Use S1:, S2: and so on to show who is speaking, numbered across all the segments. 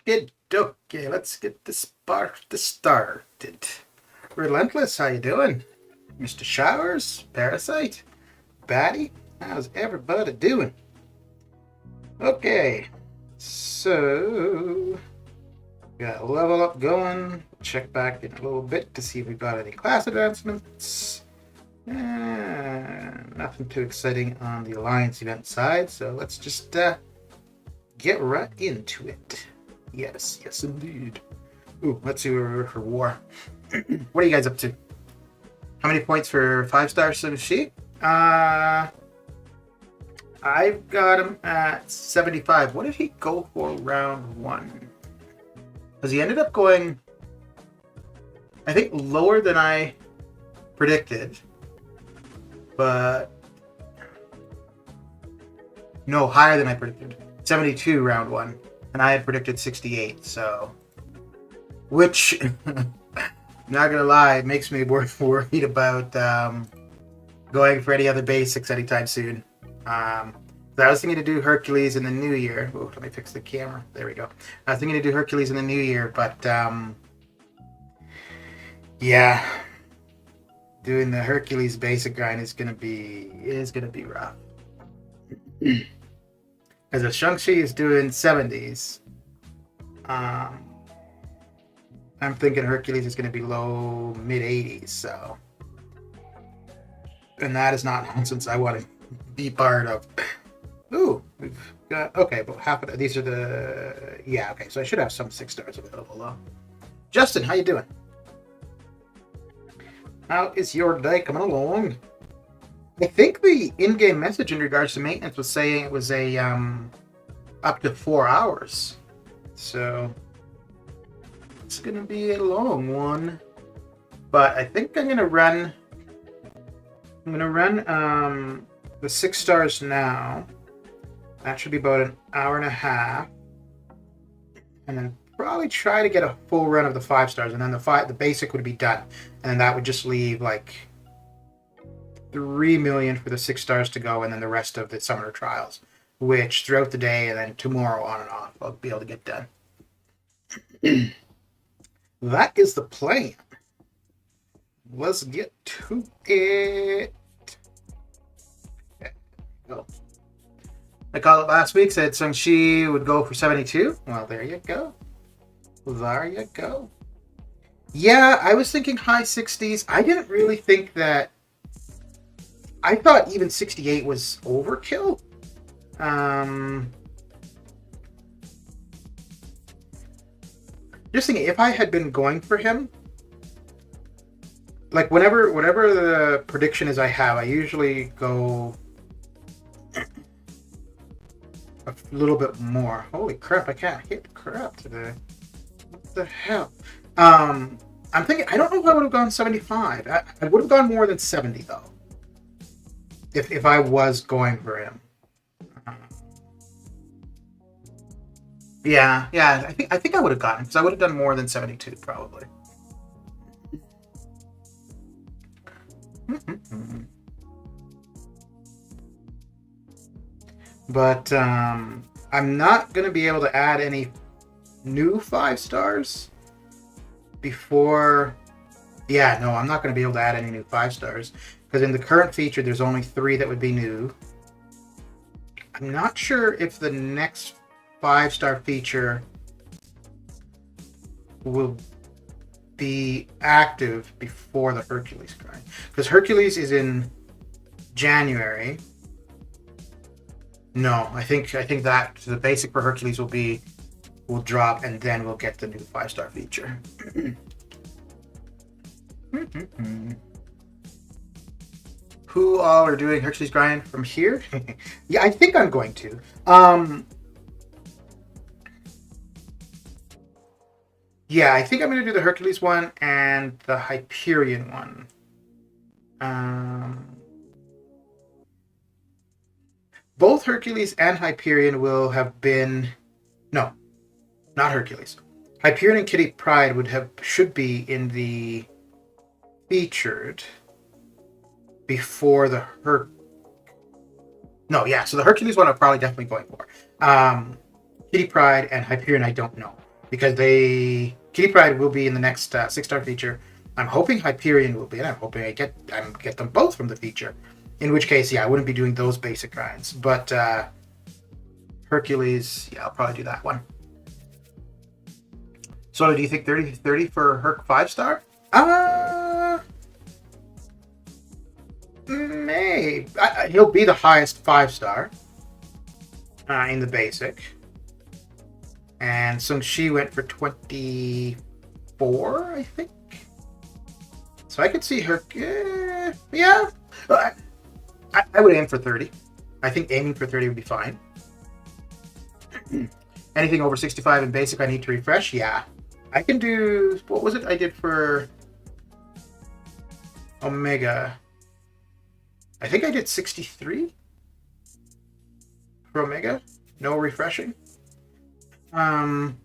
S1: Okay, let's get this party started. Relentless, how you doing? Mr. Showers, Parasite, Batty, how's everybody doing? Okay, so got a level up going. Check back in a little bit to see if we got any class advancements. Nothing too exciting on the Alliance event side, so let's just get right into it. Yes, indeed. Ooh, let's see where we're for war. What are you guys up to? How many points for 5-star Shang Chi? I've got him at 75. What did he go for round 1? Because he ended up going, I think, lower than I predicted. But no, higher than I predicted. 72 round 1. And I had predicted 68, so... Which, not gonna lie, makes me worried about going for any other basics anytime soon. I was thinking to do Hercules in the new year. Ooh, let me fix the camera. There we go. I was thinking to do Hercules in the new year, but yeah, doing the Hercules basic grind is gonna be rough. Because if Shang-Chi is doing 70s, I'm thinking Hercules is going to be low mid 80s. So, and that is not nonsense I want to be part of. Ooh, we've got okay, but half of these are the okay. So I should have some 6-stars available though. Justin, how you doing? How is your day coming along? I think the in-game message in regards to maintenance was saying it was a up to 4 hours. So it's gonna be a long one. But I think I'm gonna run the 6-stars now. That should be about an hour and a half. And then probably try to get a full run of the 5-stars, and then the basic would be done. And then that would just leave like 3 million for the 6-stars to go, and then the rest of the summoner trials, which throughout the day and then tomorrow on and off I'll be able to get done. That is the plan. Let's get to it. Okay, go. I called it last week, said Shang-Chi would go for 72. Well, there you go. There you go. Yeah, I was thinking high 60s. I didn't really think that. I thought even 68 was overkill. Just thinking, if I had been going for him, like whatever the prediction is I have, I usually go a little bit more. Holy crap, I can't hit crap today. What the hell? I'm thinking, I don't know if I would have gone 75. I would have gone more than 70 though. If I was going for him. Yeah, I think I would have gotten him, because I would have done more than 72 probably. But I'm not going to be able to add any new 5-stars before... Yeah, no, I'm not going to be able to add any new 5-stars, because in the current feature there's only 3 that would be new. I'm not sure if the next 5-star feature will be active before the Hercules grind, because Hercules is in January. No, I think that the basic for Hercules will drop, and then we'll get the new 5-star feature. Who all are doing Hercules grind from here? Yeah, I think I'm going to. Yeah, I think I'm going to do the Hercules one and the Hyperion one. Both Hercules and Hyperion will have been... No, not Hercules. Hyperion and Kitty Pryde should be in the featured before the No, yeah, so the Hercules one I'm probably definitely going for. Kitty Pryde and Hyperion I don't know. because Kitty Pryde will be in the next 6-star feature. I'm hoping Hyperion will be, and I'm hoping I get them both from the feature. In which case, yeah, I wouldn't be doing those basic grinds. But Hercules, yeah, I'll probably do that one. So do you think 30 for Herc 5-star? Maybe. He'll be the highest 5-star in the basic. And Shang Chi went for 24, I think. So I could see Herc. Yeah. I would aim for 30. I think aiming for 30 would be fine. Anything over 65 in basic, I need to refresh. Yeah. I can do. What was it I did for Omega? I think I did 63 for Omega. No refreshing. And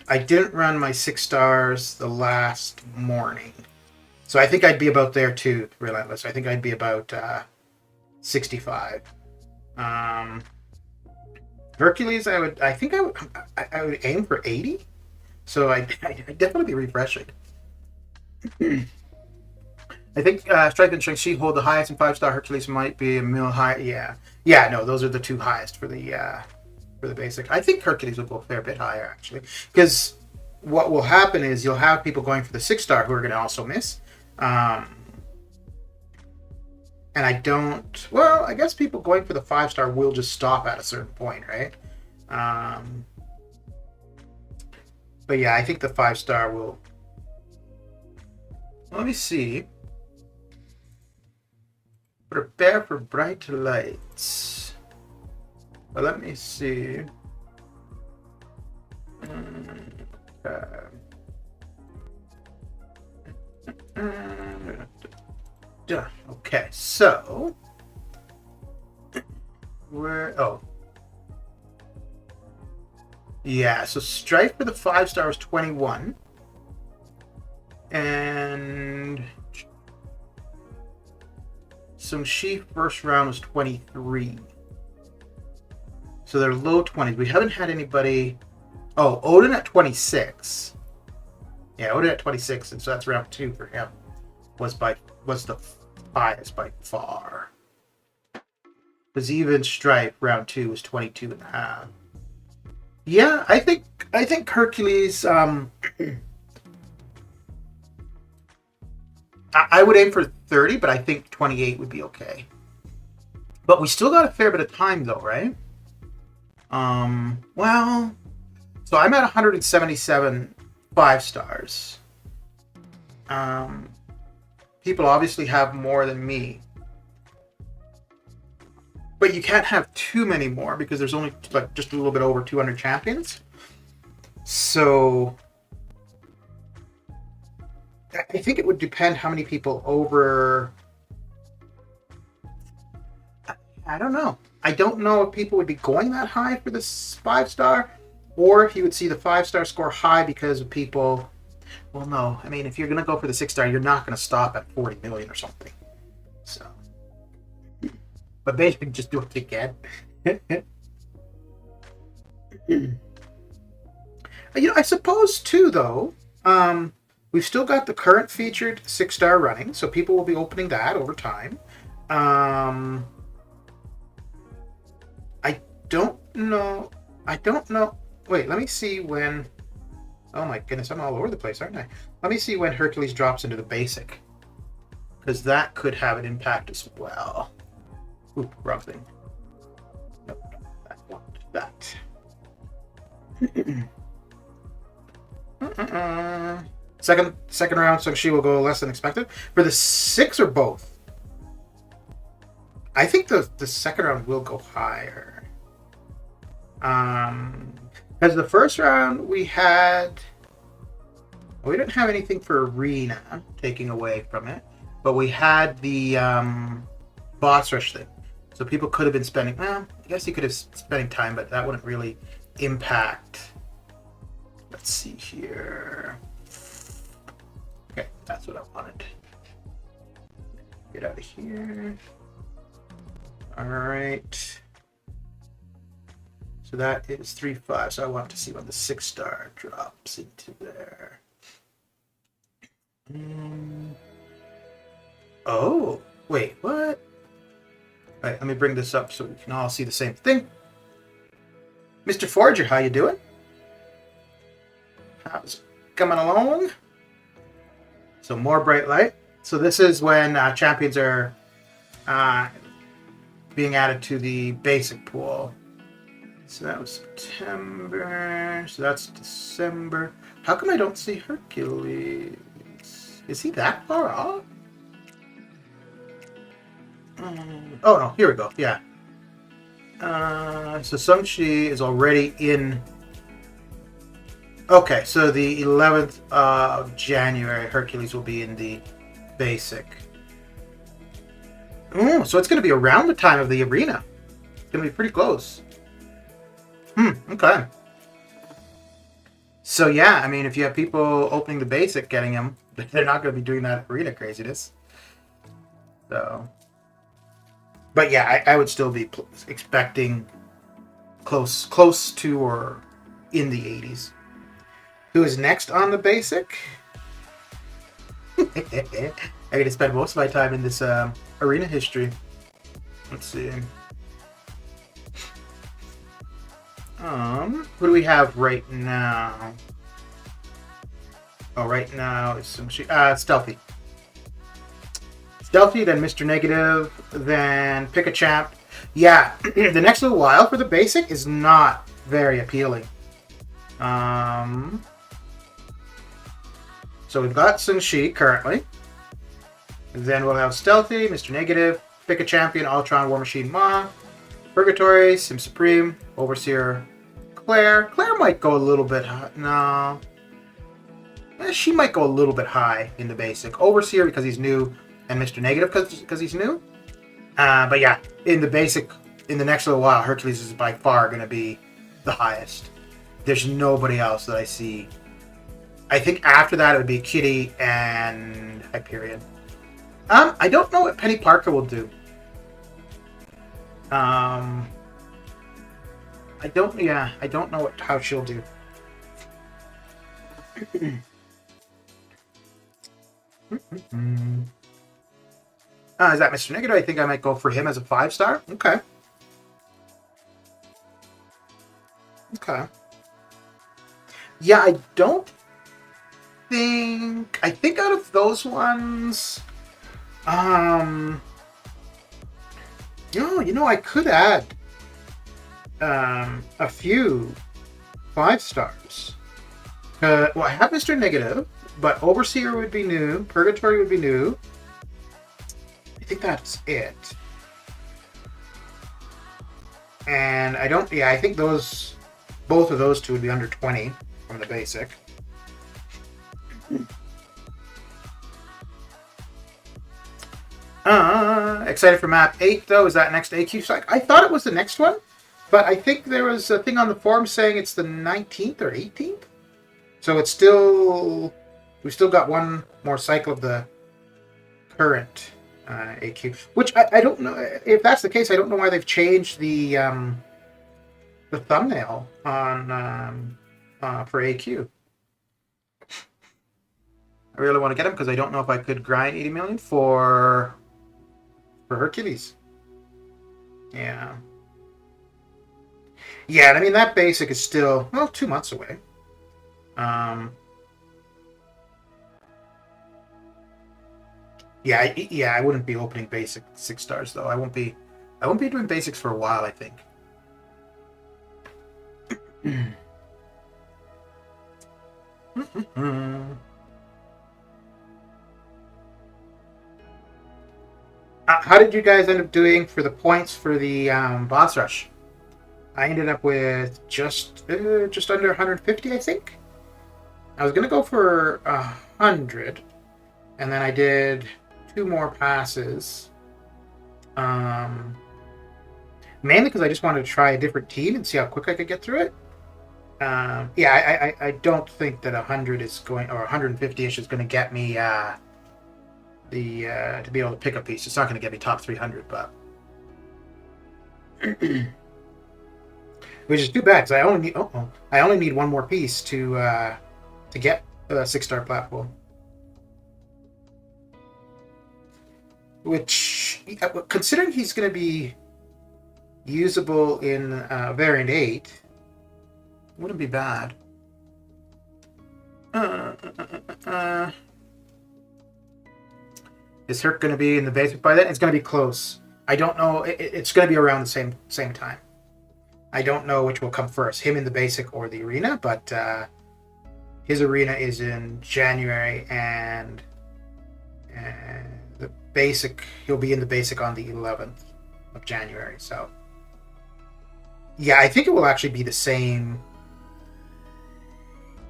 S1: I didn't run my 6 stars the last morning. So I think I'd be about there too, Relentless. I think I'd be about 65. Hercules, I would aim for 80. So I'd definitely be refreshing. I think Stripe and Shang-Chi hold the highest in 5-star. Hercules might be a mil high. Yeah. No, those are the 2 highest for the basic. I think Hercules will go a fair bit higher actually, because what will happen is you'll have people going for the 6-star who are going to also miss. And I don't. Well, I guess people going for the 5-star will just stop at a certain point, right? But yeah, I think the 5-star will. Let me see. Prepare for bright lights. Well, let me see. Okay, so yeah, so Strife for the 5-star was 21, and Shang-Chi first round was 23. So they're low 20s. We haven't had anybody. Oh, Odin at 26. Yeah, Odin at 26, and so that's round 2 for him. Was the highest by far. Because even Stripe round 2 was 22.5. Yeah, I think Hercules. I would aim for 30, but I think 28 would be okay. But we still got a fair bit of time, though, right? Well, so I'm at 177 5-stars. People obviously have more than me. But you can't have too many more because there's only like just a little bit over 200 champions. So I think it would depend how many people over. I don't know. I don't know if people would be going that high for this 5-star, or if you would see the 5-star score high because of people. Well, no. I mean, if you're going to go for the 6-star, you're not going to stop at 40 million or something. So, but basically, just do what you can. I suppose too, though. We've still got the current featured 6-star running, so people will be opening that over time. I don't know. Wait, let me see when. Oh my goodness, I'm all over the place, aren't I? Let me see when Hercules drops into the basic, because that could have an impact as well. Oop, wrong thing. Nope, I want that. Second round, so she will go less than expected. For the 6 or both? I think the second round will go higher. Because the first round we didn't have anything for Arena, taking away from it, but we had the boss rush thing. So people could have been spending, well, I guess you could have spending time, but that wouldn't really impact. Let's see here. Okay, that's what I wanted. Get out of here. All right. So that is 3-5. So I want to see what the 6-star drops into there. Oh, wait, what? All right, let me bring this up so we can all see the same thing. Mr. Forger, how you doing? How's it coming along? So more bright light. So this is when champions are being added to the basic pool. So that was September. So that's December. How come I don't see Hercules? Is he that far off? Oh no, here we go. Yeah. So Shang Chi is already in. Okay, so the 11th of January, Hercules will be in the basic. Oh, so it's going to be around the time of the arena. It's going to be pretty close. Okay. So yeah, I mean, if you have people opening the basic, getting them, they're not going to be doing that arena craziness. So, but yeah, I would still be expecting close to or in the 80s. Who is next on the basic? I'm going to spend most of my time in this arena history. Let's see. Who do we have right now? Oh, right now is some Stealthy. Stealthy, then Mr. Negative, then Pick a Champ. Yeah, the next little while for the basic is not very appealing. So we've got Shang Chi currently. Then we'll have Stealthy, Mr. Negative, Pick a Champion, Ultron, War Machine, Ma, Purgatory, Sim Supreme, Overseer, Claire. Claire might go a little bit high. No. She might go a little bit high in the basic. Overseer because he's new, and Mr. Negative because he's new. But yeah, in the basic, in the next little while, Hercules is by far going to be the highest. There's nobody else that I see. I think after that it would be Kitty and Hyperion. I don't know what Penny Parker will do. I don't know how she'll do. Is that Mr. Negative? I think I might go for him as a 5-star. Okay. Yeah, I think out of those ones, I could add a few 5-stars. Well, I have Mr. Negative, but Overseer would be new, Purgatory would be new. I think that's it. And I think both of those two would be under 20 from the basic. Excited for map 8 though. Is that next AQ site? I thought it was the next one, but I think there was a thing on the forum saying it's the 19th or 18th. So it's we've still got one more cycle of the current AQ, which I don't know if that's the case. I don't know why they've changed the thumbnail on for AQ. I really want to get him because I don't know if I could grind 80 million for Hercules. Yeah. Yeah, I mean that basic is still 2 months away. Yeah, I wouldn't be opening basic 6 stars though. I won't be doing basics for a while, I think. How did you guys end up doing for the points for the boss rush? I ended up with just under 150, I think. I was gonna go for 100, and then I did 2 more passes. Mainly because I just wanted to try a different team and see how quick I could get through it. I don't think that 100 is going, or 150-ish is going to get me to be able to pick a piece. It's not going to get me top 300, but which is too bad because I only need one more piece to get a 6-star platform. Which, considering he's going to be usable in variant 8, wouldn't be bad. Is Herc going to be in the basic by then? It's going to be close. I don't know. It's going to be around the same time. I don't know which will come first, him in the basic or the arena, but his arena is in January, and the basic, he'll be in the basic on the 11th of January. So, yeah, I think it will actually be the same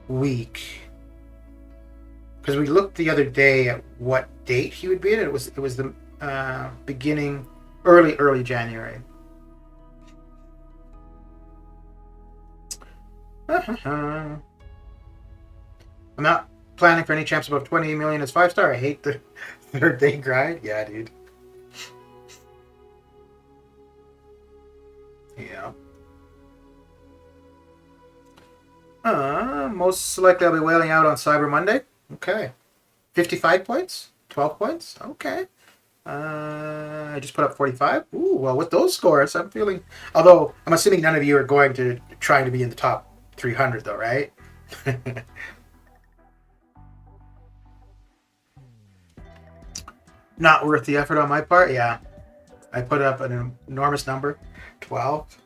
S1: week. Because we looked the other day at what date he would be in. It was the beginning, early January. I'm not planning for any champs above 20 million as 5-star. I hate the third day grind. Yeah, dude. Yeah. Most likely I'll be wailing out on Cyber Monday. Okay. 55 points? 12 points? Okay. I just put up 45. Ooh, well, with those scores, I'm feeling... Although, I'm assuming none of you are going to try to be in the top 300, though, right? Not worth the effort on my part? Yeah. I put up an enormous number. 12.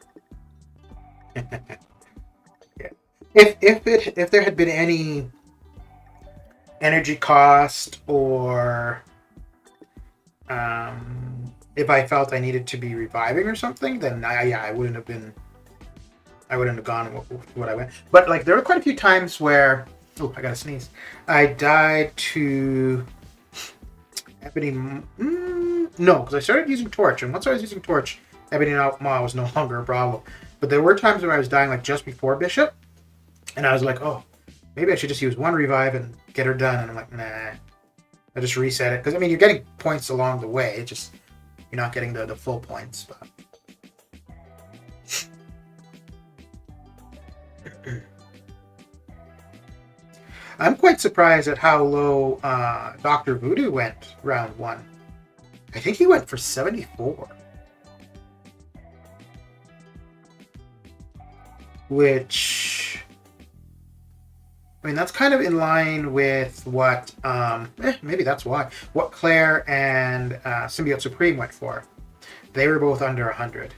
S1: Yeah. If there had been any energy cost, or if I felt I needed to be reviving or something, then I wouldn't have gone with what I went. But like, there were quite a few times where, oh, I gotta sneeze. I died to Ebony. No, because I started using Torch, and once I was using Torch, Ebony Maw was no longer a problem. But there were times where I was dying like just before Bishop, and I was like, oh, maybe I should just use one revive and get her done. And I'm like, nah. I just reset it. Because, I mean, you're getting points along the way. It's just, you're not getting the full points. But I'm quite surprised at how low Dr. Voodoo went round 1. I think he went for 74. Which... I mean, that's kind of in line with what, maybe that's why, what Claire and Symbiote Supreme went for. They were both under 100.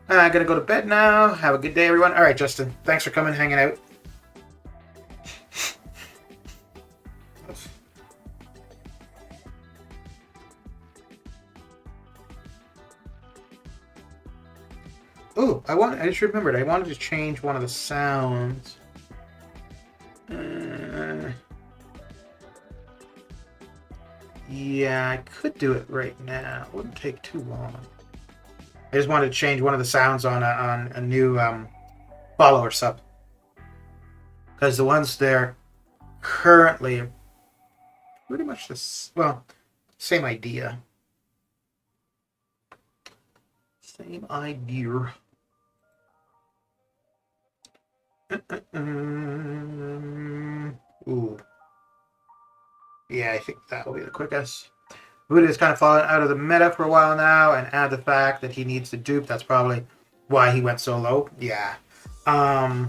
S1: I gotta go to bed now. Have a good day, everyone. All right, Justin, thanks for coming and hanging out. Oh, I just remembered. I wanted to change one of the sounds. Yeah, I could do it right now. It wouldn't take too long. I just wanted to change one of the sounds on a new follower sub. Because the ones there currently are pretty much same idea. Same idea. Ooh. Yeah, I think that will be the quickest. Voodoo has kind of fallen out of the meta for a while now, and add the fact that he needs to dupe. That's probably why he went so low. Yeah. I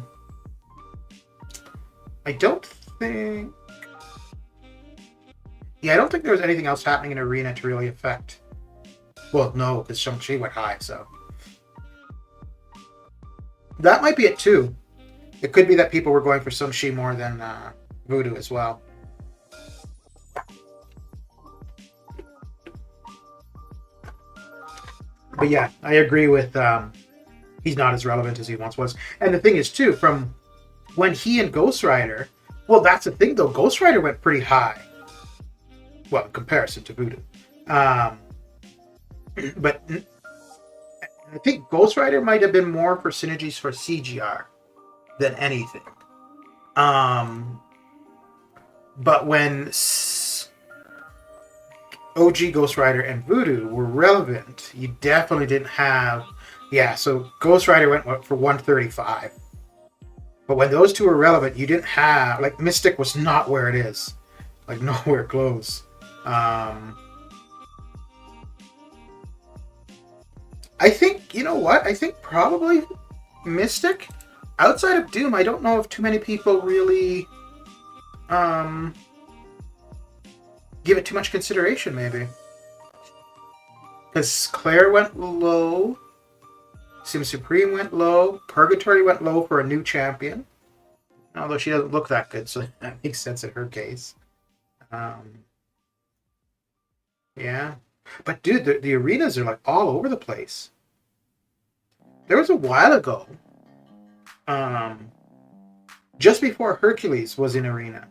S1: don't think... Yeah, I don't think there was anything else happening in Arena to really affect... Well, no, because Shang Chi went high, so... That might be it, too. It could be that people were going for Shang Chi more than Voodoo as well. But yeah, I agree with he's not as relevant as he once was. And the thing is, too, from when he and Ghost Rider... Well, that's the thing, though. Ghost Rider went pretty high. Well, in comparison to Voodoo. But I think Ghost Rider might have been more for synergies for CGR than anything. But when OG Ghost Rider and Voodoo were relevant, you definitely didn't have Yeah, so Ghost Rider went for 135. But when those two were relevant, you didn't have like Mystic was not where it is, like nowhere close. Um, I think you know what? I think probably Mystic. Outside of Doom, I don't know if too many people really um, give it too much consideration. Maybe because Claire went low, Sim Supreme went low, Purgatory went low for a new champion. Although she doesn't look that good, so that makes sense in her case. Um, yeah. But dude, the arenas are like all over the place. There was a while ago, um, just before Hercules was in arena,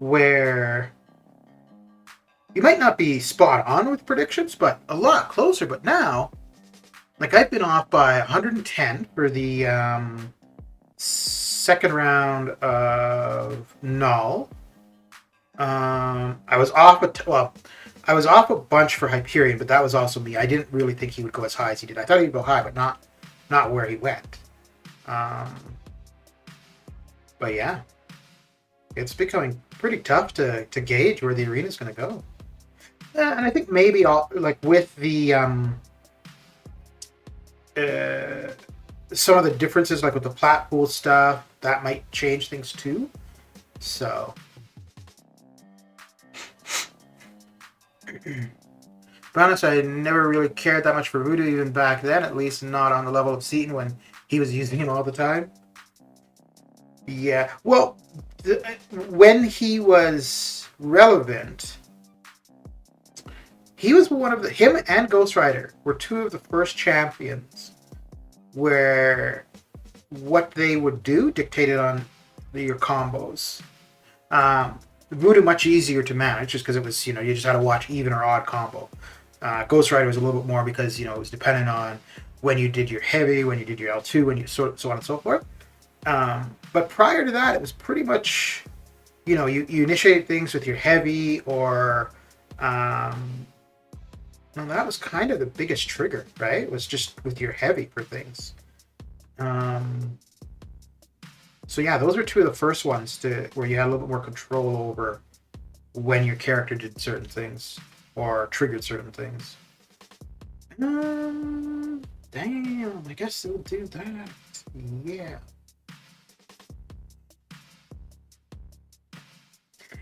S1: where you might not be spot on with predictions, but a lot closer. But now, like I've been off by 110 for the second round of Null. I was off I was off a bunch for Hyperion, but that was also me. I didn't really think he would go as high as he did. I thought he'd go high, but not where he went. Um, but yeah, it's becoming pretty tough to gauge where the arena's going to go. And I think maybe like with the some of the differences, like with the plat pool stuff, that might change things too. So. To be honest, I never really cared that much for Voodoo even back then, at least not on the level of Seaton when he was using him all the time. Yeah, well, when he was relevant, he was him and Ghost Rider were two of the first champions where what they would do dictated on your combos. Voodoo much easier to manage just because it was, you just had to watch even or odd combo. Ghost Rider was a little bit more because, it was dependent on when you did your heavy, when you did your L2, when you so on and so forth. But prior to that, it was pretty much, you initiate things with your heavy or, well, that was kind of the biggest trigger, right? It was just with your heavy for things. So yeah, those are two of the first ones where you had a little bit more control over when your character did certain things or triggered certain things. Damn, I guess they'll do that. Yeah.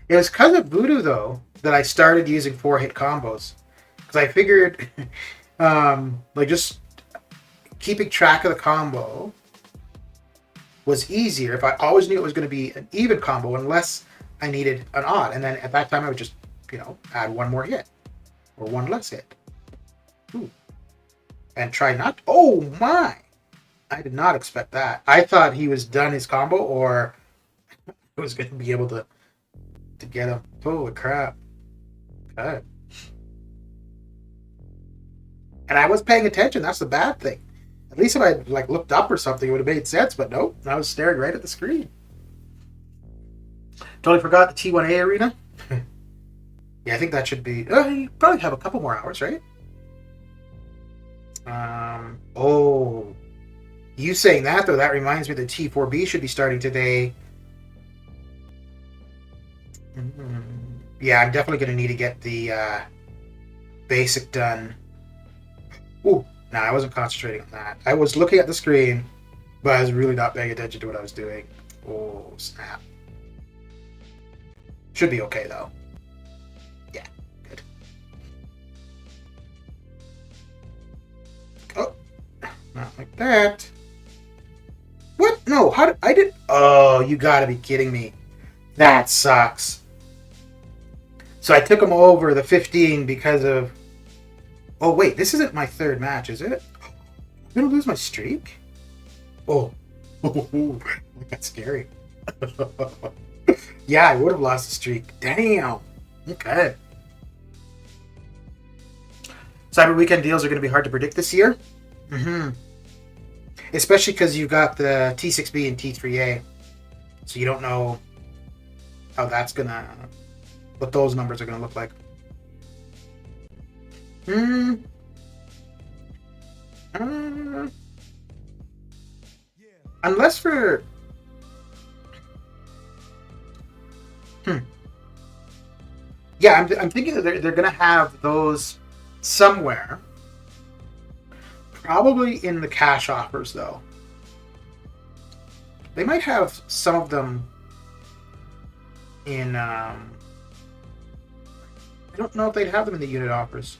S1: It was because of Voodoo though that I started using 4-hit combos because I figured, like just keeping track of the combo was easier if I always knew it was going to be an even combo unless I needed an odd. And then at that time I would just, add one more hit or one less hit. Ooh. And try not... Oh my! I did not expect that. I thought he was done his combo or I was going to be able to get him. Holy crap. Okay. And I was paying attention. That's the bad thing. At least if I had looked up or something, it would have made sense. But nope, I was staring right at the screen. Totally forgot the T1A arena. Yeah, I think that should be. You probably have a couple more hours, right? Oh, you saying that though, that reminds me that T4B should be starting today. Yeah, I'm definitely going to need to get the basic done. Ooh. No, I wasn't concentrating on that. I was looking at the screen, but I was really not paying attention to what I was doing. Oh, snap. Should be okay, though. Yeah, good. Oh, not like that. What? No, how did... I did... Oh, you gotta be kidding me. That sucks. So I took him over the 15 because of... Oh, wait, this isn't my third match, is it? I'm gonna lose my streak? Oh. That's scary. Yeah, I would have lost the streak. Damn. Okay. Cyber Weekend deals are going to be hard to predict this year. Especially because you've got the T6B and T3A. So you don't know how that's going to... what those numbers are going to look like. Unless for... Yeah, I'm thinking that they're going to have those somewhere. Probably in the cash offers, though. They might have some of them in... I don't know if they'd have them in the unit offers.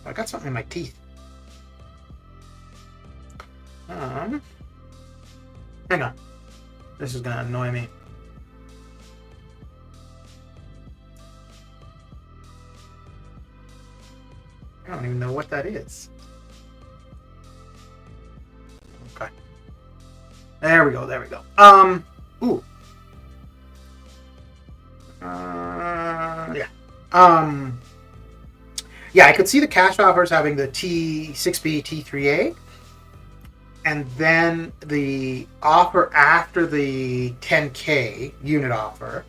S1: I got something in my teeth. Hang on. This is going to annoy me. I don't even know what that is. Okay. There we go. There we go. Ooh. Yeah. Yeah, I could see the cash offers having the T6B, T3A, and then the offer after the 10K unit offer.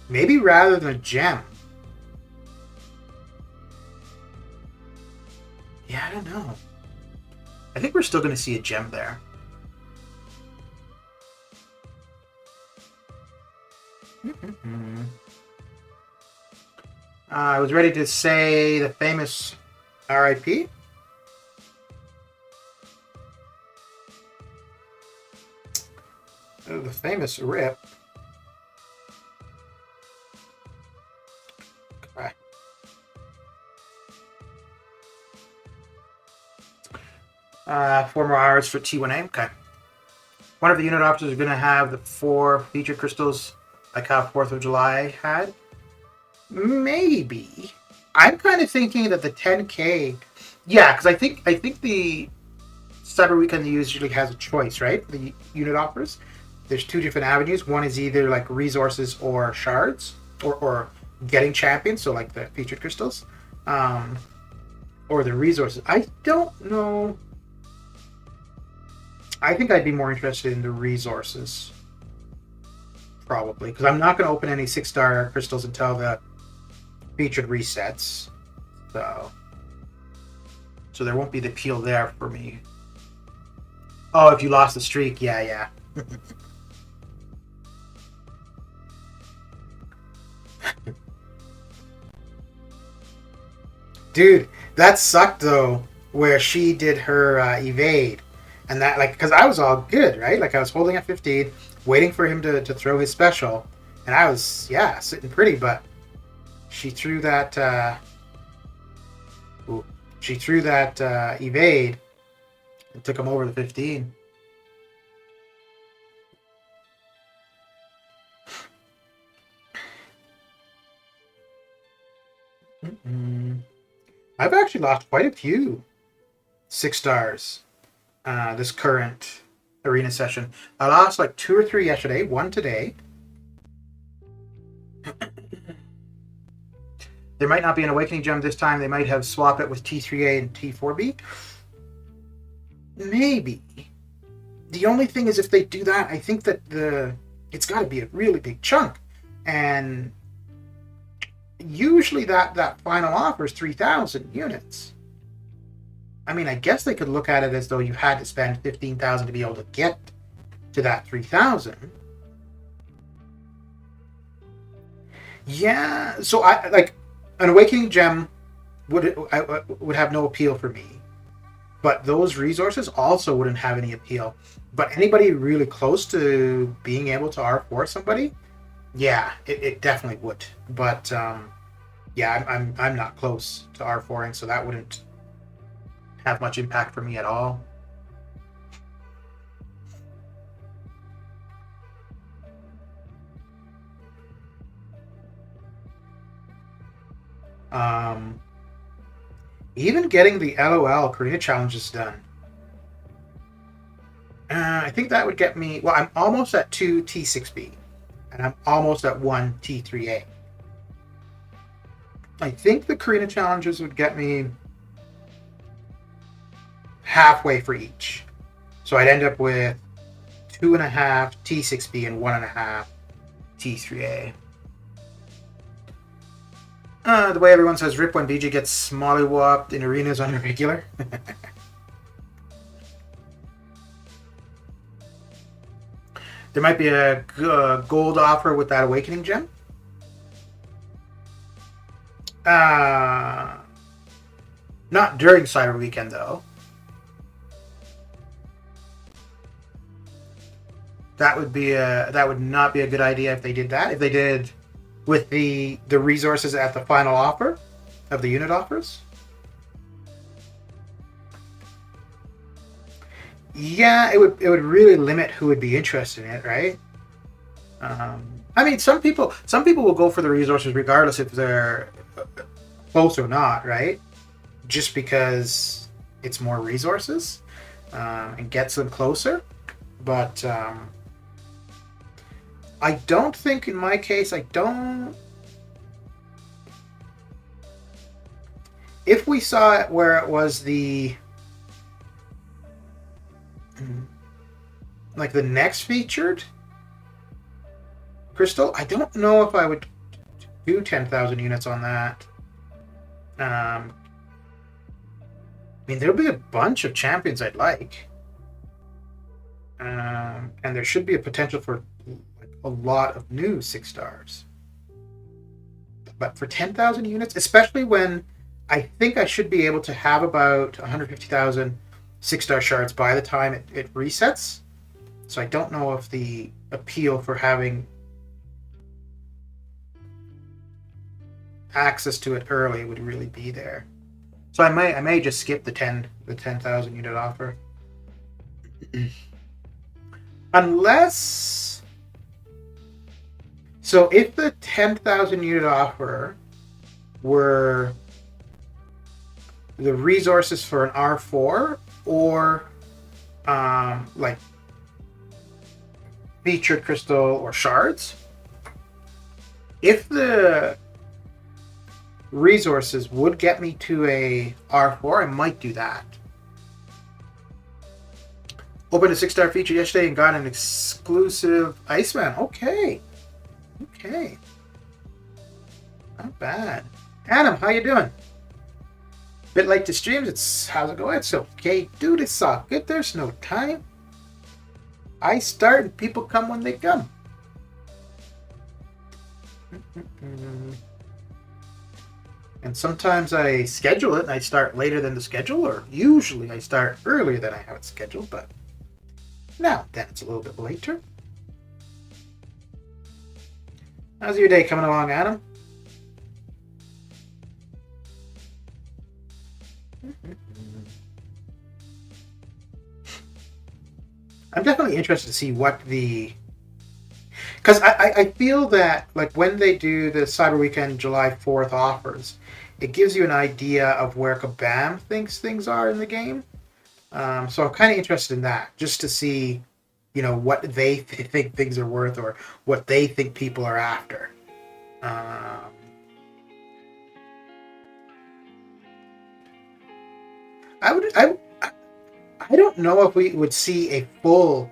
S1: Maybe rather than a gem. Yeah, I don't know. I think we're still going to see a gem there. I was ready to say the famous RIP. The famous RIP. Okay. 4 more hours for T1A. Okay. One of the unit officers are going to have the 4 featured crystals like how 4th of July had. Maybe. I'm kind of thinking that the 10K... Yeah, because I think the Cyber Weekend usually has a choice, right? The unit offers. There's 2 different avenues. One is either like resources or shards, or getting champions, so like the featured crystals, or the resources. I don't know. I think I'd be more interested in the resources, probably, because I'm not going to open any 6-star crystals until the featured resets. So there won't be the appeal there for me. Oh, if you lost the streak, yeah. Dude, that sucked though, where she did her evade. And that, like, because I was all good, right? Like, I was holding at 15, waiting for him to throw his special. And I was, yeah, sitting pretty, but she threw that, evade and took him over the 15. I've actually lost quite a few 6 stars this current arena session. I lost like 2 or 3 yesterday, 1 today. There might not be an Awakening Gem this time. They might have swapped it with T3A and T4B. Maybe. The only thing is, if they do that, I think that it's got to be a really big chunk. And usually that final offer is 3,000 units. I mean, I guess they could look at it as though you had to spend 15,000 to be able to get to that 3,000. Yeah, so I like an Awakening Gem would have no appeal for me, but those resources also wouldn't have any appeal. But anybody really close to being able to R4 somebody, yeah, it definitely would. But yeah, I'm not close to R4ing, so that wouldn't have much impact for me at all. Even getting the LOL Korea challenges done. I think that would get me... Well, I'm almost at 2 T6B. And I'm almost at 1 T3A. I think the Korean challenges would get me halfway for each. So I'd end up with 2.5 T6B and 1.5 T3A. The way everyone says rip when BG gets mollywopped in arenas on a regular. There might be a gold offer with that Awakening gem. Not during Cyber Weekend, though. That would not be a good idea if they did that. If they did with the resources at the final offer of the unit offers. Yeah, it would really limit who would be interested in it, right? I mean, some people will go for the resources regardless if they're close or not, right? Just because it's more resources and gets them closer. But I don't think, in my case, I don't. If we saw it where it was the like the next featured crystal, I don't know if I would do 10,000 units on that. I mean, there'll be a bunch of champions I'd like, and there should be a potential for a lot of new 6 stars. But for 10,000 units, especially when I think I should be able to have about 150,000 6-star shards by the time it resets. So I don't know if the appeal for having access to it early would really be there. So I may just skip the 10,000 unit offer. Unless, so if the 10,000 unit offer were the resources for an R4 or like featured crystal or shards, if the resources would get me to a R4, I might do that. Opened a 6-star feature yesterday and got an exclusive Iceman. Okay. Not bad. Adam, how you doing? Bit late to streams. How's it going? It's okay, dude. It's all good. There's no time. I start and people come when they come. And sometimes I schedule it and I start later than the schedule, or usually I start earlier than I have it scheduled, but now then it's a little bit later. How's your day coming along, Adam? I'm definitely interested to see what the... Because I feel that like when they do the Cyber Weekend July 4th offers, it gives you an idea of where Kabam thinks things are in the game. So I'm kind of interested in that, just to see, you know, what they think things are worth or what they think people are after. I don't know if we would see a full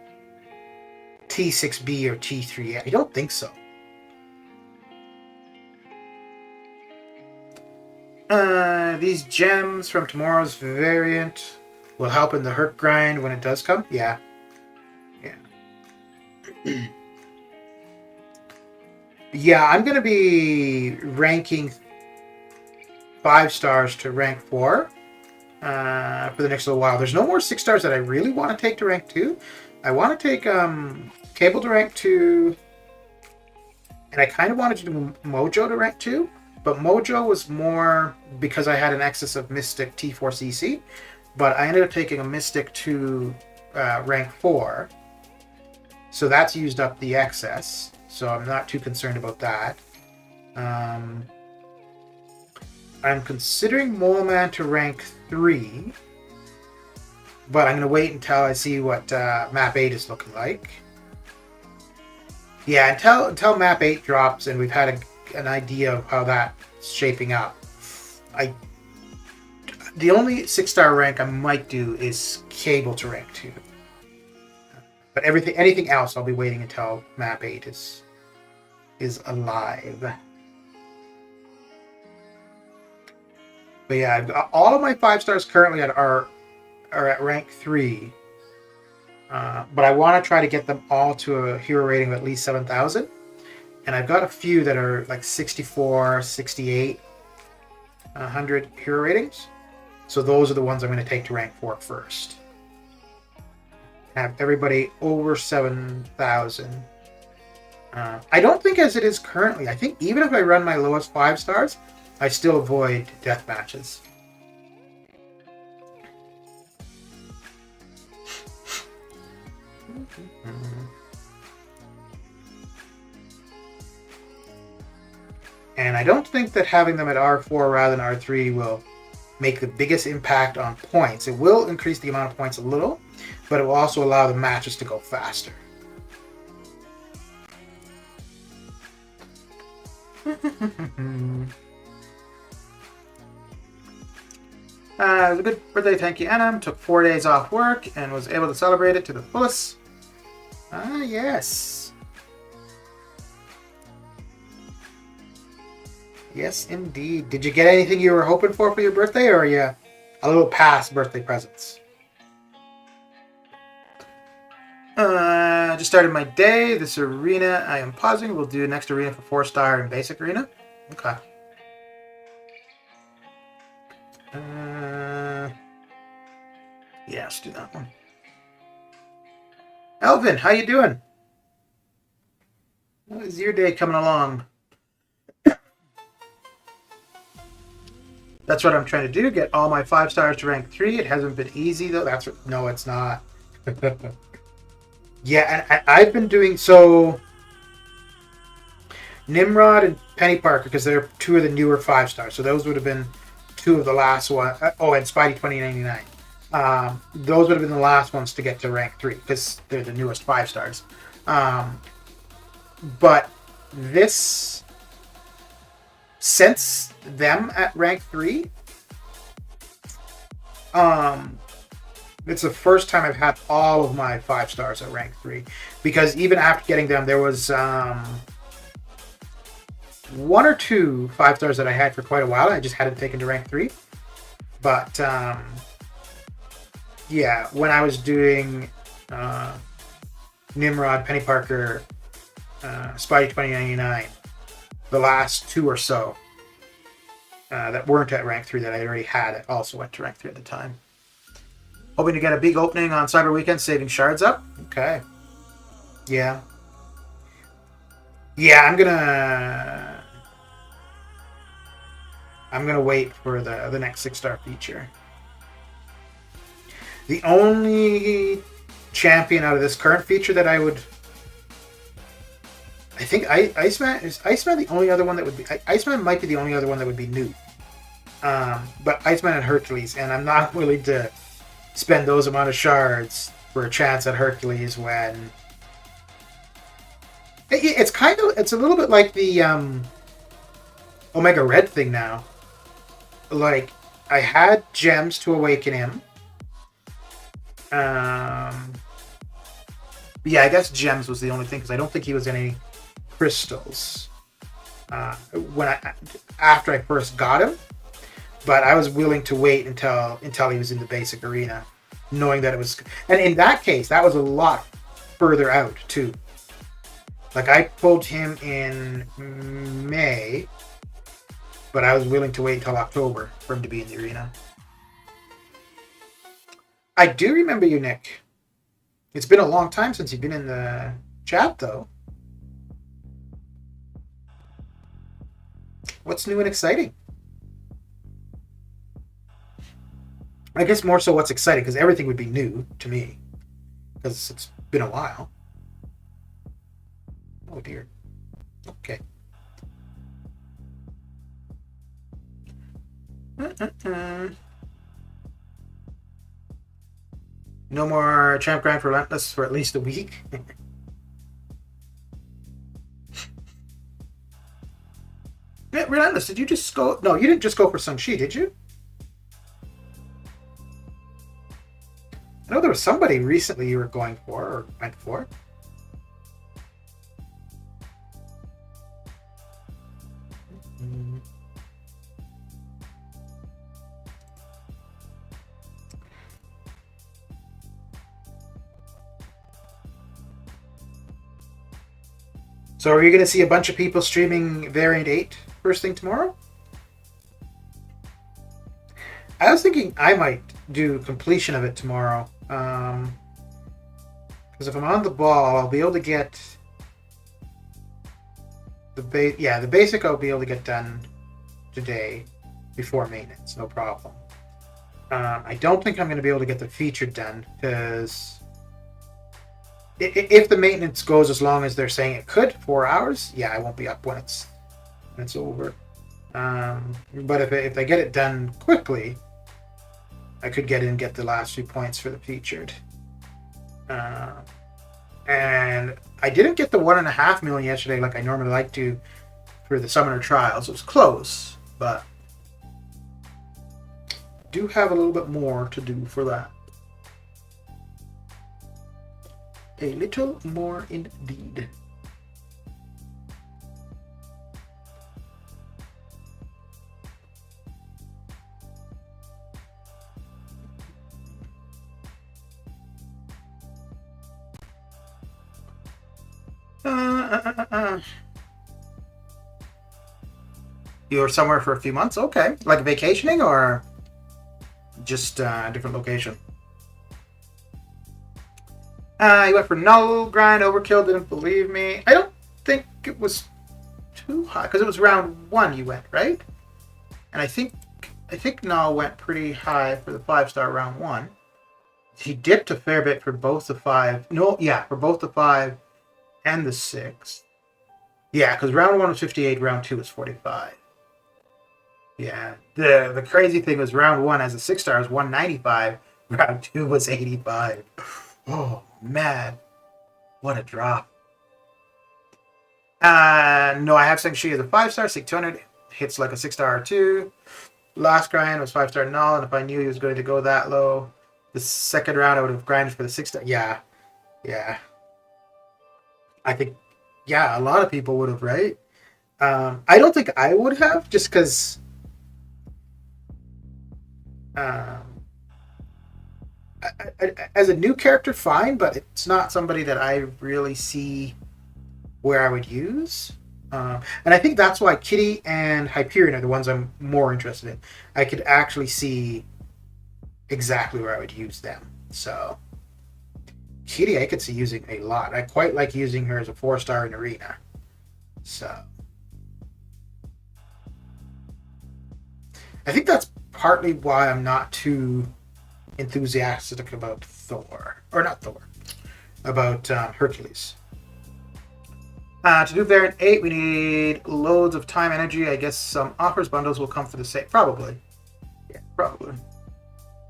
S1: T6B or T3. I don't think so. These gems from tomorrow's variant will help in the Herc grind when it does come. Yeah. Yeah, I'm going to be ranking 5 stars to rank 4 for the next little while. There's no more 6 stars that I really want to take to rank 2. I want to take Cable to rank 2, and I kind of wanted to do Mojo to rank 2, but Mojo was more because I had an excess of Mystic T4CC, but I ended up taking a Mystic to rank 4, so that's used up the excess, so I'm not too concerned about that. I'm considering Mole Man to rank 3, but I'm going to wait until I see what Map 8 is looking like. Yeah, until Map 8 drops and we've had an idea of how that's shaping up. The only 6-star rank I might do is Cable to rank 2. But anything else, I'll be waiting until Map 8 is alive. But yeah, all of my 5 stars currently are at rank 3. But I want to try to get them all to a hero rating of at least 7,000. And I've got a few that are like 64, 68, 100 hero ratings. So those are the ones I'm going to take to rank 4 first. Have everybody over 7,000. I don't think as it is currently. I think even if I run my lowest 5 stars, I still avoid death matches. And I don't think that having them at R4 rather than R3 will make the biggest impact on points. It will increase the amount of points a little, but it will also allow the matches to go faster. It was a good birthday, thank you, Anna. Took 4 days off work and was able to celebrate it to the fullest. Yes. Yes, indeed. Did you get anything you were hoping for your birthday, or are you a little past birthday presents? Just started my day. This arena I am pausing. We'll do next arena for 4-star and basic arena. Okay. Yeah, let's do that one. Elvin, how you doing? How is your day coming along? That's what I'm trying to do. Get all my 5 stars to rank 3. It hasn't been easy though. No, it's not. Yeah, and I've been doing so. Nimrod and Penny Parker, because they're 2 of the newer 5 stars. So those would have been 2 of the last one. Oh, and Spidey 2099. Those would have been the last ones to get to rank 3 because they're the newest 5 stars. But this, since them at rank 3, it's the first time I've had all of my 5 stars at rank 3, because even after getting them, there was 1 or 2 5 stars that I had for quite a while. I just hadn't taken to rank 3. But yeah, when I was doing Nimrod, Penny Parker, Spidey 2099, the last 2 or so that weren't at rank 3 that I already had also went to rank 3 at the time. Hoping to get a big opening on Cyber Weekend, saving shards up. Okay. Yeah. Yeah, I'm gonna wait for the next 6-star feature. The only champion out of this current feature that I think Iceman the only other one that would be. Iceman might be the only other one that would be new. But Iceman and Hercules, and I'm not willing to spend those amount of shards for a chance at Hercules when it's a little bit like the Omega Red thing now. Like, I had gems to awaken him. Yeah, I guess gems was the only thing, because I don't think he was in any crystals after I first got him. But I was willing to wait until he was in the basic arena, knowing that it was. And in that case, that was a lot further out too. Like, I pulled him in May, but I was willing to wait until October for him to be in the arena. I do remember you, Nick. It's been a long time since you've been in the chat, though. What's new and exciting? I guess more so what's exciting, because everything would be new to me, because it's been a while. Oh dear. Okay. No more Champ Grind for Relentless for at least a week. Yeah, Relentless, did you just go? No, you didn't just go for Shang Chi, did you? I know there was somebody recently you were going for, or went for. So are you going to see a bunch of people streaming Variant 8 first thing tomorrow? I was thinking I might do completion of it tomorrow. Because if I'm on the ball, I'll be able to get the basic I'll be able to get done today before maintenance, no problem. I don't think I'm going to be able to get the feature done because if the maintenance goes as long as they're saying it could, 4 hours, yeah, I won't be up when it's over. But if they get it done quickly, I could get the last few points for the featured. And I didn't get the 1.5 million yesterday like I normally like to for the Summoner Trials. It was close, but do have a little bit more to do for that. A little more indeed. You're somewhere for a few months? Okay. Like vacationing or just a different location? You went for null, grind, overkill, didn't believe me. I don't think it was too high, because it was round 1 you went, right? And I think null went pretty high for the 5-star round 1. He dipped a fair bit for both the 5. No, yeah, for both the 5 and the 6. Yeah, because round 1 was 58, round 2 was 45. Yeah, the crazy thing was round 1 as a 6-star was 195, round 2 was 85. Oh, man. What a drop. No, I have Shang Chi as a 5-star, 600 hits like a 6-star R2. Last grind was 5-star null, and if I knew he was going to go that low, the second round I would have grinded for the 6-star. Yeah. I think, yeah, a lot of people would have, right? I don't think I would have, just because as a new character, fine, but it's not somebody that I really see where I would use. And I think that's why Kitty and Hyperion are the ones I'm more interested in. I could actually see exactly where I would use them. So Kitty I could see using a lot. I quite like using her as a 4-star in Arena. So I think that's partly why I'm not too enthusiastic about about Hercules. To do Variant 8, we need loads of time energy. I guess some offers bundles will come for the same. Probably. Yeah, probably.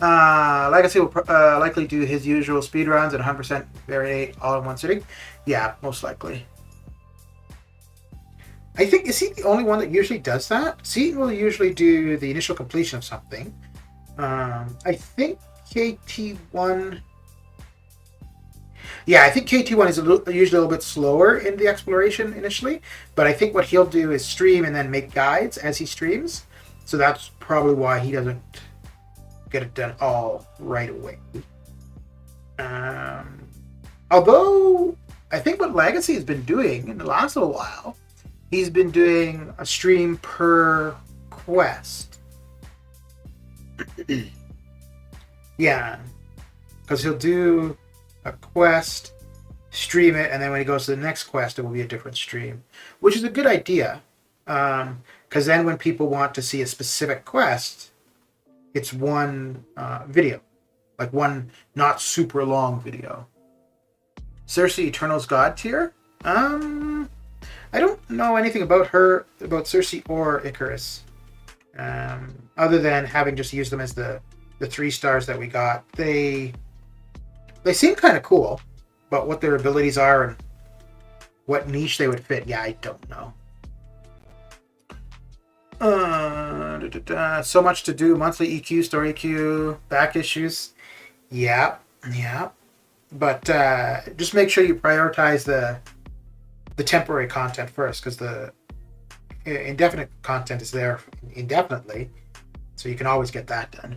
S1: Legacy will likely do his usual speedruns at 100% Variant 8 all in one sitting. Yeah, most likely. I think, is he the only one that usually does that? Seaton will usually do the initial completion of something. I think KT1... Yeah, I think KT1 is usually a little bit slower in the exploration initially, but I think what he'll do is stream and then make guides as he streams. So that's probably why he doesn't get it done all right away. Although, I think what Legacy has been doing in the last little while, he's been doing a stream per quest. Yeah, because he'll do a quest, stream it, and then when he goes to the next quest, it will be a different stream, which is a good idea. Because then when people want to see a specific quest, it's one video, like one not super long video. Cersei Eternal's God tier? I don't know anything about Cersei or Icarus, other than having just used them as the 3 stars that we got. They seem kind of cool, but what their abilities are and what niche they would fit, yeah, I don't know. So much to do. Monthly EQ, story EQ, back issues. Yeah. But just make sure you prioritize the temporary content first, because the indefinite content is there indefinitely, so you can always get that done.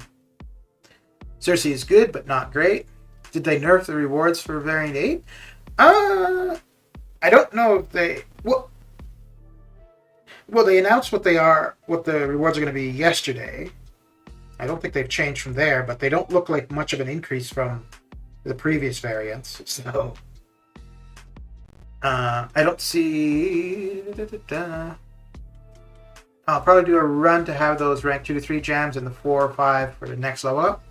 S1: Cersei is good, but not great. Did they nerf the rewards for Variant 8? I don't know if they... Well, well, they announced what the rewards are going to be yesterday. I don't think they've changed from there, but they don't look like much of an increase from the previous variants. So I don't see. I'll probably do a run to have those rank 2 to 3 gems and the 4 or 5 for the next level up.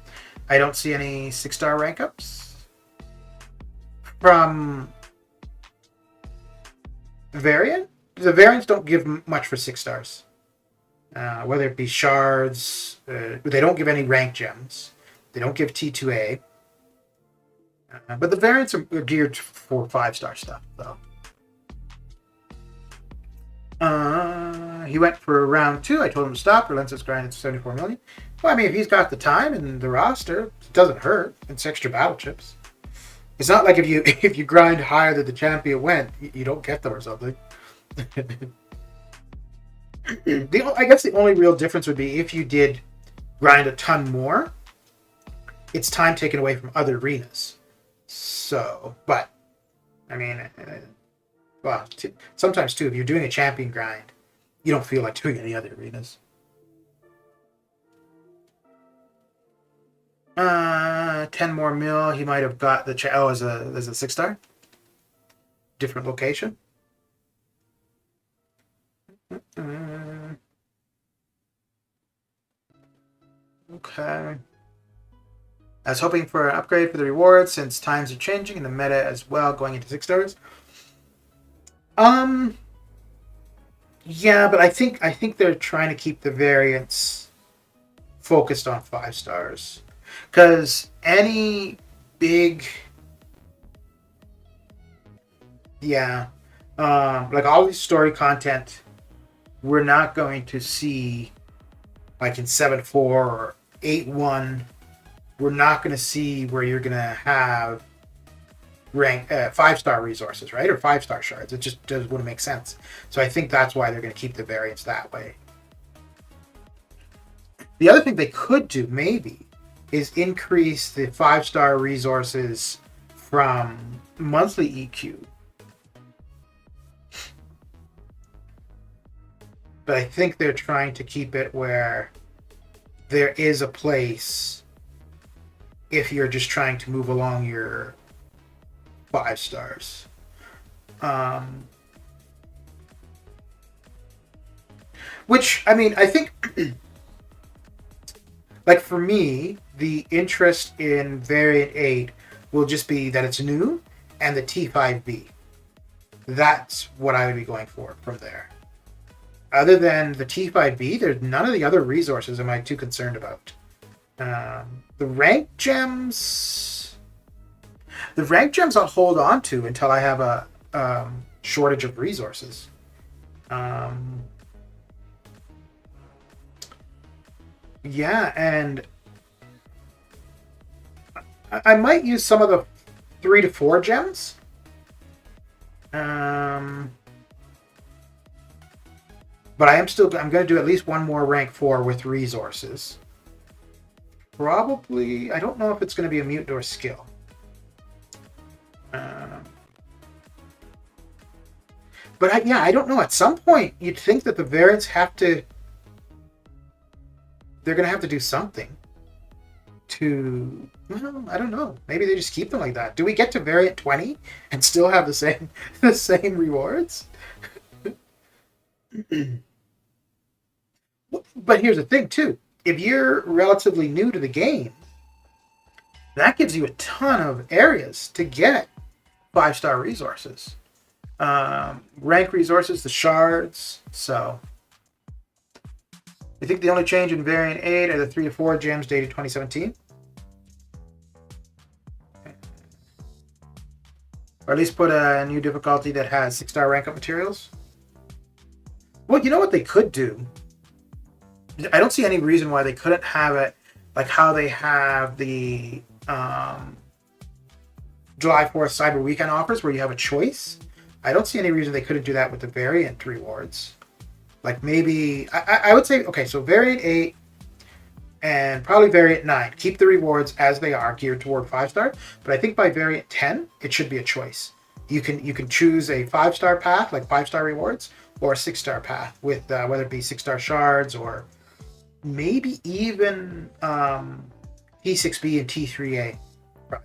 S1: I don't see any 6-star rank ups from variant. The variants don't give much for 6 stars. Whether it be shards, they don't give any rank gems. They don't give T2A. But the variants are geared for 5-star stuff, though. He went for round 2. I told him to stop. Relentless grind at 74 million. Well, I mean, if he's got the time and the roster, it doesn't hurt. It's extra battle chips. It's not like if you grind higher than the champion went, you don't get them or something. I guess the only real difference would be if you did grind a ton more, it's time taken away from other arenas. So, but, I mean, well, sometimes too, if you're doing a champion grind, you don't feel like doing any other arenas. 10 more mil, he might have got the as a 6-star. Different location. Okay. I was hoping for an upgrade for the rewards since times are changing and the meta as well, going into 6 stars. Yeah, but I think they're trying to keep the variants focused on 5 stars. Because any big... Yeah. Like all these story content, we're not going to see, like in 7.4 or 8.1, we're not going to see where you're going to have rank 5-star resources, right? Or 5-star shards. It just wouldn't make sense. So I think that's why they're going to keep the variants that way. The other thing they could do, maybe, is increase the 5-star resources from monthly EQ. But I think they're trying to keep it where there is a place if you're just trying to move along your 5 stars. Which, I mean, I think, like for me, the interest in Variant 8 will just be that it's new and the T5B. That's what I would be going for from there. Other than the T5B, there's none of the other resources am I too concerned about. The rank gems... The rank gems I'll hold on to until I have a shortage of resources. Yeah, and I might use some of the 3 to 4 gems. But I'm going to do at least one more rank 4 with resources. Probably, I don't know if it's going to be a mutant or a skill. But I don't know. At some point, you'd think that the variants have to... They're going to have to do something to... Well, I don't know. Maybe they just keep them like that. Do we get to variant 20 and still have the same rewards? But here's the thing, too. If you're relatively new to the game, that gives you a ton of areas to get 5-star resources. Rank resources, the shards. So, I think the only change in Variant 8 are the 3 to 4 gems dated 2017. Or at least put a new difficulty that has 6-star rank up materials. Well, you know what they could do? I don't see any reason why they couldn't have it like how they have the July 4th Cyber Weekend offers where you have a choice. I don't see any reason they couldn't do that with the variant rewards. Like maybe, I would say, okay, so variant 8 and probably variant 9. Keep the rewards as they are, geared toward 5-star. But I think by variant 10, it should be a choice. you can choose a 5-star path, like 5-star rewards, or a 6-star path with whether it be 6-star shards or maybe even T6B and T3A. Right.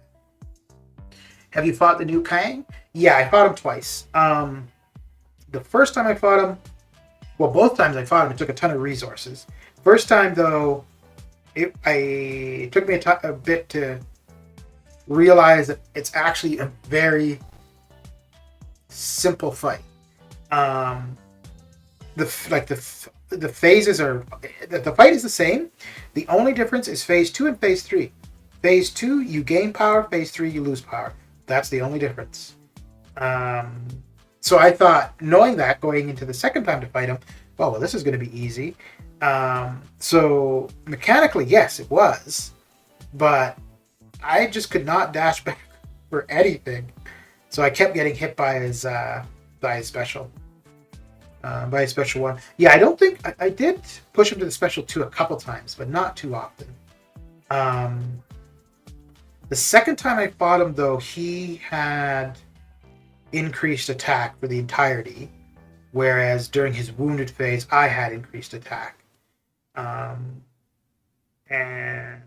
S1: Have you fought the new Kang? Yeah, I fought him twice. The first time I fought him, well, both times I fought him, it took a ton of resources. First time, though, it took me a bit to realize that it's actually a very simple fight. The phases are, the fight is the same. The only difference is phase 2 and phase 3. Phase 2 you gain power, phase 3 you lose power. That's the only difference. So I thought, knowing that going into the second time to fight him, well, this is going to be easy. So mechanically, yes, it was, but I just could not dash back for anything. So I kept getting hit by his special. By his special 1. Yeah, I don't think... I did push him to the special 2 a couple times, but not too often. The second time I fought him, though, he had increased attack for the entirety, whereas during his wounded phase, I had increased attack. And...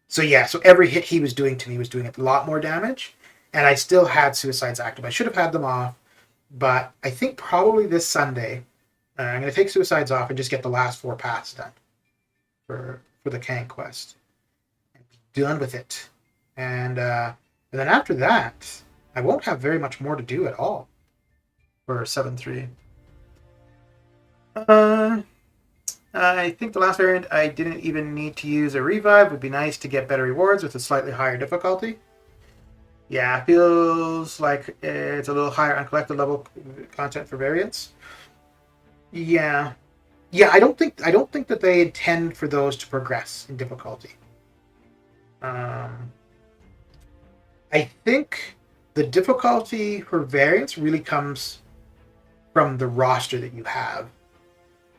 S1: So yeah, so every hit he was doing to me was doing a lot more damage, and I still had suicides active. I should have had them off, but I think probably this Sunday, I'm going to take suicides off and just get the last 4 paths done for the Kang quest. And be done with it. And then after that, I won't have very much more to do at all for 7-3. I think the last variant, I didn't even need to use a revive. It would be nice to get better rewards with a slightly higher difficulty. Yeah, it feels like it's a little higher on collected level content for variants. Yeah. I don't think that they intend for those to progress in difficulty. I think the difficulty for variants really comes from the roster that you have.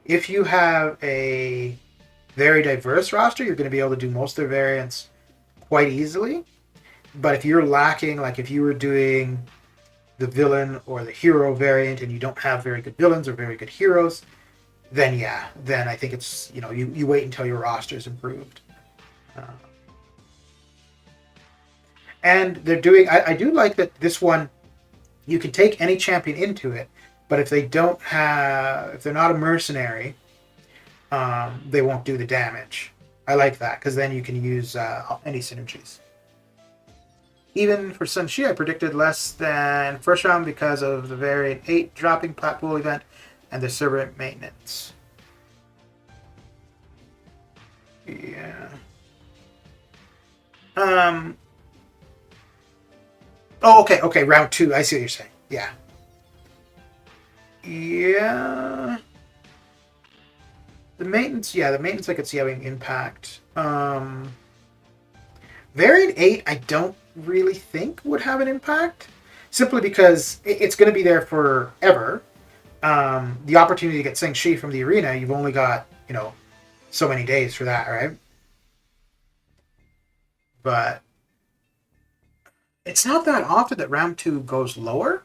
S1: If you have a very diverse roster, you're going to be able to do most of the variants quite easily. But if you're lacking, like if you were doing the villain or the hero variant and you don't have very good villains or very good heroes, then I think it's, you wait until your roster is improved. And they're doing, I do like that this one, you can take any champion into it, but if they're not a mercenary, they won't do the damage. I like that, because then you can use any synergies. Even for Shang Chi, I predicted less than first round because of the variant 8 dropping plat pool event and the server maintenance. Yeah. Oh, okay, round 2. I see what you're saying. Yeah. Yeah. The maintenance I could see having impact. Variant 8, I don't really think would have an impact, simply because it's going to be there forever. The opportunity to get Shang Chi from the arena, you've only got, so many days for that, right? But it's not that often that round 2 goes lower.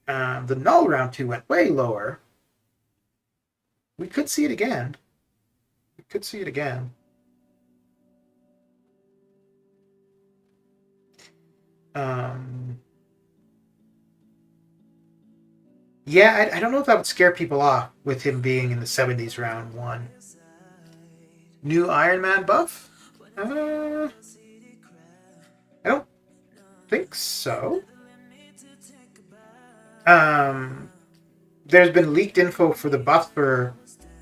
S1: The null round 2 went way lower. We could see it again. Yeah, I don't know if that would scare people off with him being in the 70s round 1. New Iron Man buff? I don't think so. There's been leaked info for the buff for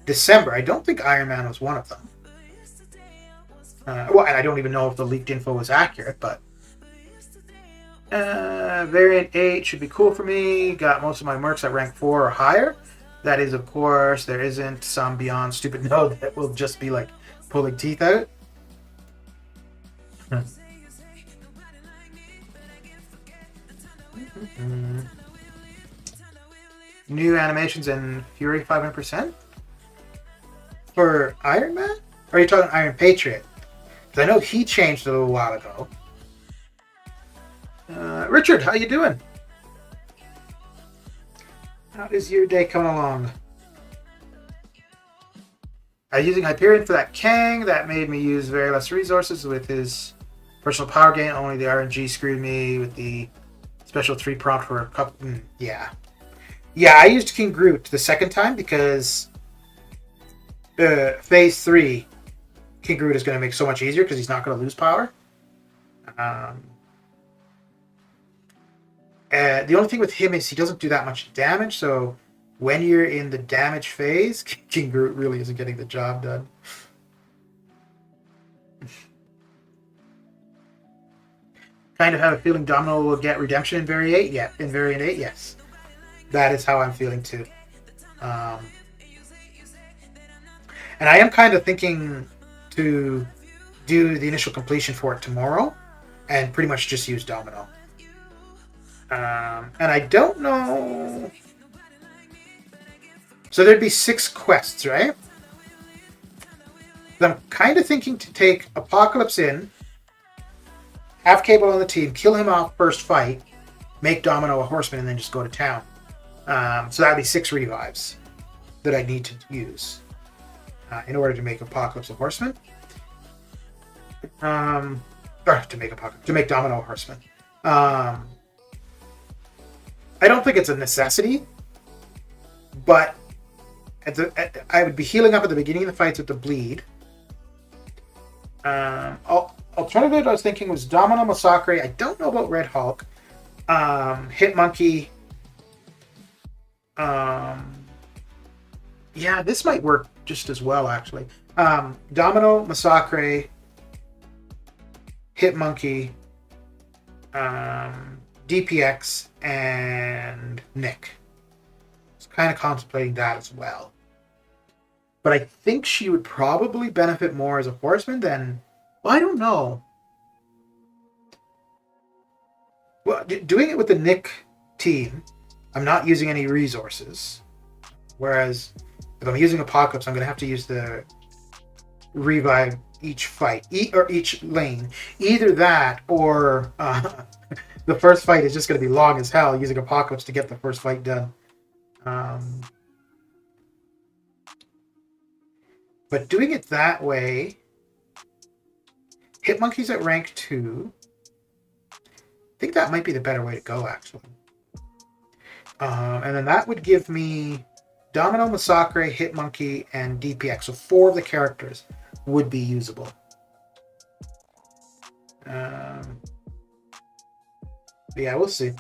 S1: December. I don't think Iron Man was one of them. And I don't even know if the leaked info was accurate, but variant 8 should be cool for me. Got most of my mercs at rank 4 or higher. That is, of course, there isn't some beyond stupid node that will just be like pulling teeth out. New animations in Fury 500% for Iron Man? Or are you talking Iron Patriot? Because I know he changed a little while ago. Richard, how you doing? How is your day coming along? I was using Hyperion for that Kang. That made me use very less resources with his personal power gain. Only the RNG screwed me with the special 3 prompt for a couple. Yeah. Yeah, I used King Groot the second time because phase 3, King Groot is going to make so much easier because he's not going to lose power. The only thing with him is he doesn't do that much damage, so when you're in the damage phase, King Groot really isn't getting the job done. Kind of have a feeling Domino will get redemption in Variant 8. Yeah, in Variant 8, yes. That is how I'm feeling too. And I am kind of thinking to do the initial completion for it tomorrow and pretty much just use Domino. And I don't know... So there'd be 6 quests, right? I'm kind of thinking to take Apocalypse in, have Cable on the team, kill him off first fight, make Domino a horseman, and then just go to town. So that'd be 6 revives that I need to use in order to make Apocalypse a horseman. Or to make Domino a horseman. I don't think it's a necessity, but I would be healing up at the beginning of the fights with the bleed. Alternative I was thinking was Domino Massacre. I don't know about Red Hulk. Hit Monkey. Yeah, this might work just as well, actually. Domino Massacre, Hit Monkey, DPX, and Nick. I was kind of contemplating that as well. But I think she would probably benefit more as a horseman than... Well, I don't know. Well, doing it with the Nick team, I'm not using any resources. Whereas, if I'm using Apocalypse, I'm going to have to use the revive each fight, or each lane. Either that, or the first fight is just going to be long as hell, using Apocalypse to get the first fight done. But doing it that way, Hitmonkey's at rank 2. I think that might be the better way to go, actually. And then that would give me Domino, Massacre, Hitmonkey, and DPX. So 4 of the characters would be usable. Yeah, we'll see.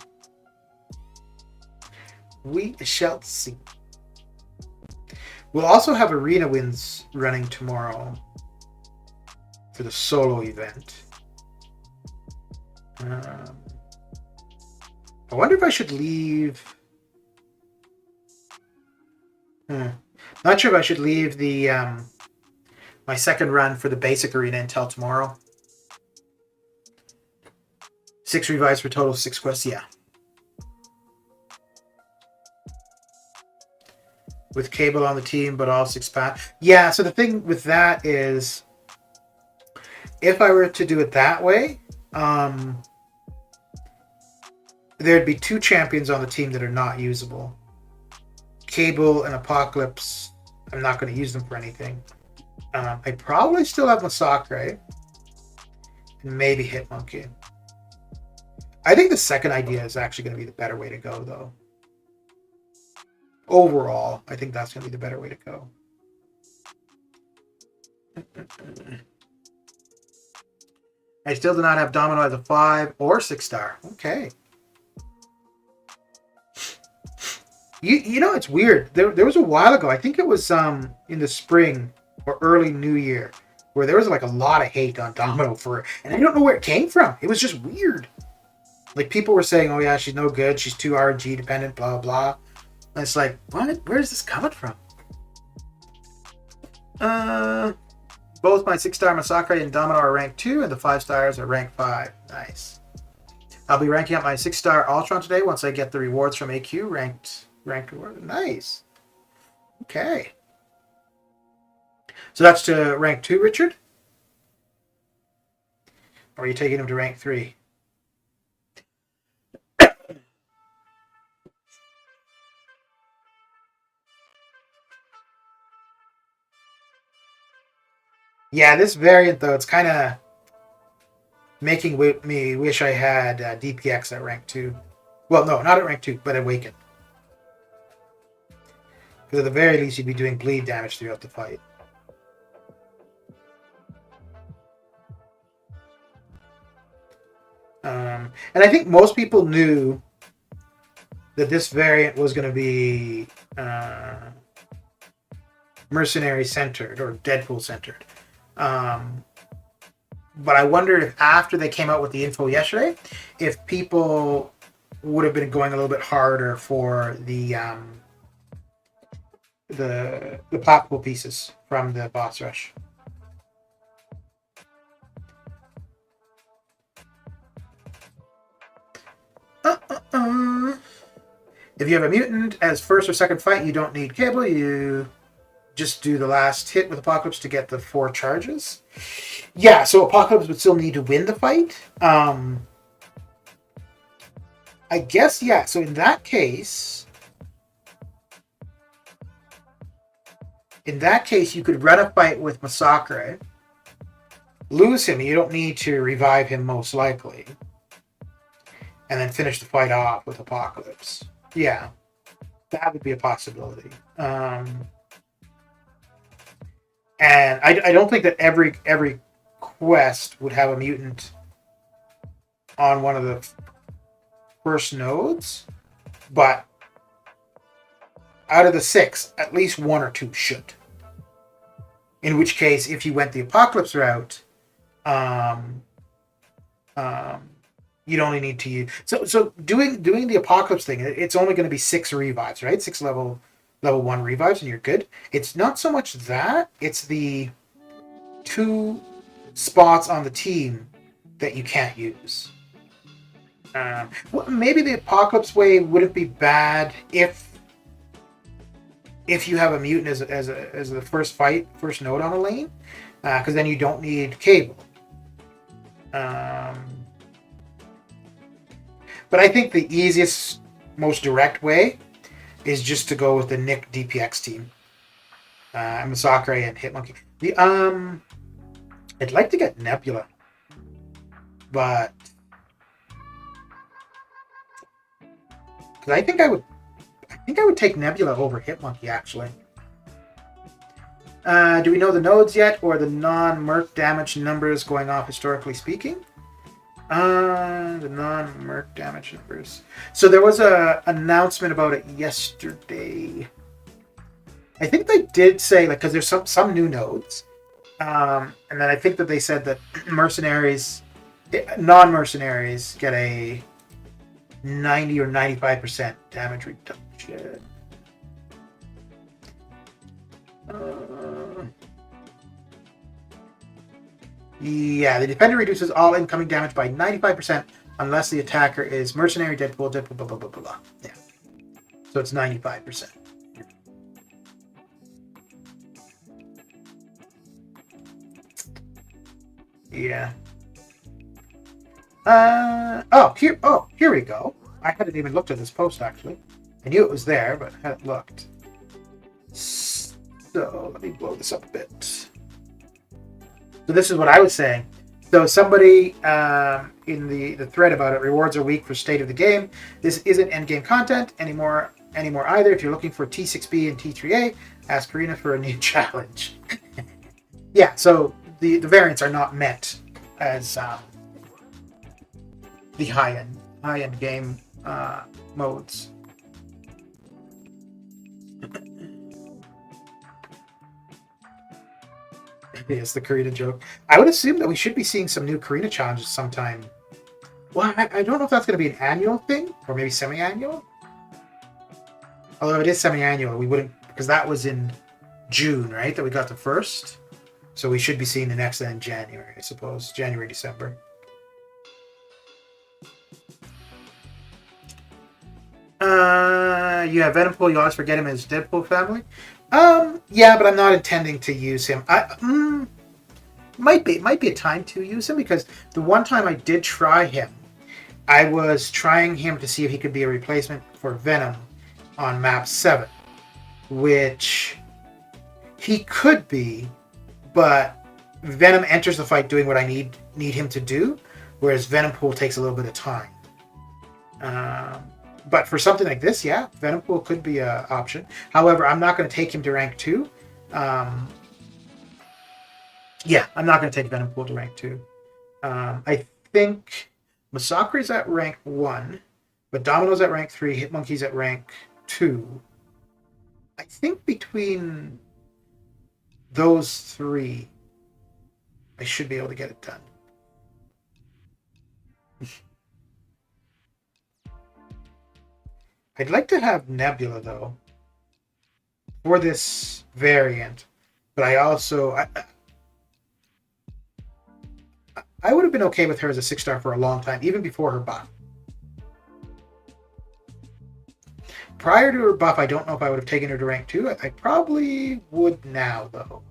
S1: We shall see. We'll also have arena wins running tomorrow for the solo event. I wonder if I should leave... Not sure if I should leave the my second run for the basic arena until tomorrow. 6 revives for total 6 quests, yeah. With Cable on the team, but all 6 paths. Yeah, so the thing with that is, if I were to do it that way, there'd be 2 champions on the team that are not usable. Cable and Apocalypse, I'm not going to use them for anything. I probably still have Massacre, and maybe Hitmonkey. I think the second idea is actually going to be the better way to go, though. Overall, I think that's going to be the better way to go. I still do not have Domino as a 5 or 6 star. Okay. You know, it's weird. There was a while ago, I think it was in the spring or early New Year, where there was like a lot of hate on Domino for it. And I don't know where it came from. It was just weird. Like, people were saying, oh yeah, she's no good. She's too RNG dependent, blah, blah. And it's like, what? Where is this coming from? Both my 6-star Massacre and Domino are rank 2, and the 5 stars are rank 5. Nice. I'll be ranking up my 6-star Ultron today once I get the rewards from AQ ranked reward. Nice. Okay. So that's to rank 2, Richard? Or are you taking him to rank 3? Yeah, this variant though, it's kind of making me wish I had DPX at rank 2. Well, no, not at rank 2, but Awakened. Because at the very least, you'd be doing bleed damage throughout the fight. And I think most people knew that this variant was going to be mercenary centered or Deadpool centered. But I wonder if after they came out with the info yesterday, if people would have been going a little bit harder for the poppable pieces from the boss rush. If you have a mutant as first or second fight, you don't need cable. You just do the last hit with Apocalypse to get the 4 charges. Yeah, so Apocalypse would still need to win the fight. I guess, yeah. So in that case, you could run a fight with Masacre, lose him. You don't need to revive him, most likely, and then finish the fight off with Apocalypse. Yeah, that would be a possibility. And I don't think that every quest would have a mutant on one of the first nodes, but out of the 6, at least 1 or 2 should. In which case, if you went the Apocalypse route, you'd only need to use. So doing the Apocalypse thing, it's only going to be 6 revives, right? 6 level 1 revives, and you're good. It's not so much that; it's the 2 spots on the team that you can't use. Well, maybe the Apocalypse way wouldn't be bad if you have a mutant as the first node on a lane, because then you don't need cable. But I think the easiest, most direct way is just to go with the Nick DPX team, Masacre and Hitmonkey. I'd like to get Nebula, but because I think I would take Nebula over Hitmonkey, actually. Do we know the nodes yet, or the non-merc damage numbers going off historically speaking? The non-merc damage numbers. So there was a announcement about it yesterday. I think they did say, like, because there's some new nodes, and then I think that they said that non-mercenaries get a 90 or 95% damage reduction. Yeah, the defender reduces all incoming damage by 95% unless the attacker is mercenary, Deadpool, blah, blah, blah, blah, blah. Yeah. So it's 95%. Yeah. Here we go. I hadn't even looked at this post, actually. I knew it was there, but I hadn't looked. So let me blow this up a bit. So this is what I was saying. So somebody in the thread about it, rewards are weak for state of the game. This isn't endgame content anymore either. If you're looking for T6B and T3A, ask Karina for a new challenge. Yeah, so the variants are not meant as the high-end game modes. Yes, the Karina joke. I would assume that we should be seeing some new Karina challenges sometime. Well, I don't know if that's going to be an annual thing or maybe semi-annual. Although it is semi-annual, we wouldn't, because that was in June, right? That we got the first. So we should be seeing the next in January, I suppose. January, December. You have Venompool, you always forget him as Deadpool family. Yeah, but I'm not intending to use him. Might be a time to use him, because the one time I did try him, I was trying him to see if he could be a replacement for Venom on map 7, which he could be, but Venom enters the fight doing what I need him to do, whereas Venom Pool takes a little bit of time. But for something like this, yeah, Venom Pool could be an option. However, I'm not going to take him to rank 2. Yeah, I'm not going to take Venom Pool to rank 2. I think Masakri's at rank 1, but Domino's at rank 3, Hitmonkey's at rank 2. I think between those 3, I should be able to get it done. I'd like to have Nebula, though, for this variant, but I also... I would have been okay with her as a 6-star for a long time, even before her buff. Prior to her buff, I don't know if I would have taken her to rank 2. I probably would now, though.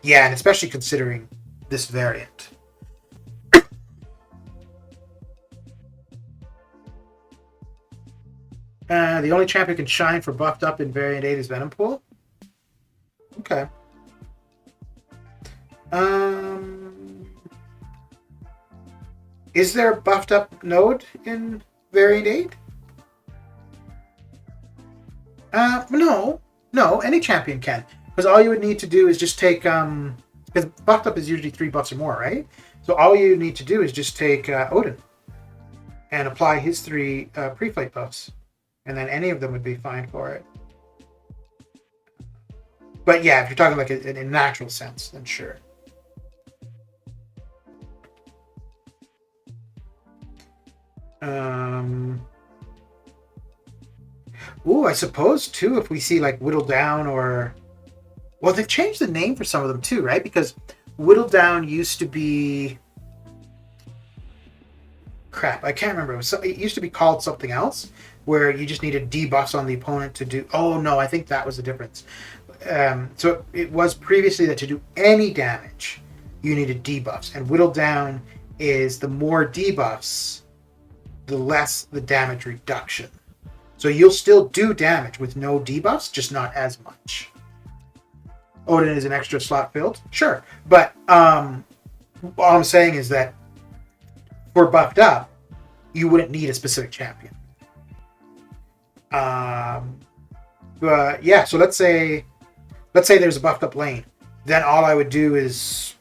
S1: Yeah, and especially considering this variant. The only champion can shine for buffed up in variant 8 is Venom Pool. Okay. Is there a buffed up node in variant 8? No, any champion can. Because all you would need to do is just take, because buffed up is usually 3 buffs or more, right? So all you need to do is just take Odin and apply his 3 pre-fight buffs. And then any of them would be fine for it. But yeah, if you're talking like in a natural sense, then sure. Ooh, I suppose too, if we see like Whittle Down or... Well, they've changed the name for some of them too, right? Because Whittle Down used to be... Crap, I can't remember. It used to be called something else, where you just needed debuffs on the opponent to do... Oh, no, I think that was the difference. So it was previously that to do any damage, you needed debuffs. And Whittle Down is the more debuffs, the less the damage reduction. So you'll still do damage with no debuffs, just not as much. Odin is an extra slot filled? Sure. But all I'm saying is that for buffed up, you wouldn't need a specific champion. But yeah, so let's say there's a buffed up lane. Then all I would do is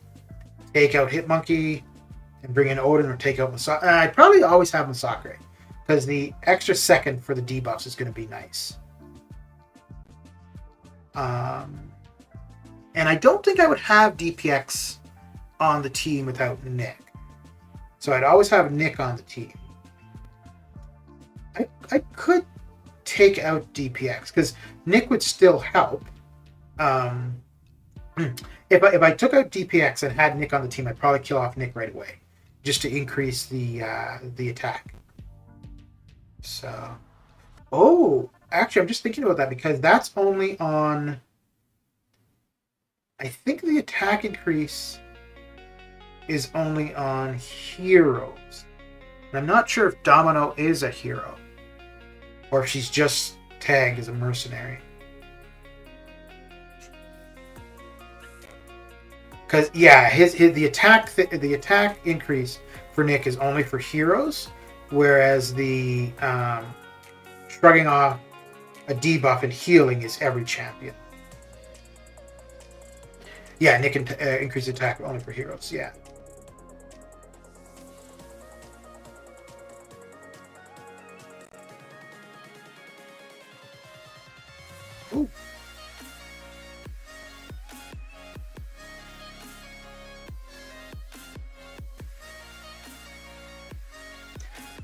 S1: take out Hitmonkey and bring in Odin, or take out Masakre. I'd probably always have Masakre, because the extra second for the debuffs is going to be nice. And I don't think I would have DPX on the team without Nick. So I'd always have Nick on the team. I could take out DPX, because Nick would still help. If I took out DPX and had Nick on the team, I'd probably kill off Nick right away, just to increase the attack. So, actually, I'm just thinking about that, because that's only on... I think the attack increase is only on heroes. And I'm not sure if Domino is a hero, or if she's just tagged as a mercenary. Because yeah, the attack increase for Nick is only for heroes, whereas the shrugging off a debuff and healing is every champion. Yeah, Nick can increase attack only for heroes. Yeah. Ooh.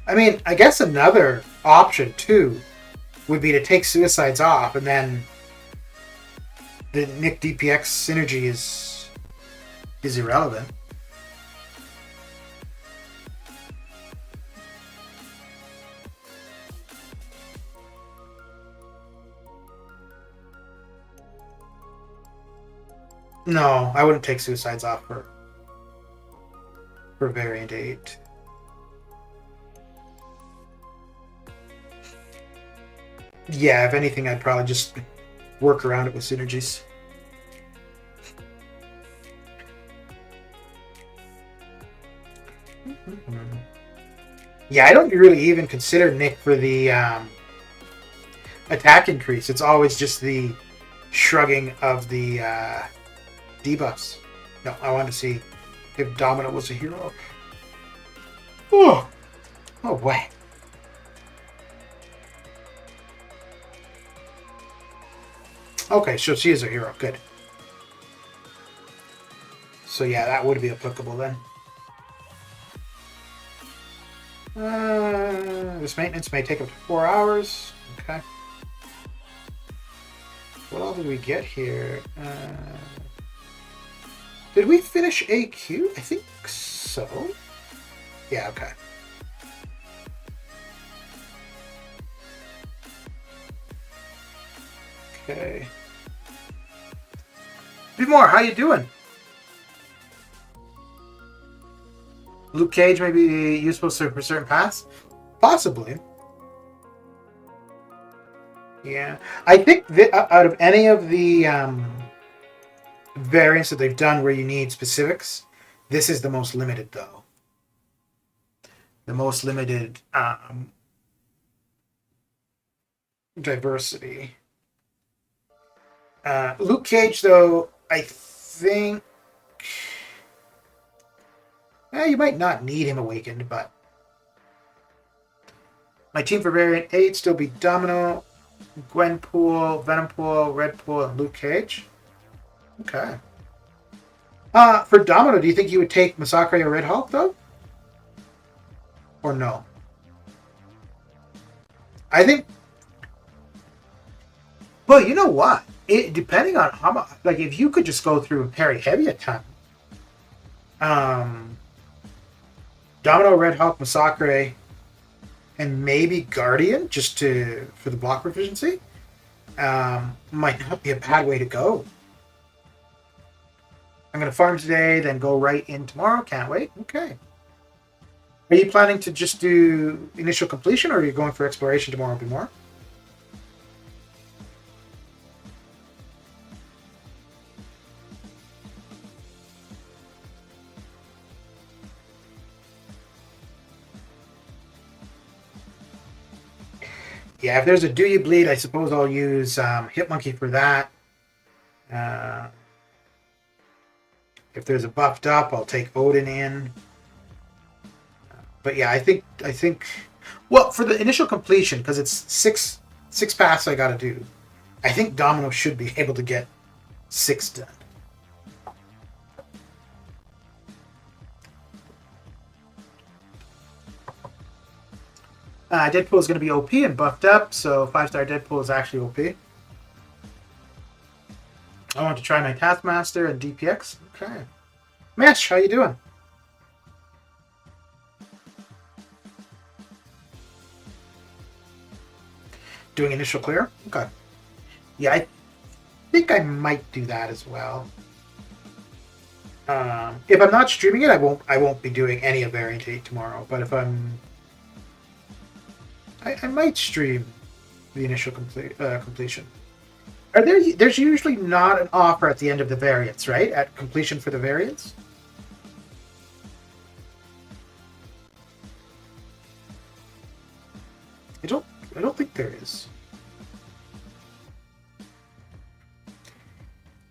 S1: I mean, I guess another option too would be to take suicides off, and then the Nick DPX synergy is irrelevant. No, I wouldn't take suicides off for variant 8. Yeah, if anything, I'd probably just work around it with synergies. Yeah, I don't really even consider Nick for the attack increase. It's always just the shrugging of the debuffs. No, I wanted to see if Domino was a hero. Oh, oh boy. Okay, so she is a hero. Good. So yeah, that would be applicable then. This maintenance may take up to 4 hours. Okay. What all did we get here? Did we finish AQ? I think so. Yeah, okay. Okay. More, how you doing? Luke Cage may be useful for certain paths? Possibly. Yeah. I think that out of any of the variants that they've done where you need specifics, this is the most limited, though. The most limited diversity. Luke Cage, though, I think... you might not need him awakened, but... My team for variant 8 still be Domino, Gwenpool, Venompool, Redpool, and Luke Cage. Okay. For Domino, do you think you would take Masacre or Red Hulk, though? Or no? I think... Well, you know what? Depending on how much... Like, if you could just go through and parry heavy a ton. Domino, Red Hulk, Masacre, and maybe Guardian, just for the block proficiency, might not be a bad way to go. I'm going to farm today, then go right in tomorrow. Can't wait. Okay. Are you planning to just do initial completion, or are you going for exploration tomorrow? Be more? Yeah, if there's a Do You Bleed, I suppose I'll use Hitmonkey for that. If there's a buffed up, I'll take Odin in. But yeah, I think. Well, for the initial completion, because it's six paths I got to do, I think Domino should be able to get 6 done. Deadpool is going to be OP and buffed up, so 5-star Deadpool is actually OP. I want to try my Taskmaster and DPX. Okay. Mesh, how you doing? Doing initial clear? Okay. Yeah, I think I might do that as well. If I'm not streaming it, I won't be doing any of Variant 8 tomorrow. But if I might stream the initial completion. There's usually not an offer at the end of the variants, right? At completion for the variants? I don't think there is.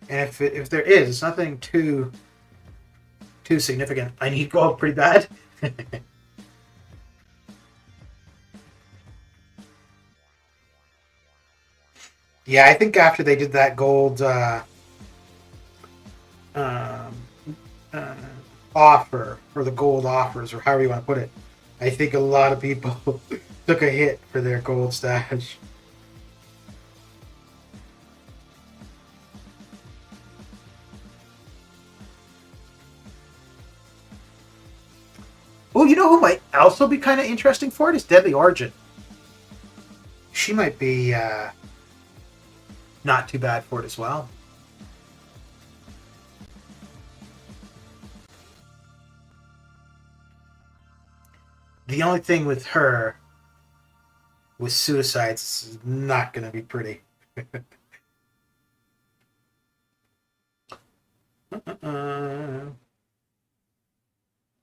S1: And if there is, it's nothing too significant. I need gold pretty bad. Yeah, I think after they did that gold offer, or the gold offers, or however you want to put it, I think a lot of people took a hit for their gold stash. Oh, you know who might also be kind of interesting for it is Deadly Origin. She might be not too bad for it as well. The only thing with her, with suicides, is not going to be pretty.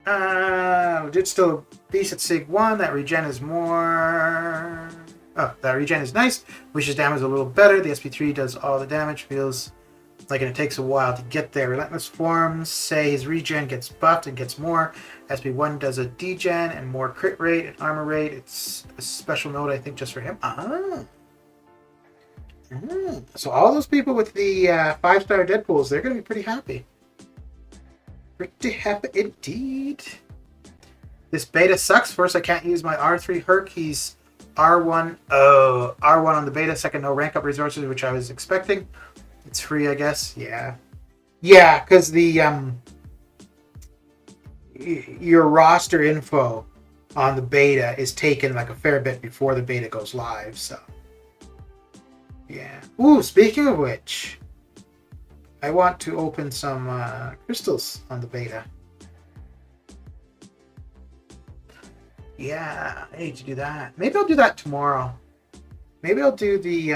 S1: Legit still beast at Sig 1. That regen is more. Oh, that regen is nice. Wishes damage a little better. The SP3 does all the damage. Feels like it takes a while to get there. Relentless Forms say his regen gets buffed and gets more. SP1 does a degen and more crit rate and armor rate. It's a special note, I think, just for him. So all those people with the 5-star Deadpools, they're going to be pretty happy. Pretty happy indeed. This beta sucks. First, I can't use my R3 Herc. He's R1. R1 on the beta. Second, no rank up resources, which I was expecting. It's free, I guess. Yeah. Yeah, because the your roster info on the beta is taken like a fair bit before the beta goes live. So yeah. Ooh, speaking of which, I want to open some crystals on the beta. Yeah, I need to do that. Maybe I'll do that tomorrow. Maybe I'll do the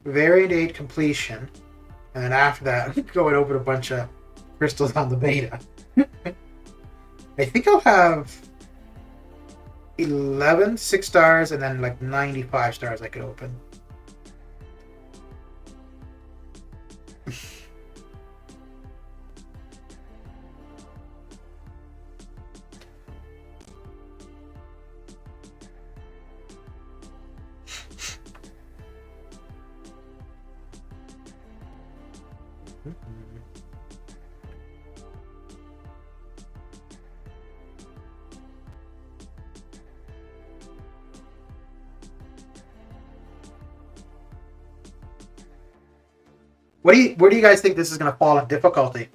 S1: variant 8 completion, and then after that, go and open a bunch of crystals on the beta. I think I'll have 11 6-stars and then like 95 stars I could open. Where do you guys think this is going to fall in difficulty?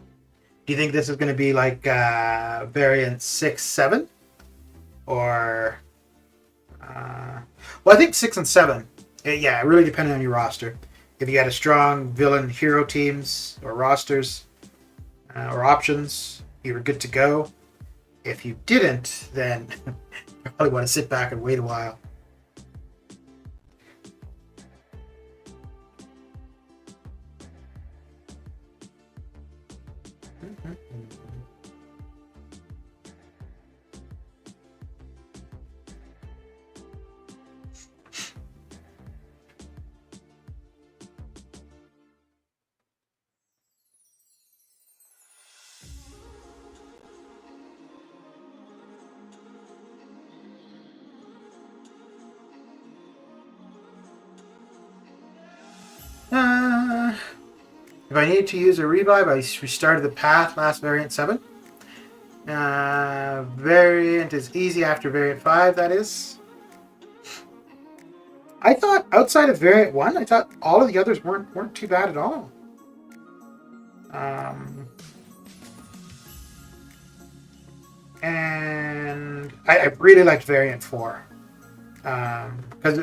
S1: Do you think this is going to be like variant 6, 7? Or... well, I think 6 and 7. Yeah, really depending on your roster. If you had a strong villain hero teams or rosters or options, you were good to go. If you didn't, then you probably want to sit back and wait a while. If I needed to use a revive, I restarted the path last variant 7. Variant is easy after variant 5, that is. I thought outside of variant 1, I thought all of the others weren't too bad at all. And I really liked variant 4. Because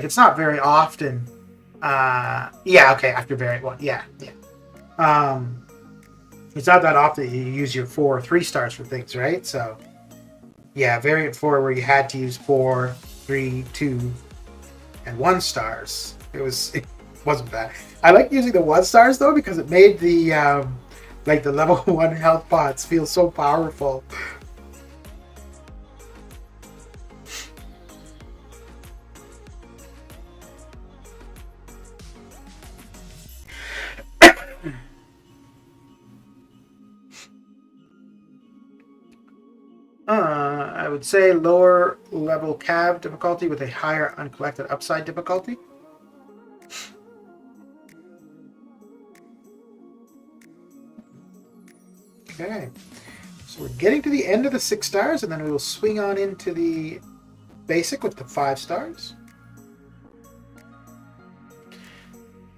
S1: it's not very often. Yeah, okay, after variant 1. Yeah. It's not that often you use your 4 or 3 stars for things, right? So, yeah, variant 4 where you had to use 4, 3, 2, and 1 stars. It wasn't bad. I like using the 1 stars though because it made the the level 1 health pots feel so powerful. I would say lower level cav difficulty with a higher uncollected upside difficulty. Okay, so we're getting to the end of the 6 stars, and then we will swing on into the basic with the 5 stars.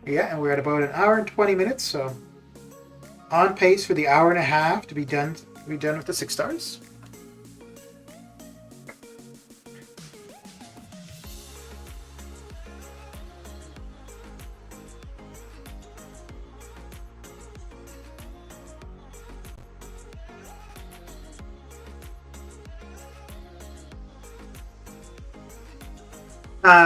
S1: Yeah, and we're at about 1 hour and 20 minutes, so on pace for the 1.5 hours to be done with the 6 stars.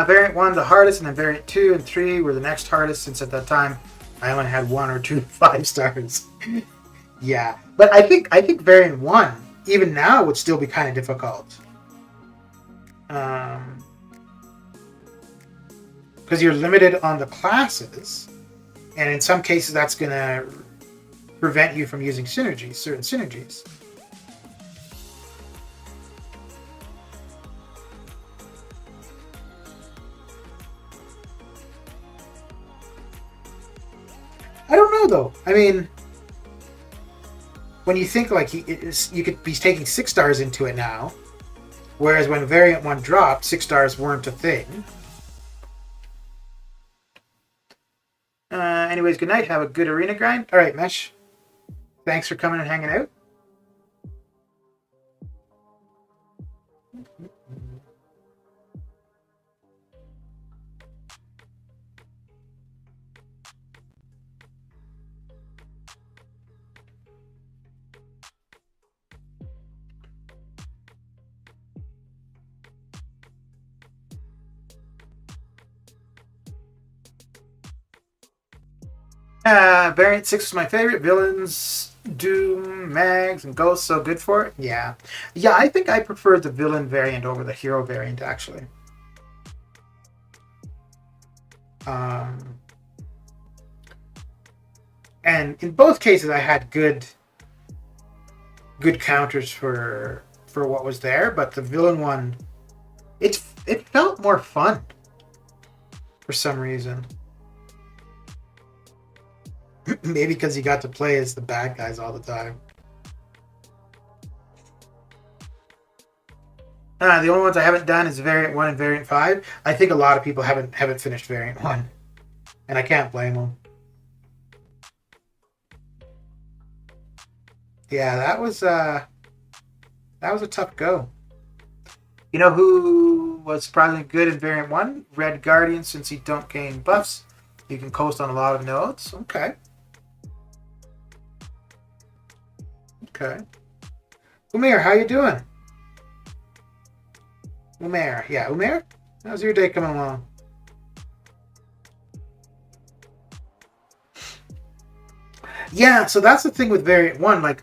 S1: Variant 1 the hardest, and then variant 2 and 3 were the next hardest, since at that time I only had 1 or 2 5 stars. Yeah, but I think variant 1 even now would still be kind of difficult. Because you're limited on the classes, and in some cases that's going to prevent you from using synergies, certain synergies. I don't know though. I mean, when you think like you could be taking 6 stars into it now, whereas when Variant 1 dropped, 6 stars weren't a thing. Anyways, good night. Have a good arena grind. All right, Mesh. Thanks for coming and hanging out. Variant 6 is my favorite. Villains, Doom, Mags, and Ghosts, so good for it. Yeah. Yeah, I think I prefer the villain variant over the hero variant, actually. And in both cases, I had good counters for what was there, but the villain one, it felt more fun for some reason. Maybe because you got to play as the bad guys all the time. The only ones I haven't done is Variant 1 and Variant 5. I think a lot of people haven't finished Variant 1. And I can't blame them. Yeah, that was a tough go. You know who was surprisingly good in Variant 1? Red Guardian, since you don't gain buffs. You can coast on a lot of nodes. Okay. Okay. Umair, how you doing? Umair. Yeah, Umair? How's your day coming along? Yeah, so that's the thing with Variant 1. Like,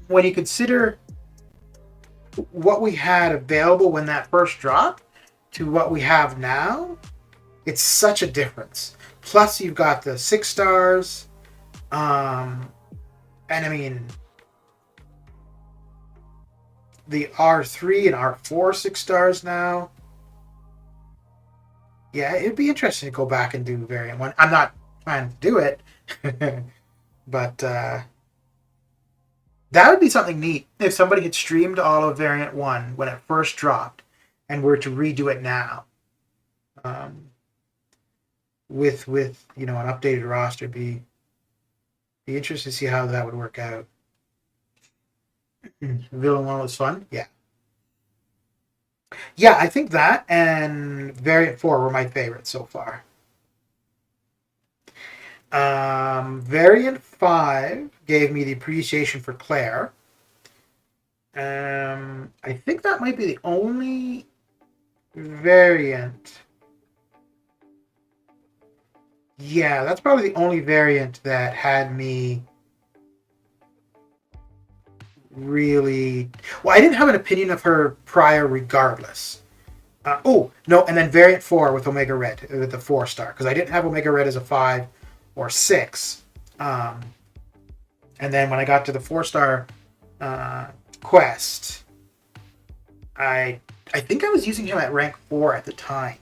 S1: when you consider what we had available when that first dropped to what we have now, it's such a difference. Plus, you've got the 6 stars. And I mean, the R3 and R4 6 stars now. Yeah, it'd be interesting to go back and do Variant 1. I'm not trying to do it, but that would be something neat if somebody had streamed all of Variant 1 when it first dropped and were to redo it now. With an updated roster, be interested to see how that would work out. Villain 1 was fun. Yeah. Yeah, I think that and Variant 4 were my favorites so far. Variant 5 gave me the appreciation for Claire. I think that might be the only variant. Yeah, that's probably the only variant that had me really... Well, I didn't have an opinion of her prior regardless. And then Variant 4 with Omega Red, with the 4 star, because I didn't have Omega Red as a 5 or 6. And then when I got to the 4 star quest, I think I was using him at rank 4 at the time.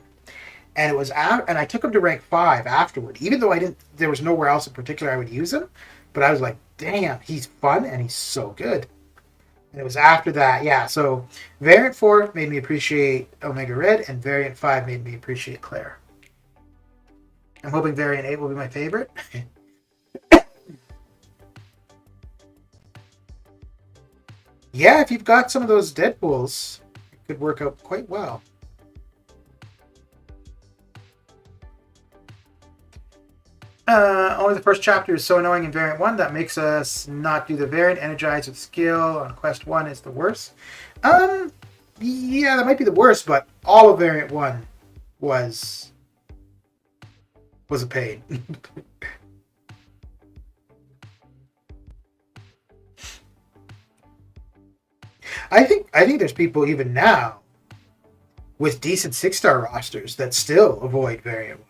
S1: And it was and I took him to rank 5 afterward, even though there was nowhere else in particular I would use him. But I was like, damn, he's fun and he's so good. And it was after that, yeah. So Variant 4 made me appreciate Omega Red, and Variant 5 made me appreciate Claire. I'm hoping Variant 8 will be my favorite. Yeah, if you've got some of those Deadpools, it could work out quite well. Only the first chapter is so annoying in Variant 1 that makes us not do the variant. Energized with skill on Quest 1 is the worst. Yeah, that might be the worst, but all of Variant 1 was a pain. I think there's people even now with decent 6-star rosters that still avoid variant 1.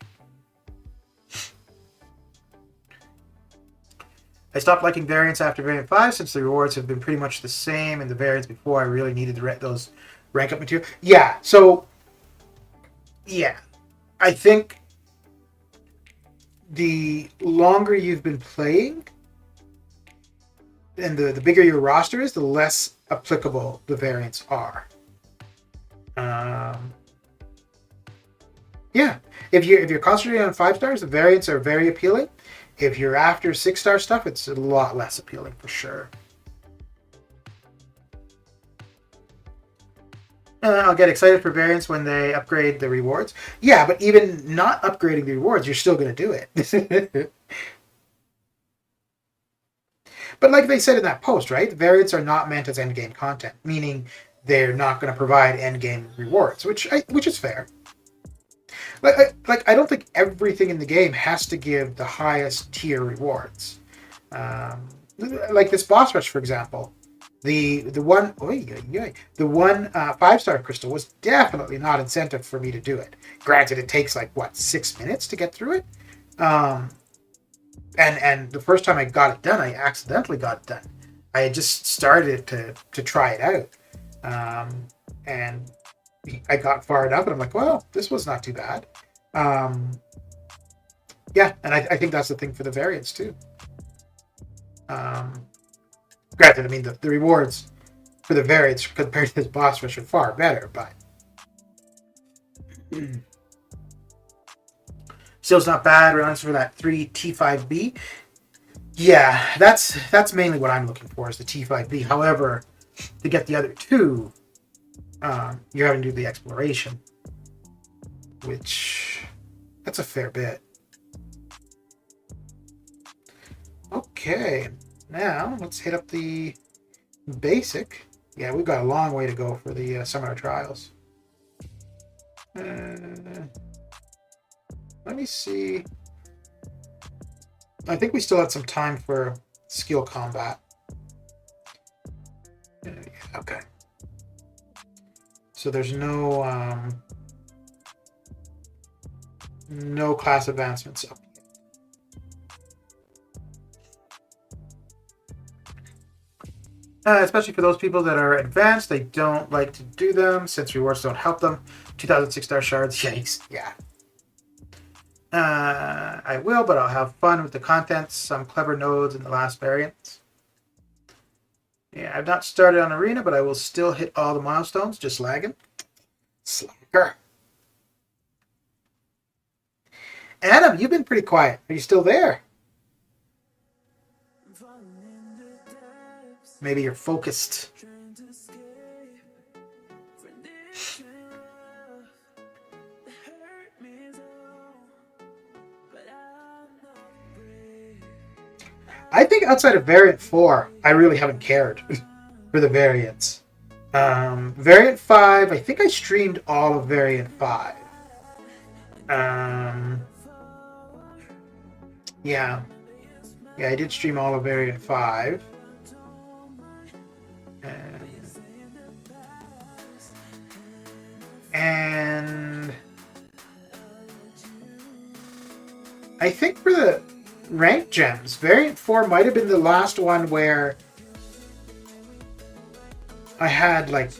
S1: I stopped liking variants after variant 5 since the rewards have been pretty much the same in the variants before. I really needed those rank up material. Yeah, so yeah, I think the longer you've been playing and the bigger your roster is, the less applicable the variants are. Yeah, if you're concentrating on 5 stars, the variants are very appealing. If you're after 6-star stuff, it's a lot less appealing for sure. I'll get excited for variants when they upgrade the rewards. Yeah, but even not upgrading the rewards, you're still going to do it. But like they said in that post, right? The variants are not meant as endgame content, meaning they're not going to provide endgame rewards, which is fair. Like I don't think everything in the game has to give the highest tier rewards. Like this boss rush, for example, the one 5-star crystal was definitely not incentive for me to do it. Granted, it takes like 6 minutes to get through it. And the first time I got it done, I accidentally got it done. I had just started to try it out, and I got far enough, and I'm like, well, this was not too bad. Yeah, and I think that's the thing for the variants too. Granted, I mean the rewards for the variants compared to this boss rush are far better, but still's not bad. We're for that 3 T5B. Yeah, that's mainly what I'm looking for is the T5B. However, to get the other 2, you're having to do the exploration, which that's a fair bit. Okay, now let's hit up the basic. Yeah, we've got a long way to go for the summer trials. Let me see. I think we still had some time for skill combat. Okay. So there's no class advancements up yet. Especially for those people that are advanced, they don't like to do them since rewards don't help them. 2,006-star shards, yikes, yeah. I will, but I'll have fun with the contents, some clever nodes in the last variants. Yeah, I've not started on Arena, but I will still hit all the milestones, just lagging. Slacker. Adam, you've been pretty quiet. Are you still there? Maybe you're focused. I think outside of Variant 4, I really haven't cared for the variants. Variant 5, I think I streamed all of Variant 5. Yeah, I did stream all of Variant 5. And I think for the ranked gems, Variant 4 might have been the last one where I had like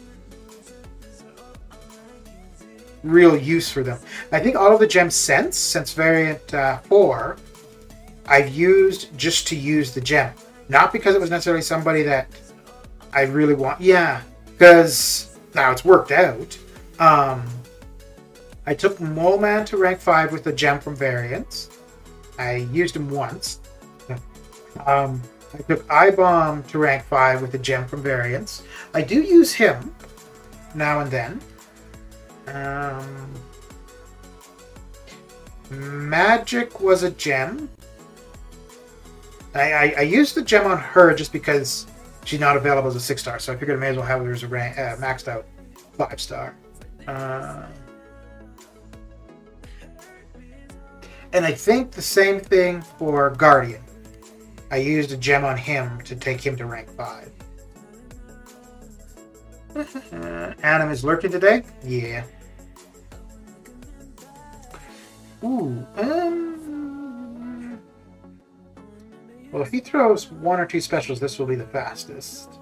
S1: real use for them. I think all of the gems since Variant 4 I've used just to use the gem, not because it was necessarily somebody that I really want. Yeah, because now it's worked out. I took Mole Man to rank 5 with the gem from Variants. I used him once. I took I-Bomb to rank 5 with the gem from Variants. I do use him now and then. Magic was a gem. I used the gem on her just because she's not available as a 6-star, so I figured I may as well have her as a maxed out 5-star. And I think the same thing for Guardian. I used a gem on him to take him to rank 5. Adam is lurking today? Yeah. Ooh, well, if he throws one or two specials, this will be the fastest.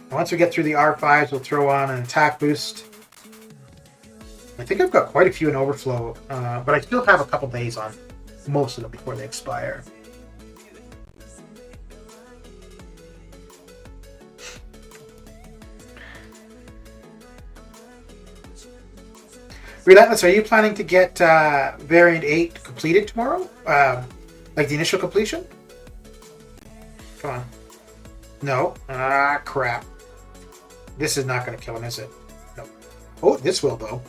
S1: And once we get through the R5s, we'll throw on an attack boost. I think I've got quite a few in overflow, but I still have a couple days on most of them before they expire. Relentless, are you planning to get Variant 8 completed tomorrow? Like the initial completion? Come on. No. Ah, crap. This is not going to kill him, is it? No. Oh, this will, though.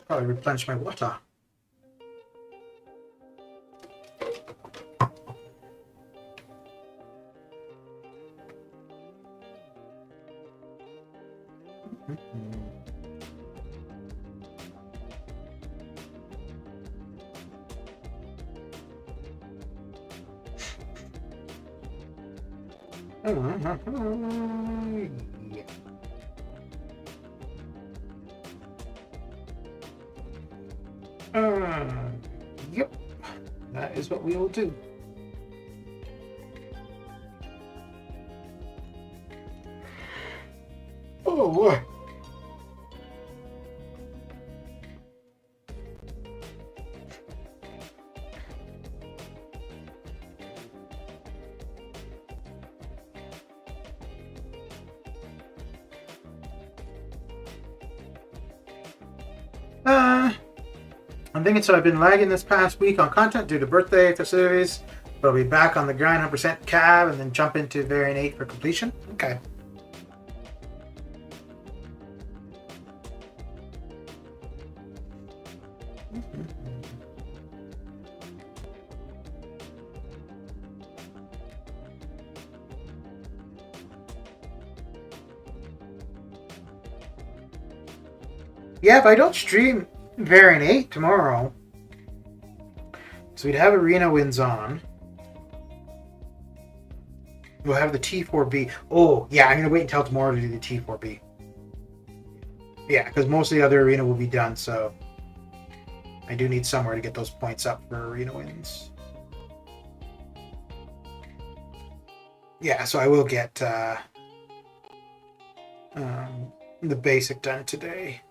S1: Probably replenish my water. Yep, that is what we will do. Oh boy. I'm thinking so. I've been lagging this past week on content due to birthday festivities, but I'll be back on the grind 100% cab and then jump into Variant 8 for completion. Okay. Yeah, if I don't stream Variant 8 tomorrow, so we'd have arena wins on. We'll have the T4B. Oh, yeah, I'm going to wait until tomorrow to do the T4B. Yeah, because most of the other arena will be done, so I do need somewhere to get those points up for arena wins. Yeah, so I will get the basic done today.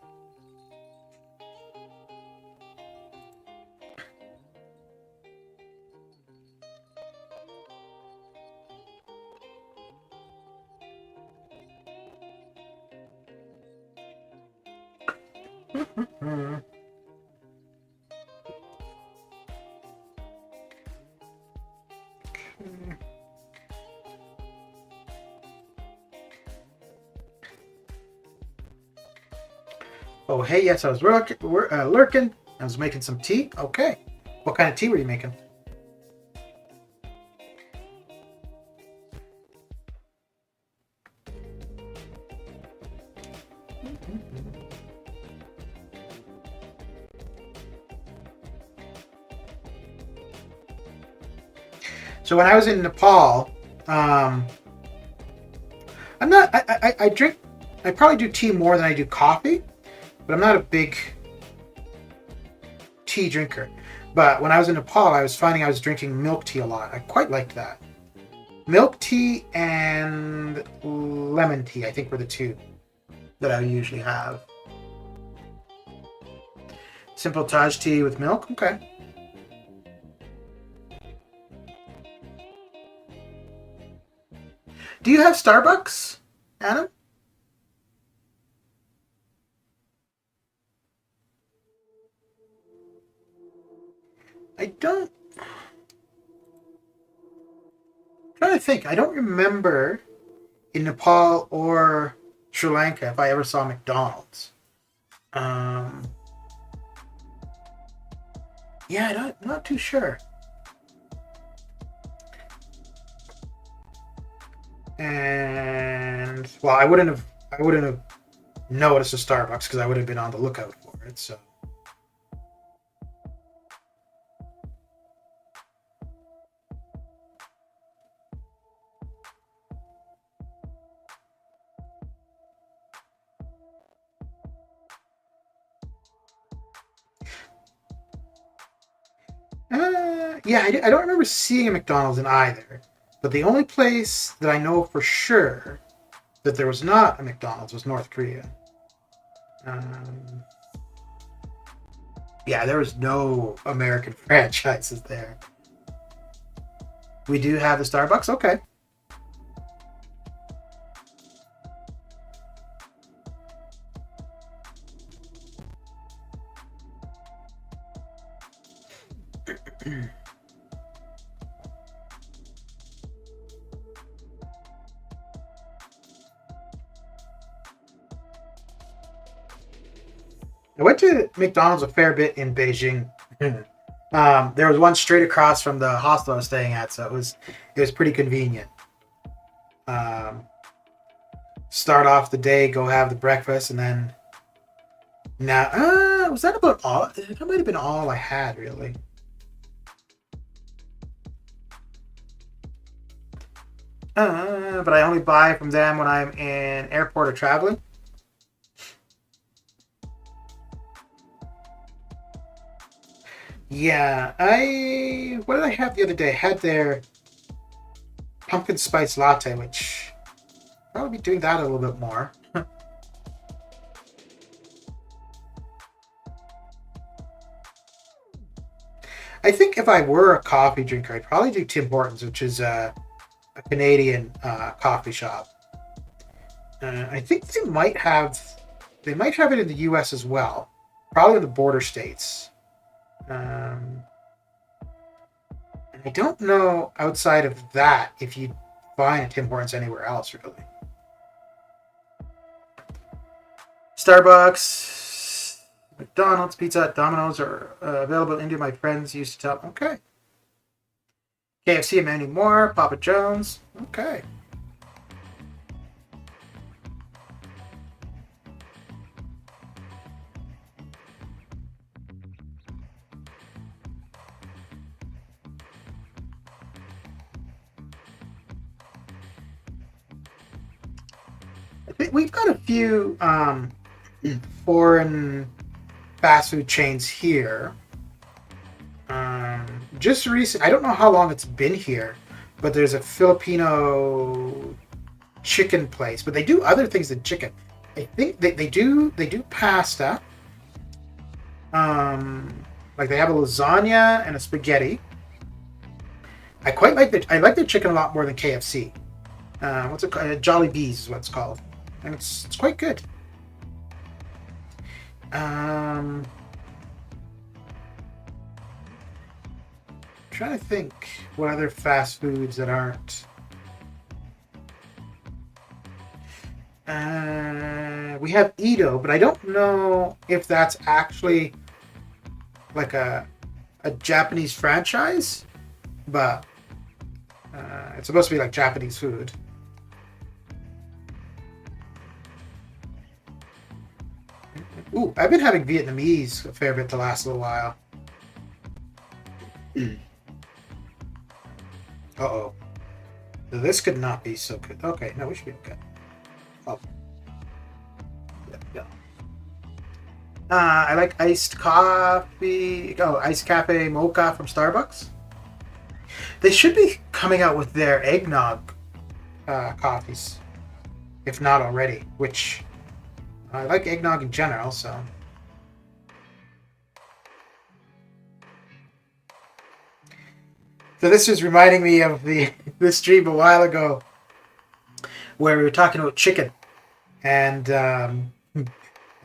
S1: Oh, hey, yes, I was lurking. I was making some tea. Okay. What kind of tea were you making? So when I was in Nepal, I'm not. I drink. I probably do tea more than I do coffee, but I'm not a big tea drinker. But when I was in Nepal, I was finding I was drinking milk tea a lot. I quite liked that. Milk tea and lemon tea, I think, were the two that I usually have. Simple Taj tea with milk. Okay. Do you have Starbucks, Adam? I don't. I'm trying to think. I don't remember in Nepal or Sri Lanka if I ever saw McDonald's. Um, yeah, not too sure. And well, I wouldn't have noticed a Starbucks because I would have been on the lookout for it. So. Yeah, I don't remember seeing a McDonald's in either. But the only place that I know for sure that there was not a McDonald's was North Korea. Um, yeah, there was no American franchises there. We do have the Starbucks. Okay. I went to McDonald's a fair bit in Beijing. There was one straight across from the hostel I was staying at, so it was pretty convenient. Um, Start off the day, go have the breakfast, and then now was that about all? That might have been all I had really. But I only buy from them when I'm in airport or traveling. Yeah, what did I have the other day? I had their pumpkin spice latte, which I'll be doing that a little bit more. I think if I were a coffee drinker, I'd probably do Tim Hortons, which is a Canadian coffee shop. I think they might have it in the U.S. as well, probably in the border states. Um, and I don't know outside of that if you find a Tim Hortons anywhere else really. Starbucks, McDonald's, Pizza Hut, Domino's are available in India. My friends used to tell. Okay. KFC and many more. Papa John's. Okay. I think we've got a few foreign fast food chains here. Just recent, I don't know how long it's been here, but there's a Filipino chicken place, but they do other things than chicken. I think they do pasta. Like they have a lasagna and a spaghetti. I like their chicken a lot more than KFC. What's it called? Jolly Bees is what it's called, and it's quite good. Um, Trying to think what other fast foods that aren't. We have Edo, but I don't know if that's actually like a Japanese franchise, but it's supposed to be like Japanese food. Ooh, I've been having Vietnamese a fair bit the last little while. Uh-oh. So this could not be so good. Okay, no, we should be okay. Oh. Yeah. I like iced coffee. Oh, iced cafe mocha from Starbucks. They should be coming out with their eggnog coffees, if not already. Which I like eggnog in general, so. So this is reminding me of the stream a while ago where we were talking about chicken, and I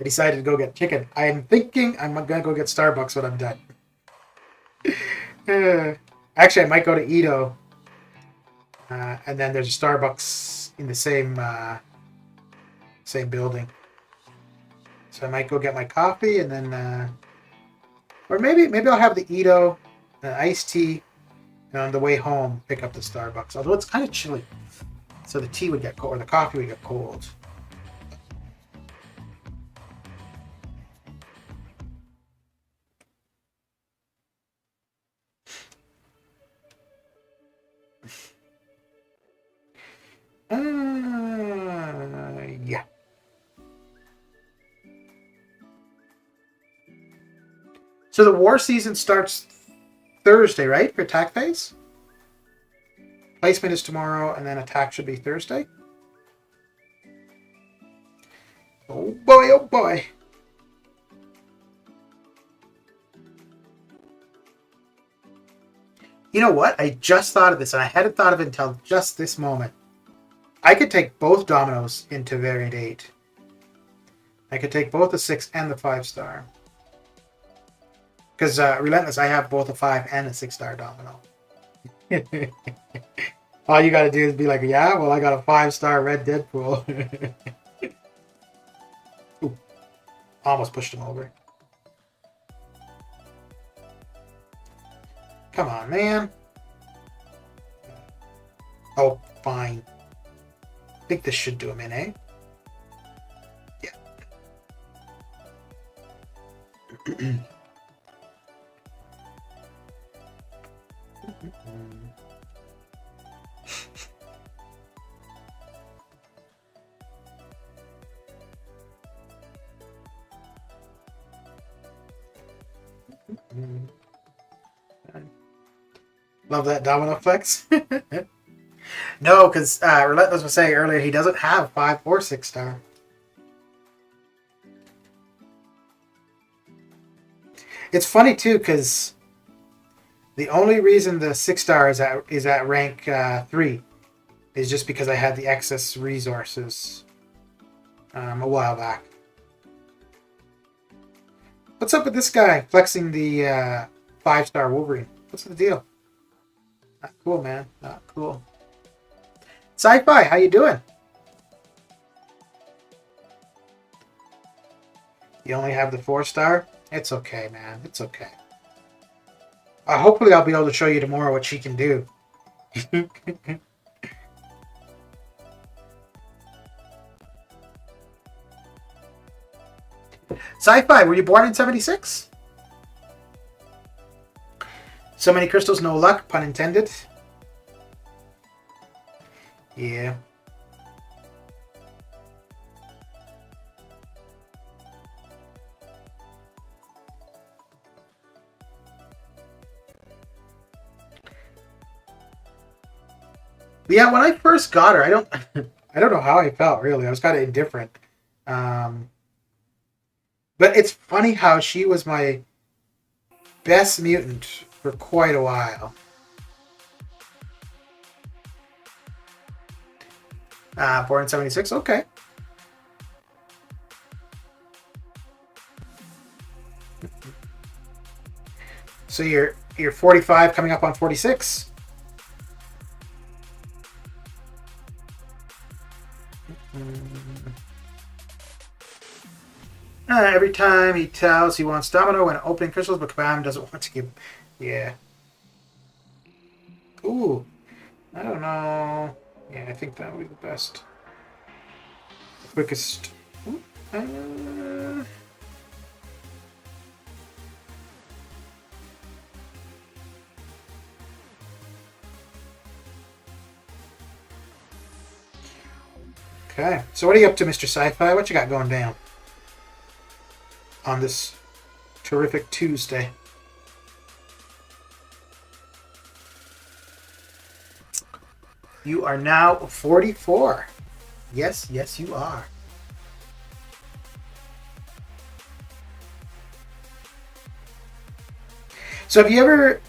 S1: decided to go get chicken. I'm thinking I'm gonna go get Starbucks when I'm done. Actually, I might go to Edo, and then there's a Starbucks in the same building. So I might go get my coffee and then, or maybe I'll have the Ito, an iced tea, and on the way home pick up the Starbucks. Although it's kind of chilly, so the tea would get cold or the coffee would get cold. Yeah. So the war season starts Thursday, right, for attack phase? Placement is tomorrow, and then attack should be Thursday. Oh boy, oh boy. You know what? I just thought of this, and I hadn't thought of it until just this moment. I could take both dominoes into variant 8. I could take both the 6 and the 5-star. Because Relentless, I have both a 5 and a 6-star domino. All you gotta do is be like, yeah, well, I got a 5-star red Deadpool. Ooh, almost pushed him over. Come on, man. Oh, fine. I think this should do him in, eh? Yeah. Love that domino flex. No, because Relentless was saying earlier he doesn't have 5 or 6-star. It's funny too, because the only reason the 6-star is at rank 3 is just because I had the excess resources a while back. What's up with this guy flexing the 5-star Wolverine? What's the deal? Not cool, man. Not cool. Sci-Fi, how you doing? You only have the 4-star? It's okay, man. It's okay. Hopefully I'll be able to show you tomorrow what she can do. Sci-Fi, were you born in 76? So many crystals, no luck, pun intended. Yeah. Yeah, when I first got her, I don't know how I felt really. I was kind of indifferent. But it's funny how she was my best mutant for quite a while. Born in 76, okay. So you're 45 coming up on 46. Every time he tells he wants Domino when opening crystals, but Kabam doesn't want to give. Yeah. Ooh. I don't know. Yeah, I think that would be the best. The quickest. Okay. So what are you up to, Mr. Sci-Fi? What you got going down on this terrific Tuesday? You are now 44. Yes, yes, you are. So have you ever,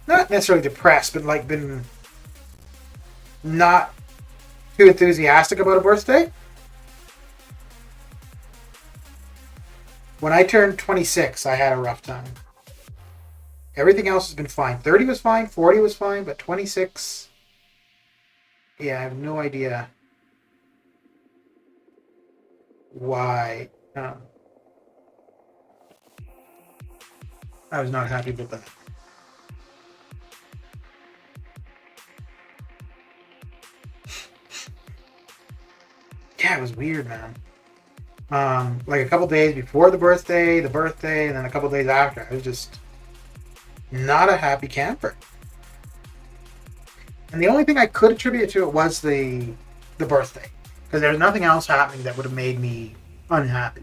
S1: not necessarily depressed, but like been not too enthusiastic about a birthday? When I turned 26, I had a rough time. Everything else has been fine. 30 was fine, 40 was fine, but 26... Yeah, I have no idea why I was not happy with that. Yeah, it was weird, man. Like a couple days before the birthday, and then a couple days after, I was just not a happy camper. And the only thing I could attribute to it was the birthday, because there was nothing else happening that would have made me unhappy.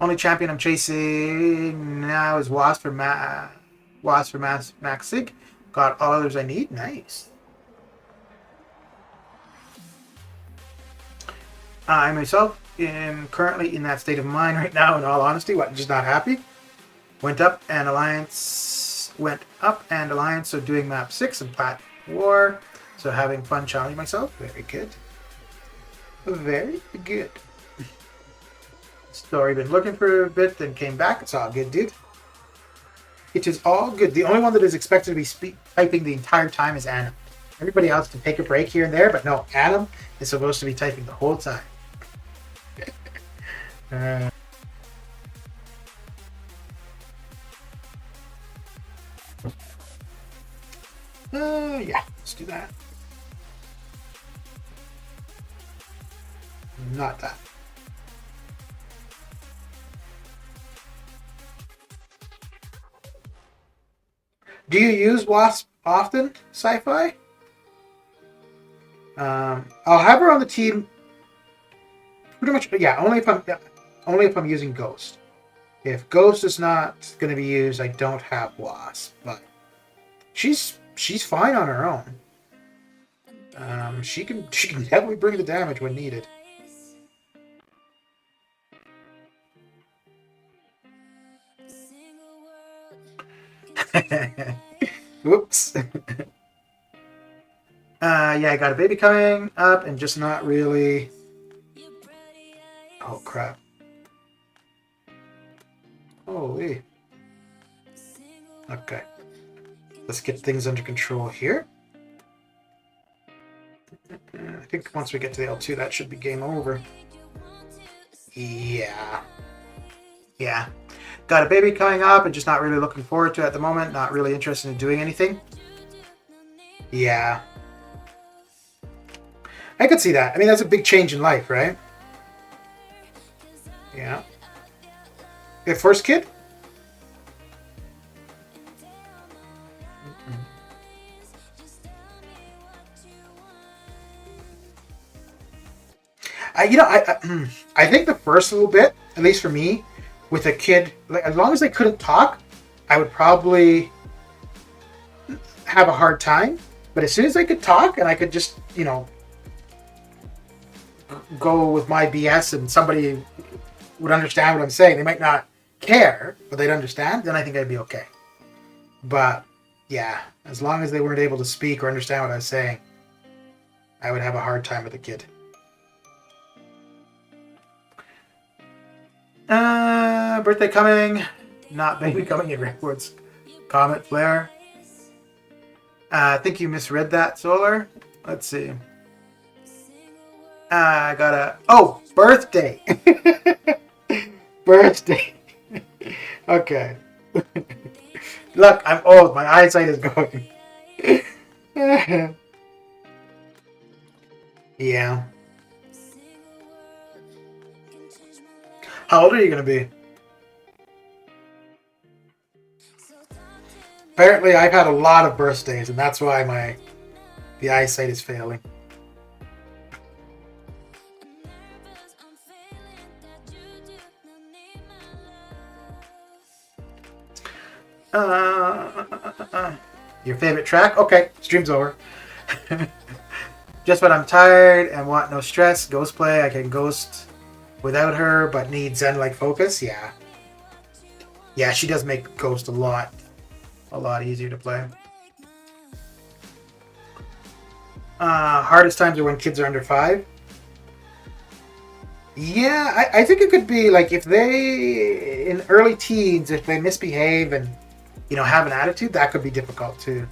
S1: Only champion I'm chasing now is Wasp for Max Sig. Got all others I need. Nice. I myself am currently in that state of mind right now. In all honesty, what, just not happy. Went up and alliance. So doing map 6 and plat 4. So having fun challenging myself. Very good. Very good. Story been looking for a bit, then came back. It's all good, dude. It is all good. The only one that is expected to be typing the entire time is Adam. Everybody else can take a break here and there, but no, Adam is supposed to be typing the whole time. Yeah, let's do that. Not that. Do you use Wasp often, Sci-Fi? I'll have her on the team. Pretty much, yeah. Only if I'm using Ghost. If Ghost is not going to be used, I don't have Wasp. But she's fine on her own. She can definitely bring the damage when needed. Whoops. Yeah, I got a baby coming up and just not really. Oh crap. Holy. Okay. Let's get things under control here. I think once we get to the L2, that should be game over. Yeah. Yeah. Got a baby coming up and just not really looking forward to it at the moment. Not really interested in doing anything. Yeah. I could see that. I mean, that's a big change in life, right? Yeah. Your first kid? I think the first little bit, at least for me, with a kid, like, as long as they couldn't talk, I would probably have a hard time. But as soon as they could talk and I could just, go with my BS and somebody would understand what I'm saying, they might not care, but they'd understand, then I think I'd be okay. But yeah, as long as they weren't able to speak or understand what I was saying, I would have a hard time with a kid. Birthday coming, not baby coming in records. Comet flare. I think you misread that, Solar. Let's see. I got birthday. Birthday. Okay. Look, I'm old. My eyesight is going. Yeah. How old are you going to be? Apparently, I've had a lot of birthdays, and that's why the eyesight is failing. Your favorite track? Okay, stream's over. Just when I'm tired and want no stress, ghost play. I can ghost without her, but need Zen-like focus. Yeah. Yeah, she does make ghost a lot easier to play. Hardest times are when kids are under 5. Yeah, I think it could be like if they, in early teens, if they misbehave and have an attitude, that could be difficult too.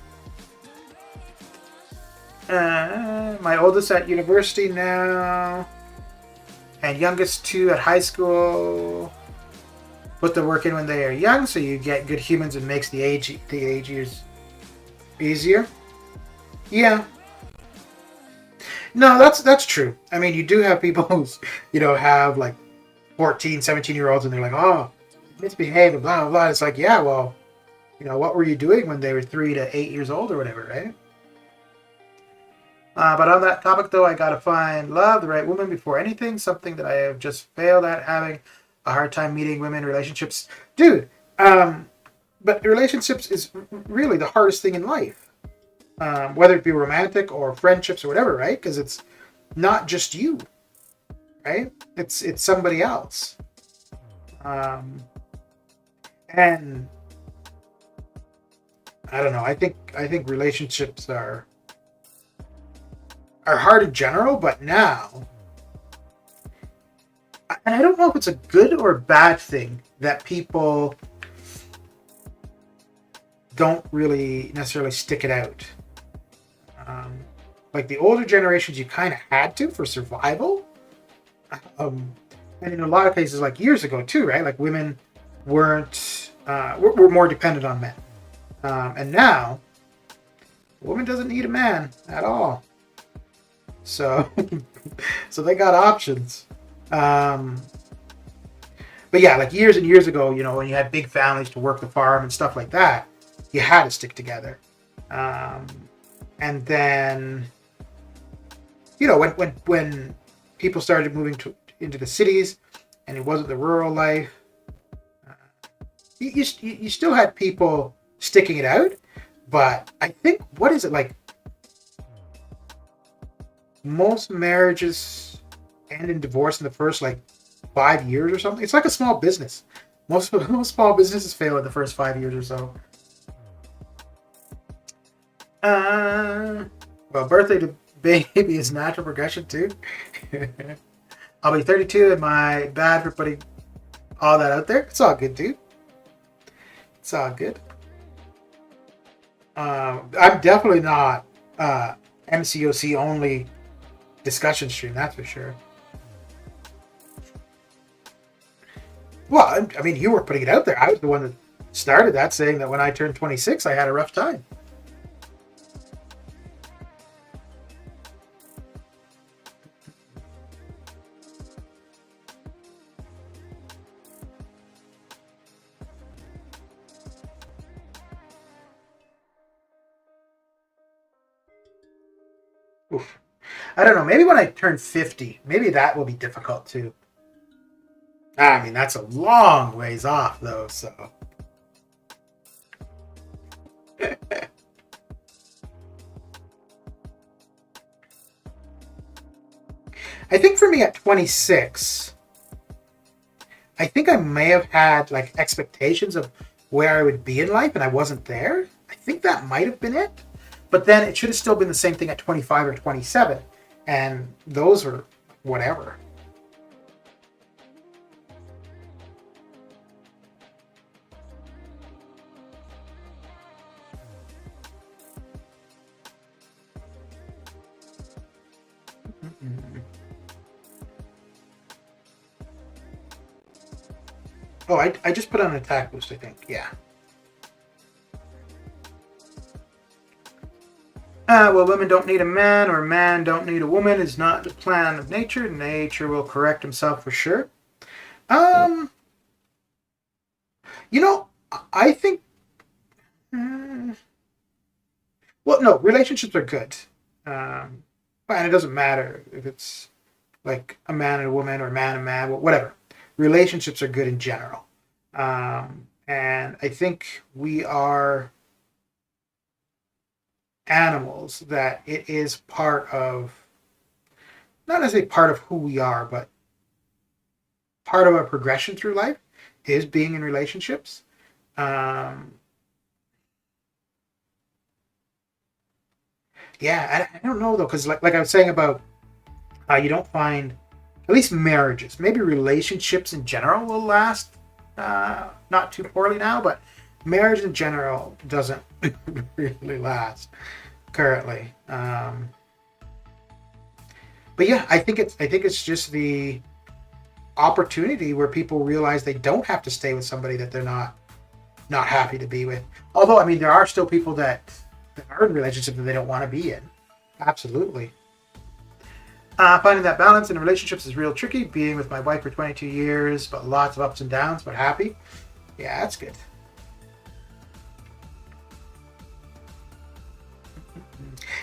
S1: My oldest at university now, and youngest two at high school. Put the work in when they are young, so you get good humans and makes the age years easier. Yeah. No, that's true. I mean, you do have people who's, have like 14, 17-year-olds, and they're like, oh, misbehave and blah, blah, blah. It's like, yeah, well, what were you doing when they were 3 to 8 years old or whatever, right? But on that topic, though, I gotta find love, the right woman before anything, something that I have just failed at, having a hard time meeting women, relationships. Dude, but relationships is really the hardest thing in life. Whether it be romantic or friendships or whatever, right? Because it's not just you, right? It's somebody else. And I don't know. I think relationships are hard in general, but now, and I don't know if it's a good or bad thing that people don't really necessarily stick it out. Like the older generations, you kind of had to for survival. And in a lot of cases, like years ago too, right? Like women weren't were more dependent on men, and now a woman doesn't need a man at all. So, so they got options. But yeah, like years and years ago, when you had big families to work the farm and stuff like that, you had to stick together. And then, when people started moving into the cities, and it wasn't the rural life, you still had people sticking it out. But I think, what is it like? Most marriages end in divorce in the first 5 years or something. It's like a small business. Most small businesses fail in the first 5 years or so. Well, birthday to baby is natural progression too. I'll be 32, and my bad for putting all that out there. It's all good, dude. It's all good. I'm definitely not MCOC only discussion stream, that's for sure. Well, I mean, you were putting it out there. I was the one that started that, saying that when I turned 26, I had a rough time. Oof. I don't know. Maybe when I turn 50, maybe that will be difficult too. I mean, that's a long ways off, though, so. I think for me at 26, I think I may have had expectations of where I would be in life, and I wasn't there. I think that might have been it. But then it should have still been the same thing at 25 or 27. And those were whatever. Oh, I just put on an attack boost, I think. Yeah. Well, women don't need a man, or a man don't need a woman is not the plan of nature. Nature will correct himself for sure. I think. Well, no, relationships are good. And it doesn't matter if it's like a man and a woman or a man and a man, whatever. Relationships are good in general. And I think we are animals that it is part of, not necessarily part of who we are, but part of our progression through life is being in relationships. Yeah, I don't know though, because like I was saying about how you don't find, at least marriages, maybe relationships in general will last not too poorly now, but marriage in general doesn't really last. currently. But yeah, I think it's just the opportunity where people realize they don't have to stay with somebody that they're not happy to be with. Although, I mean, there are still people that are in relationships that they don't want to be in. Absolutely. Finding that balance in relationships is real tricky. Being with my wife for 22 years, but lots of ups and downs, but happy. Yeah, that's good.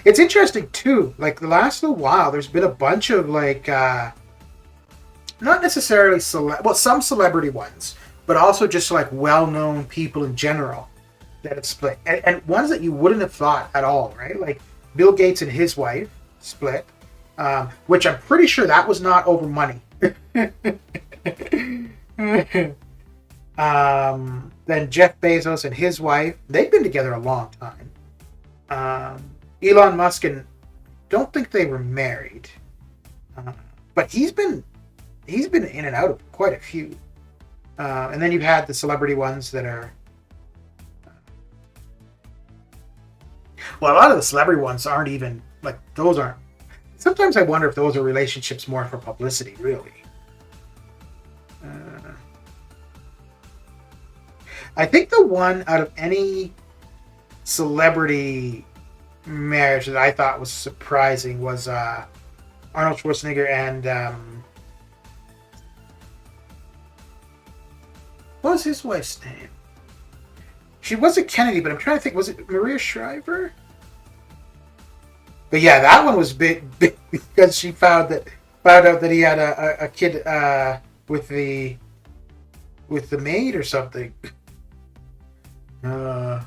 S1: It's interesting too. Like the last little while, there's been a bunch of like, not necessarily some celebrity ones, but also just like well-known people in general that have split, and ones that you wouldn't have thought at all, right? Like Bill Gates and his wife split. Which I'm pretty sure that was not over money. Then Jeff Bezos and his wife, they've been together a long time. Elon Musk, and don't think they were married, but he's been in and out of quite a few. And then you've had the celebrity ones that are. Well, a lot of the celebrity ones aren't even like those aren't. Sometimes I wonder if those are relationships more for publicity, really. I think the one out of any celebrity marriage that I thought was surprising was Arnold Schwarzenegger and what was his wife's name? She wasn't Kennedy, but I'm trying to think. Was it Maria Shriver? But yeah, that one was big because she found out that he had a kid with the maid or something. The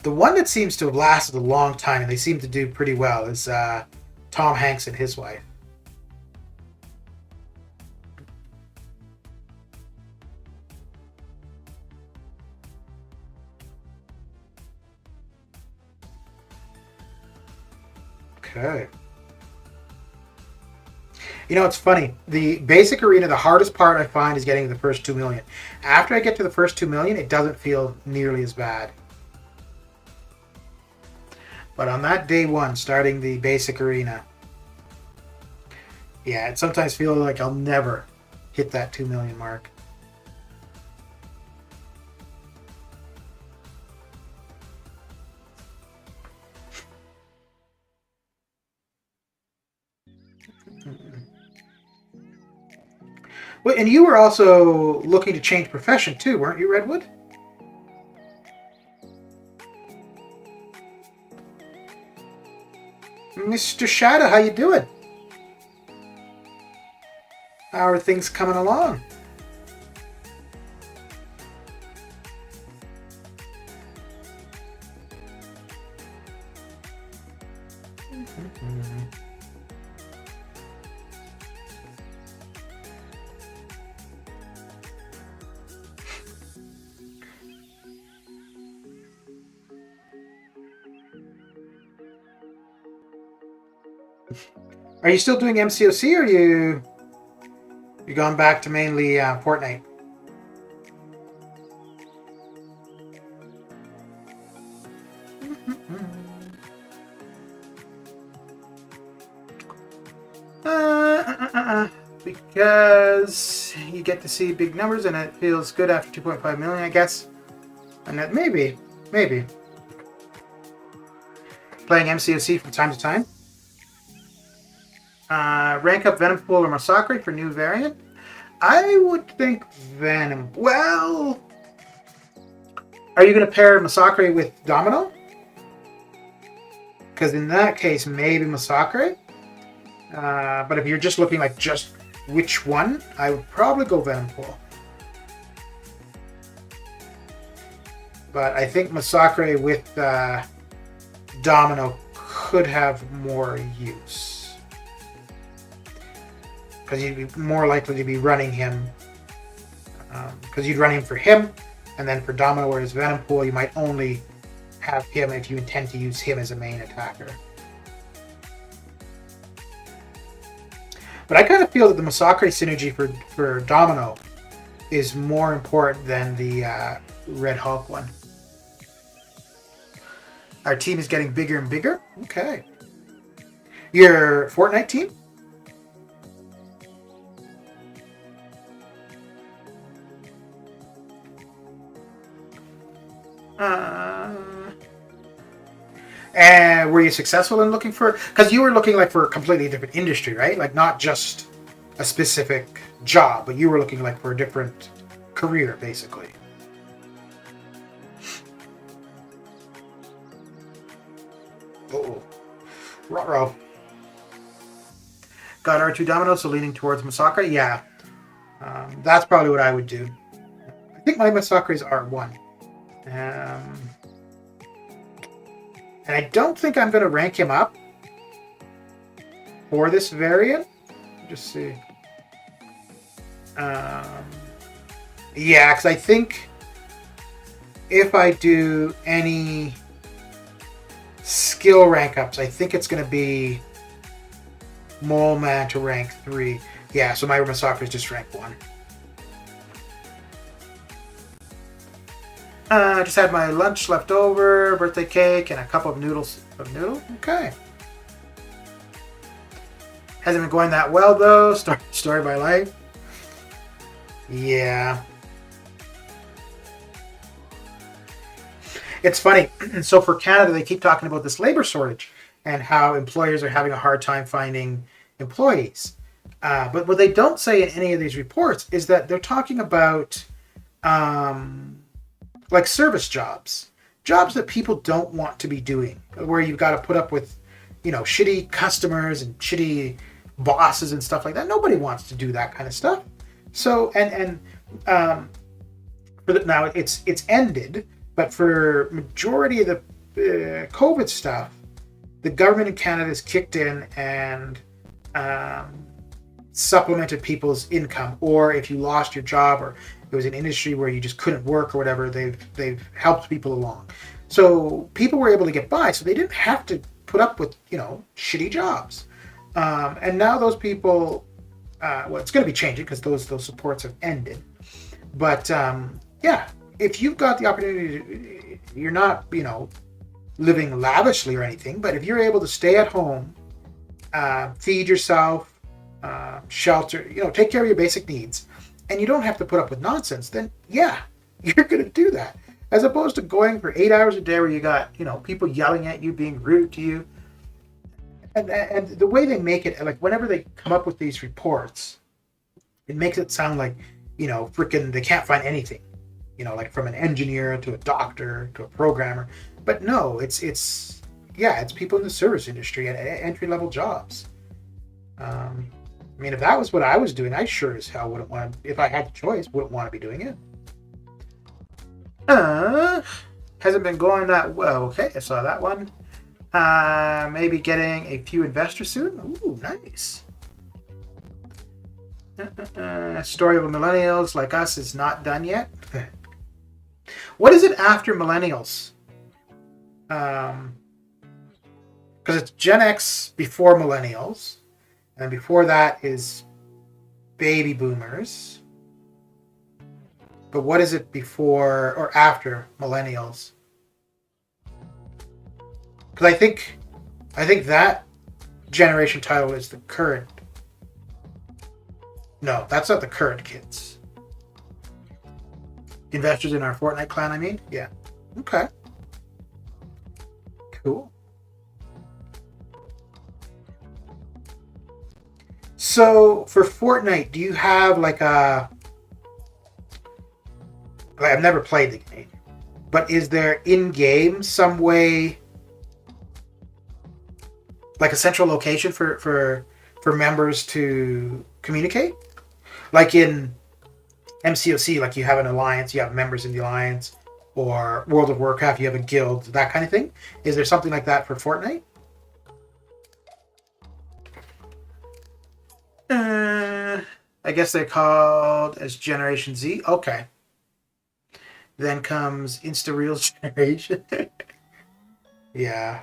S1: one that seems to have lasted a long time and they seem to do pretty well is Tom Hanks and his wife. Okay. You know, it's funny. The basic arena, the hardest part I find is getting to the first 2 million. After I get to the first 2 million, it doesn't feel nearly as bad. But on that day one, starting the basic arena, yeah, it sometimes feels like I'll never hit that 2 million mark. Well, and you were also looking to change profession too, weren't you, Redwood? Mr. Shadow, how you doing? How are things coming along? Are you still doing MCOC, or you gone back to mainly Fortnite? Because you get to see big numbers and it feels good after 2.5 million, I guess. And that maybe playing MCOC from time to time. Rank up Venom Pool or Massacre for new variant. I would think Venom. Well, are you going to pair Massacre with Domino? Because in that case, maybe Massacre. But if you're just looking like just which one, I would probably go Venom Pool. But I think Massacre with Domino could have more use. Because you'd be more likely to be running him. Because you'd run him for him, and then for Domino, whereas Venom Pool, you might only have him if you intend to use him as a main attacker. But I kind of feel that the Massacre synergy for Domino is more important than the Red Hulk one. Our team is getting bigger and bigger. Okay. Your Fortnite team? And were you successful in looking for? Because you were looking like for a completely different industry, right? Like not just a specific job, but you were looking like for a different career, basically. Oh, ruh-roh. Got R2 Domino, so leaning towards Masaka. Yeah, that's probably what I would do. I think my Masaka is R1. And I don't think I'm going to rank him up for this variant. Just see. Yeah, because I think if I do any skill rank ups, I think it's going to be Mole Man to rank 3. Yeah, so my Masaka is just rank 1. Just had my lunch left over, birthday cake, and a cup of noodles. Okay. Hasn't been going that well though. Story of my life. Yeah. It's funny. So for Canada, they keep talking about this labor shortage and how employers are having a hard time finding employees. But what they don't say in any of these reports is that they're talking about like service jobs that people don't want to be doing, where you've got to put up with, shitty customers and shitty bosses and stuff like that. Nobody wants to do that kind of stuff. So now it's ended, but for majority of the COVID stuff, the government in Canada has kicked in and supplemented people's income, or if you lost your job or it was an industry where you just couldn't work or whatever, they've helped people along. So people were able to get by, so they didn't have to put up with shitty jobs. And now those people, well, it's going to be changing because those supports have ended. But yeah, if you've got the opportunity, you're not living lavishly or anything, but if you're able to stay at home, feed yourself, shelter, take care of your basic needs, and you don't have to put up with nonsense, then yeah, you're going to do that. As opposed to going for 8 hours a day where you got, people yelling at you, being rude to you. And the way they make it, like whenever they come up with these reports, it makes it sound like, freaking they can't find anything, like from an engineer to a doctor to a programmer. But no, it's people in the service industry and entry-level jobs. I mean, if that was what I was doing, I sure as hell wouldn't want to, if I had the choice, wouldn't want to be doing it. Hasn't been going that well. Okay, I saw that one. Maybe getting a few investors soon. Ooh, nice. Story of millennials like us is not done yet. What is it after millennials? Because it's Gen X before millennials. And before that is baby boomers. But what is it before or after millennials? Because I think that generation title is the current. No, that's not the current kids. Investors in our Fortnite clan, I mean? Yeah. Okay. Cool. So for Fortnite, do you have like I've never played the game, but is there in-game some way, like a central location for members to communicate? Like in MCOC, like you have an alliance, you have members in the alliance, or World of Warcraft, you have a guild, that kind of thing. Is there something like that for Fortnite? I guess they're called as Generation Z. Okay. Then comes Insta-Real Generation. Yeah.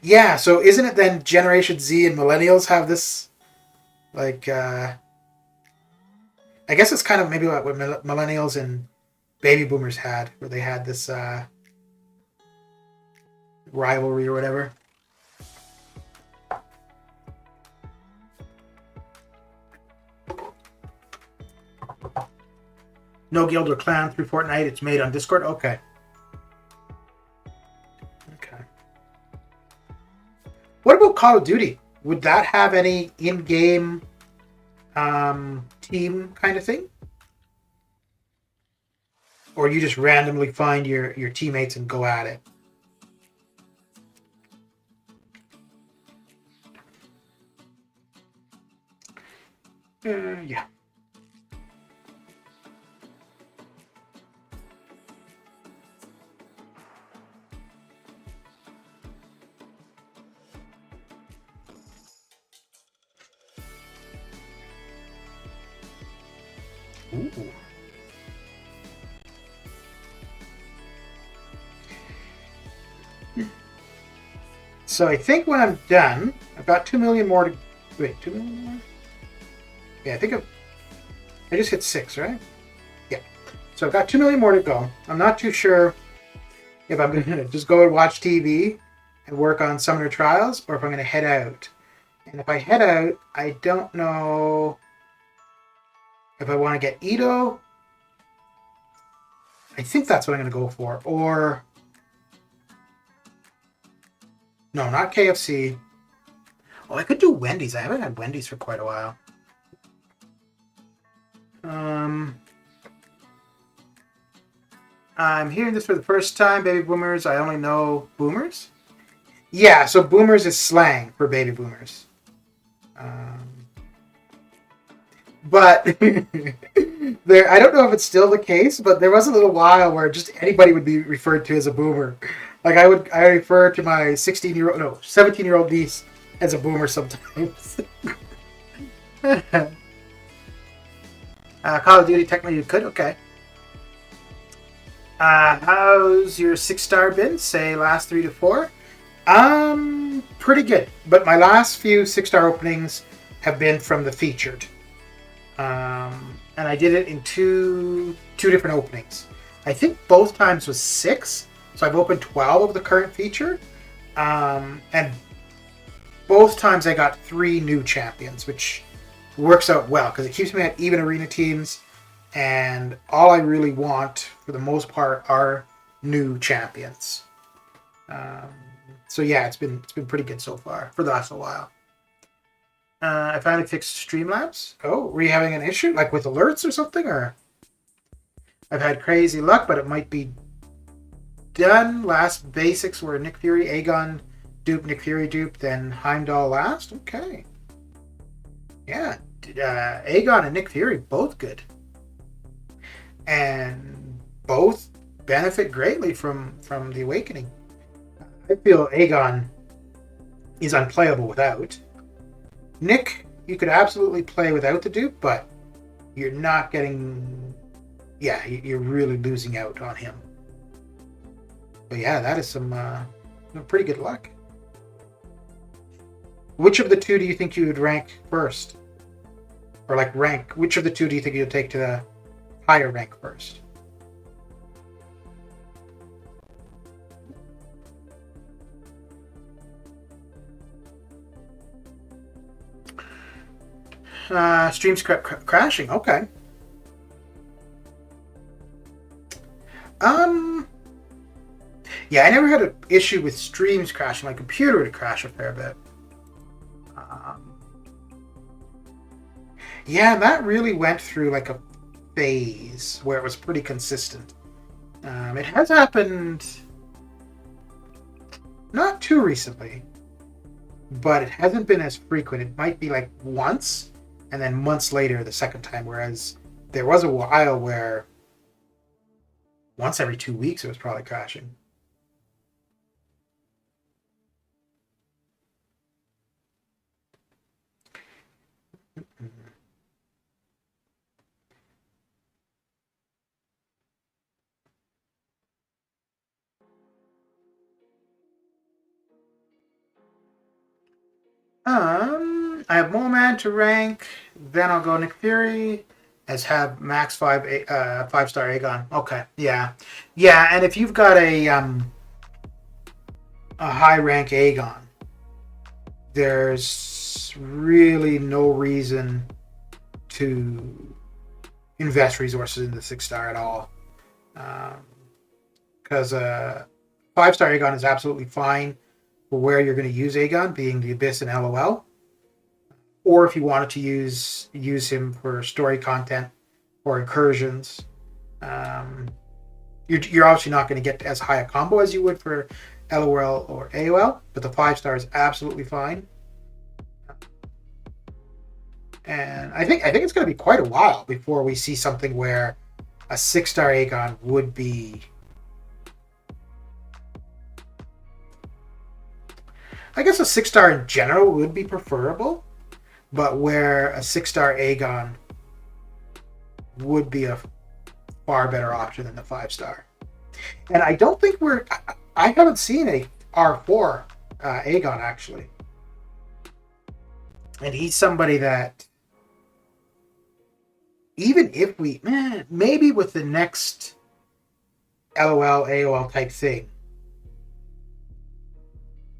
S1: Yeah, so isn't it then Generation Z and Millennials have this Like, I guess it's kind of maybe what millennials and baby boomers had, where they had this rivalry or whatever. No guild or clan through Fortnite. It's made on Discord. Okay. Okay. What about Call of Duty? Would that have any in-game team kind of thing? Or you just randomly find your teammates and go at it? Yeah. Ooh. So I think when I'm done, I've got 2 million more to... Wait, 2 million more? Yeah, I think I just hit 6, right? Yeah. So I've got 2 million more to go. I'm not too sure if I'm going to just go and watch TV and work on Summoner Trials, or if I'm going to head out. And if I head out, I don't know if I want to get Ito. I think that's what I'm going to go for. Or... No, not KFC. Oh, I could do Wendy's. I haven't had Wendy's for quite a while. I'm hearing this for the first time. Baby boomers. I only know boomers. Yeah, so boomers is slang for baby boomers. But there, I don't know if it's still the case, but there was a little while where just anybody would be referred to as a boomer. Like I refer to my 17-year-old niece as a boomer sometimes. Call of Duty, technically you could, okay. How's your 6-star been? Say last 3 to 4. Pretty good. But my last few 6-star openings have been from the featured. And I did it in two different openings. I think both times was 6, so I've opened 12 of the current feature. And both times I got 3 new champions, which works out well because it keeps me at even arena teams. And all I really want, for the most part, are new champions. So yeah, it's been pretty good so far for the last while. I finally fixed Streamlabs. Oh, were you having an issue, like with alerts or something? Or I've had crazy luck, but it might be done. Last basics were Nick Fury, Aegon dupe, Nick Fury dupe, then Heimdall last. Okay. Yeah, Aegon and Nick Fury both good. And both benefit greatly from the awakening. I feel Aegon is unplayable without. Nick, you could absolutely play without the dupe, but you're not getting... Yeah, you're really losing out on him. But yeah, that is some pretty good luck. Which of the 2 do you think you would rank first? Or like rank, which of the 2 do you think you'll take to the higher rank first? Streams crashing. Okay. Yeah, I never had an issue with streams crashing. My computer would crash a fair bit. Yeah, that really went through like a phase where it was pretty consistent. It has happened not too recently, but it hasn't been as frequent. It might be like once, and then months later the second time, whereas there was a while where once every 2 weeks it was probably crashing. I have Mole Man to rank. Then I'll go Nick Fury as have max 5-star Aegon. Okay, yeah, yeah. And if you've got a high rank Aegon, there's really no reason to invest resources in the 6-star at all. Because 5-star Aegon is absolutely fine for where you're going to use Aegon, being the Abyss and LOL. Or if you wanted to use him for story content or incursions, you're obviously not going to get as high a combo as you would for LOL or AOL, but the 5-star is absolutely fine. And I think it's going to be quite a while before we see something where a 6-star Aegon would be. I guess a 6-star in general would be preferable, but where a 6-star Aegon would be a far better option than the 5-star. And I don't think I haven't seen a R4 Aegon actually. And he's somebody that even if we, maybe with the next LOL, AOL type thing.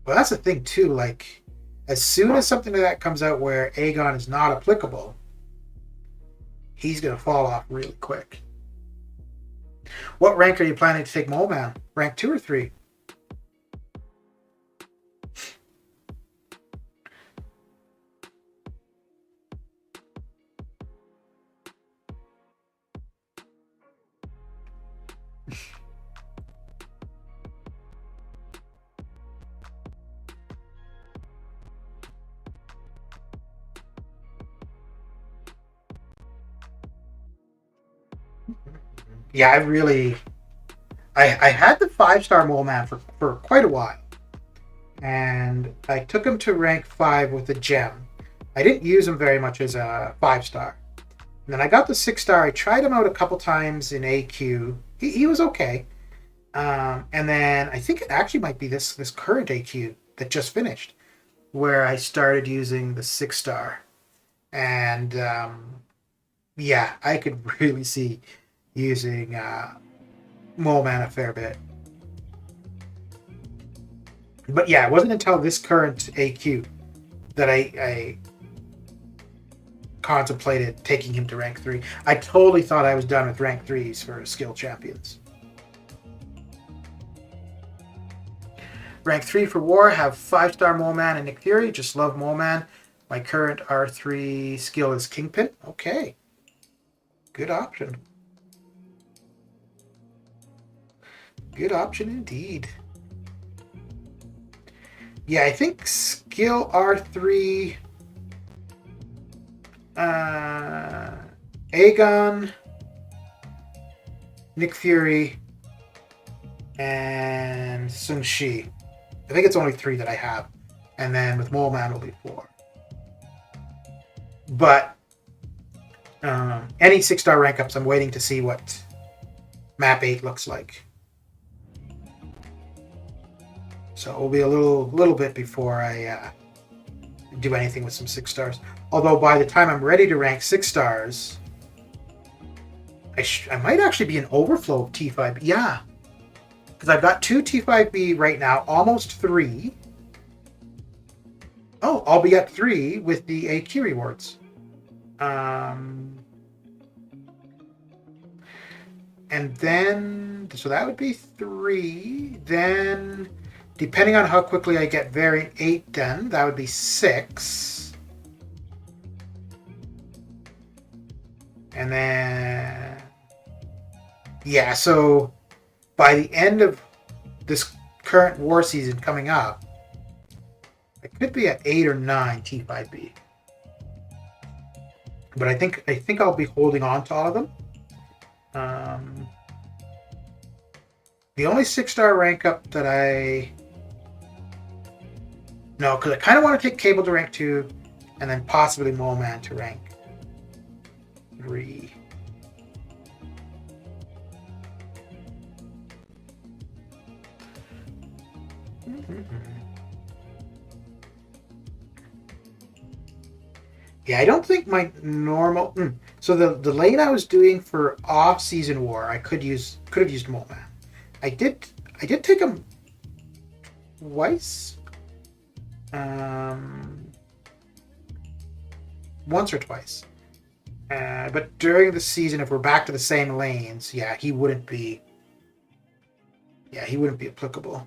S1: Well, that's the thing too, like, as soon as something like that comes out where Aegon is not applicable, he's going to fall off really quick. What rank are you planning to take Mole Man? Rank 2 or 3? Yeah, I had the 5-star Mole Man for quite a while. And I took him to rank 5 with a gem. I didn't use him very much as a 5-star. And then I got the 6-star. I tried him out a couple times in AQ. He was okay. And then I think it actually might be this current AQ that just finished, where I started using the 6-star. And yeah, I could really see using Mole Man a fair bit. But yeah, it wasn't until this current AQ that I contemplated taking him to rank 3. I totally thought I was done with rank 3s for skill champions. Rank 3 for War, have 5-star Mole Man and Nick Fury. Just love Mole Man. My current R3 skill is Kingpin. Okay. Good option. Good option indeed. Yeah, I think skill R3, Aegon, Nick Fury, and Shang Chi. I think it's only 3 that I have. And then with Mole Man will be 4. But any 6-star rank ups, I'm waiting to see what map 8 looks like. So it will be a little bit before I do anything with some 6-stars. Although by the time I'm ready to rank 6-stars, I might actually be an overflow of T5. Yeah, because I've got 2 T5B right now, almost 3. Oh, I'll be at 3 with the AQ rewards. And then, so that would be 3. Then, depending on how quickly I get variant 8 done, that would be 6. And then, yeah, so by the end of this current war season coming up, I could be at 8 or 9 T5B. But I think I'll be holding on to all of them. The only 6-star rank up that no, because I kind of want to take Cable to rank 2, and then possibly Mole Man to rank 3. Yeah, I don't think my normal. So the lane I was doing for off season war, I could have used Mole Man. I did take him twice, um, once or twice. But during the season, if we're back to the same lanes, yeah, he wouldn't be. Yeah, he wouldn't be applicable.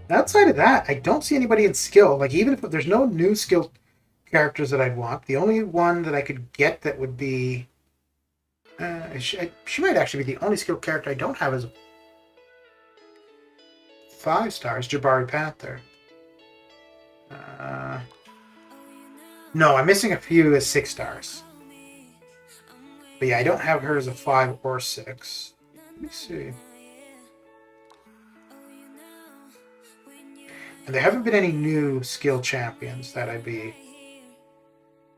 S1: Outside of that, I don't see anybody in skill. Like, even if there's no new skill characters that I'd want, the only one that I could get that would be. She might actually be the only skill character I don't have as 5 stars, Jabari Panther. No, I'm missing a few as 6 stars. But yeah, I don't have her as a 5 or 6. Let me see. And there haven't been any new skill champions that I'd be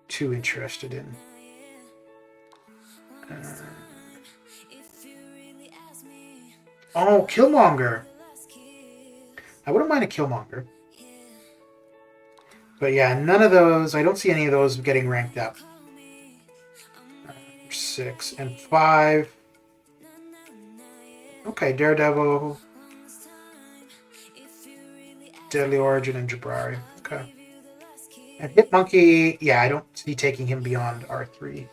S1: too interested in. Oh, Killmonger. I wouldn't mind a Killmonger. But yeah, none of those. I don't see any of those getting ranked up. 6 and 5. Okay, Daredevil, Deadly Origin, and Jabari. Okay. And Hitmonkey, yeah, I don't see taking him beyond R3.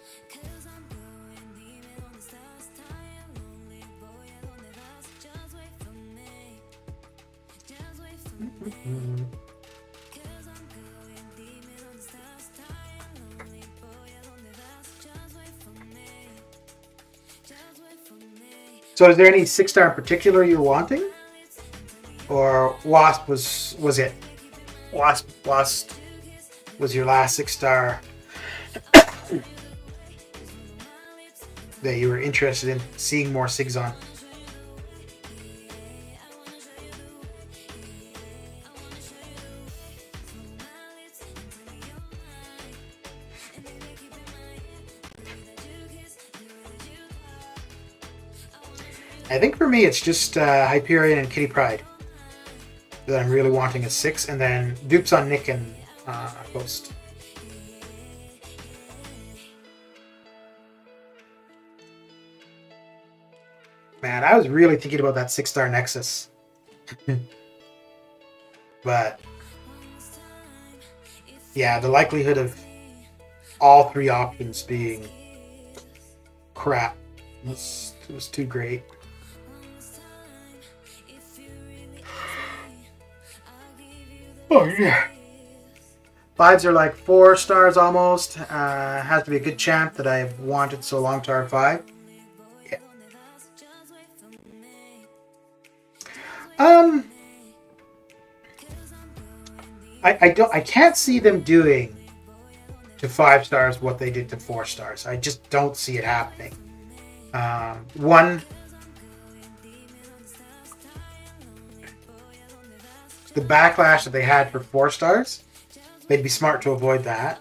S1: So is there any 6-star in particular you're wanting? Or Wasp was it? Wasp was your last 6-star that you were interested in seeing more SIGs on? I think for me it's just Hyperion and Kitty Pryde that I'm really wanting a 6, and then dupes on Nick and Ghost. Man, I was really thinking about that 6-star Nexus. But yeah, the likelihood of all 3 options being crap was too great. Oh yeah. 5s are like 4 stars almost. Has to be a good champ that I've wanted so long to R5. Yeah. I can't see them doing to 5 stars what they did to 4 stars. I just don't see it happening. The backlash that they had for 4 stars, they'd be smart to avoid that.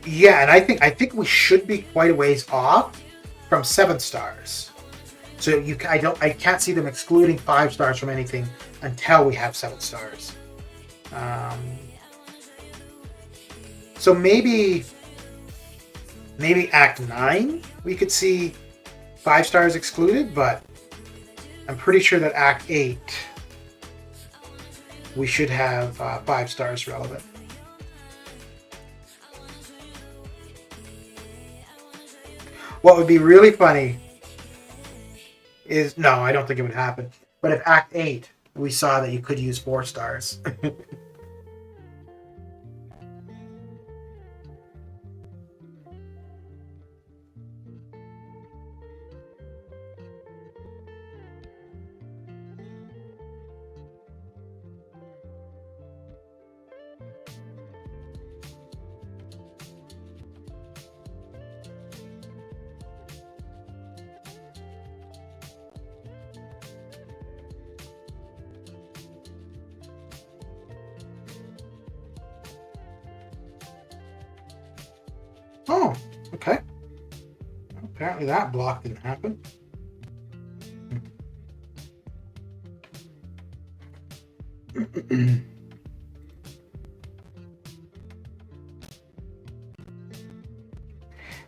S1: Yeah, and I think we should be quite a ways off from 7 stars. So I can't see them excluding 5 stars from anything until we have 7 stars. So maybe Act 9 we could see 5 stars excluded, but I'm pretty sure that Act 8 we should have 5 stars relevant. What would be really funny is, no, I don't think it would happen, but if Act 8 we saw that you could use 4 stars. Okay. Apparently that block didn't happen.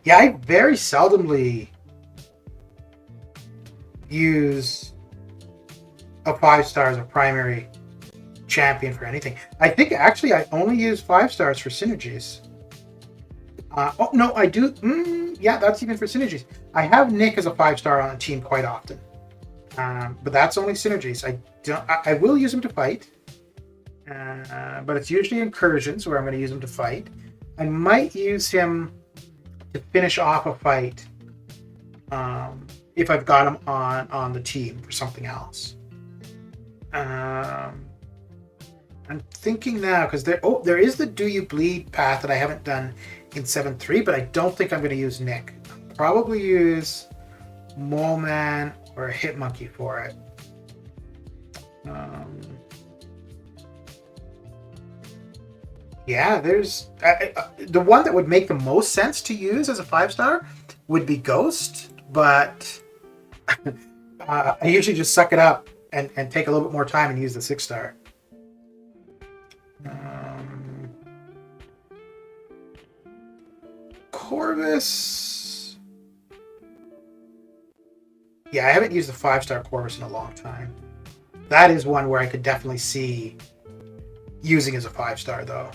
S1: Yeah, I very seldomly use a 5-star as a primary champion for anything. I think actually I only use 5-stars for synergies. Oh no, I do. Yeah, that's even for synergies. I have Nick as a 5-star on a team quite often, but that's only synergies. I don't. I will use him to fight, but it's usually incursions where I'm going to use him to fight. I might use him to finish off a fight if I've got him on the team for something else. I'm thinking now because there is the Do You Bleed path that I haven't done in 7.3, but I don't think I'm going to use Nick. I'll probably use Mole Man or a Hit Monkey for it. Yeah, there's the one that would make the most sense to use as a 5-star would be Ghost, but I usually just suck it up and take a little bit more time and use the 6-star. Corvus. Yeah, I haven't used the 5-star Corvus in a long time. That is one where I could definitely see using as a 5-star, though.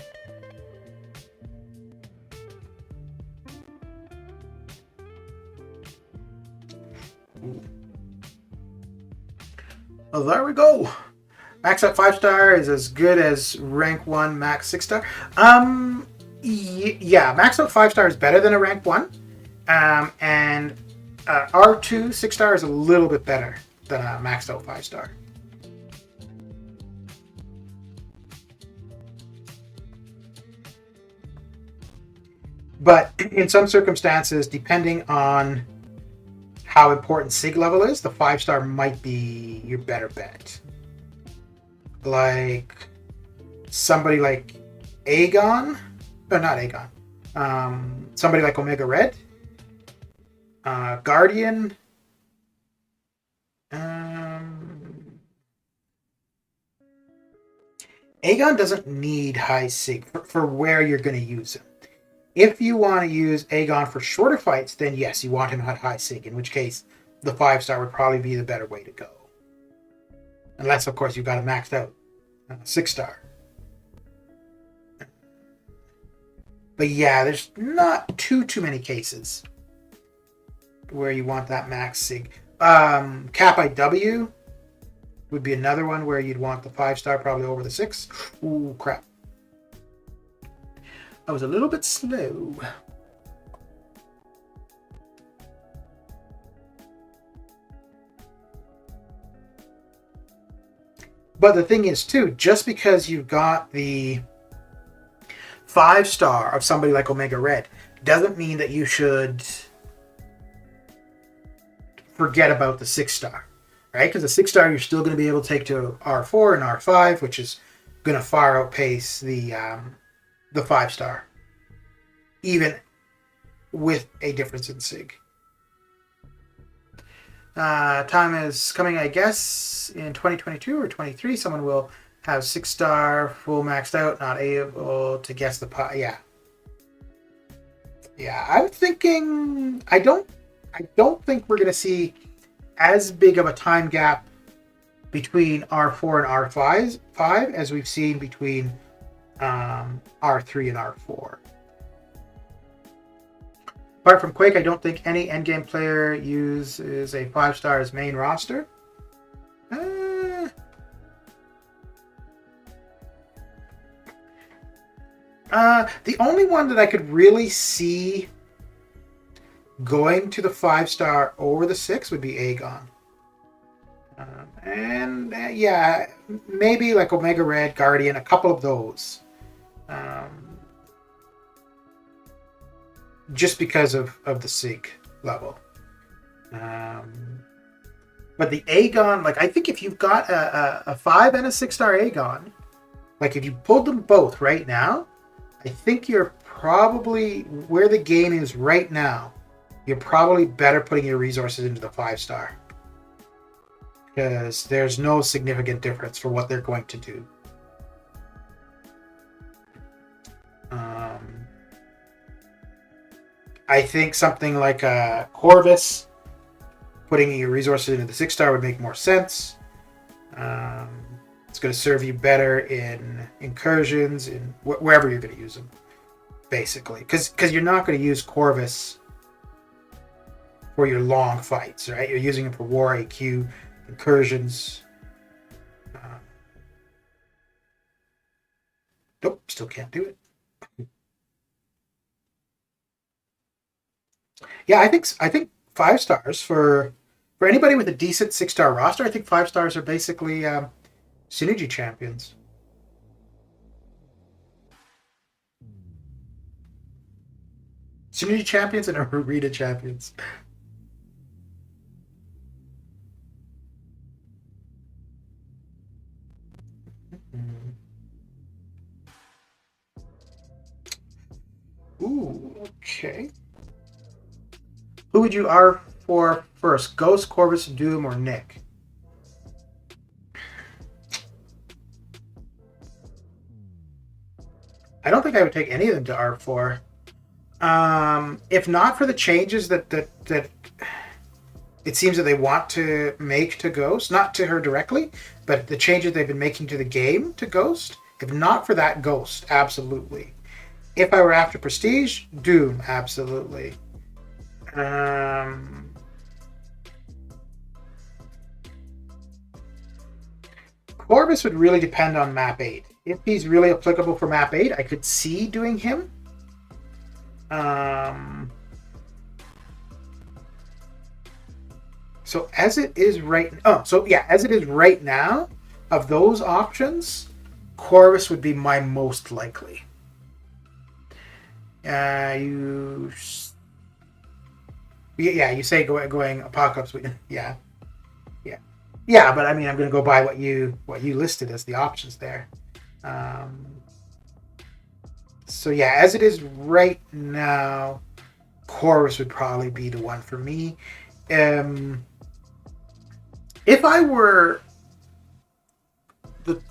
S1: Well, there we go. Max out 5-star is as good as rank 1 max 6-star. Yeah, max out 5-star is better than a rank 1. And R2 6-star is a little bit better than a maxed out 5-star. But in some circumstances, depending on how important SIG level is, the 5-star might be your better bet. Like somebody like Aegon, or not Aegon, somebody like Omega Red, Guardian, Aegon doesn't need high SIG for where you're going to use him. If you want to use Aegon for shorter fights, then yes, you want him at high SIG, in which case the 5-star would probably be the better way to go. Unless, of course, you've got a maxed out 6-star. But yeah, there's not too many cases where you want that max SIG. Cap IW would be another one where you'd want the 5-star probably over the 6. Ooh, crap. I was a little bit slow. But the thing is, too, just because you've got the 5-star of somebody like Omega Red doesn't mean that you should forget about the 6-star, right? Because the 6-star you're still going to be able to take to R4 and R5, which is going to far outpace the 5-star, even with a difference in SIG. Time is coming, I guess, in 2022 or 23. Someone will have 6-star full maxed out, not able to guess the Yeah, I'm thinking. I don't think we're gonna see as big of a time gap between R4 and R5 as we've seen between R3 and R4. Apart from Quake, I don't think any endgame player uses a 5-star as main roster. The only one that I could really see going to the 5-star over the 6 would be Aegon. Yeah, maybe like Omega Red, Guardian, a couple of those. Just because of the SIG level. But the Aegon, like I think if you've got a 5 and a 6-star Aegon, like if you pulled them both right now, I think you're probably, where the game is right now, you're probably better putting your resources into the 5-star. Because there's no significant difference for what they're going to do. I think something like a Corvus, putting your resources into the 6-star would make more sense. It's going to serve you better in incursions, in wherever you're going to use them, basically. Because you're not going to use Corvus for your long fights, right? You're using it for war, AQ, incursions. Nope, still can't do it. Yeah, I think 5 stars for anybody with a decent 6-star roster. I think 5 stars are basically synergy champions. Synergy champions and arena champions. Ooh, okay. Who would you R for first? Ghost, Corvus, Doom, or Nick? I don't think I would take any of them to R4. If not for the changes that it seems that they want to make to Ghost, not to her directly, but the changes they've been making to the game to Ghost. If not for that, Ghost, absolutely. If I were after Prestige, Doom, absolutely. Corvus would really depend on map 8. If he's really applicable for map 8, I could see doing him. So as it is right now, of those options, Corvus would be my most likely. You say going Apocalypse. Yeah, but I mean, I'm going to go by what you listed as the options there. So yeah, as it is right now, Chorus would probably be the one for me. If I were the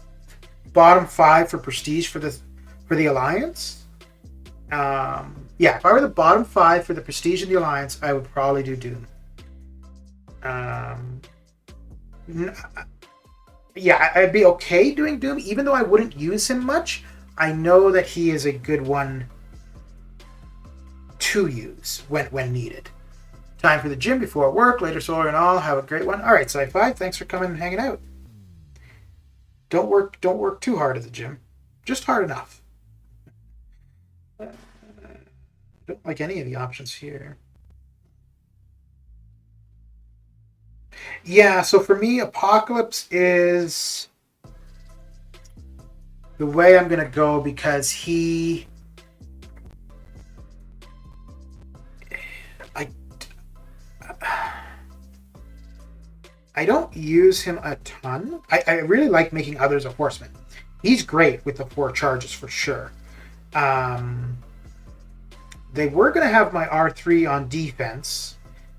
S1: bottom 5 for Prestige for the Alliance, if I were the bottom 5 for the Prestige and the Alliance, I would probably do Doom. I'd be okay doing Doom, even though I wouldn't use him much. I know that he is a good one to use when needed. Time for the gym before work, later solar and all. Have a great one. All right, Sci-Fi, thanks for coming and hanging out. Don't work too hard at the gym. Just hard enough. Don't like any of the options here. Yeah, so for me, Apocalypse is the way I'm going to go because I don't use him a ton. I really like making others a horseman. He's great with the 4 charges for sure. They were going to have my R3 on defense,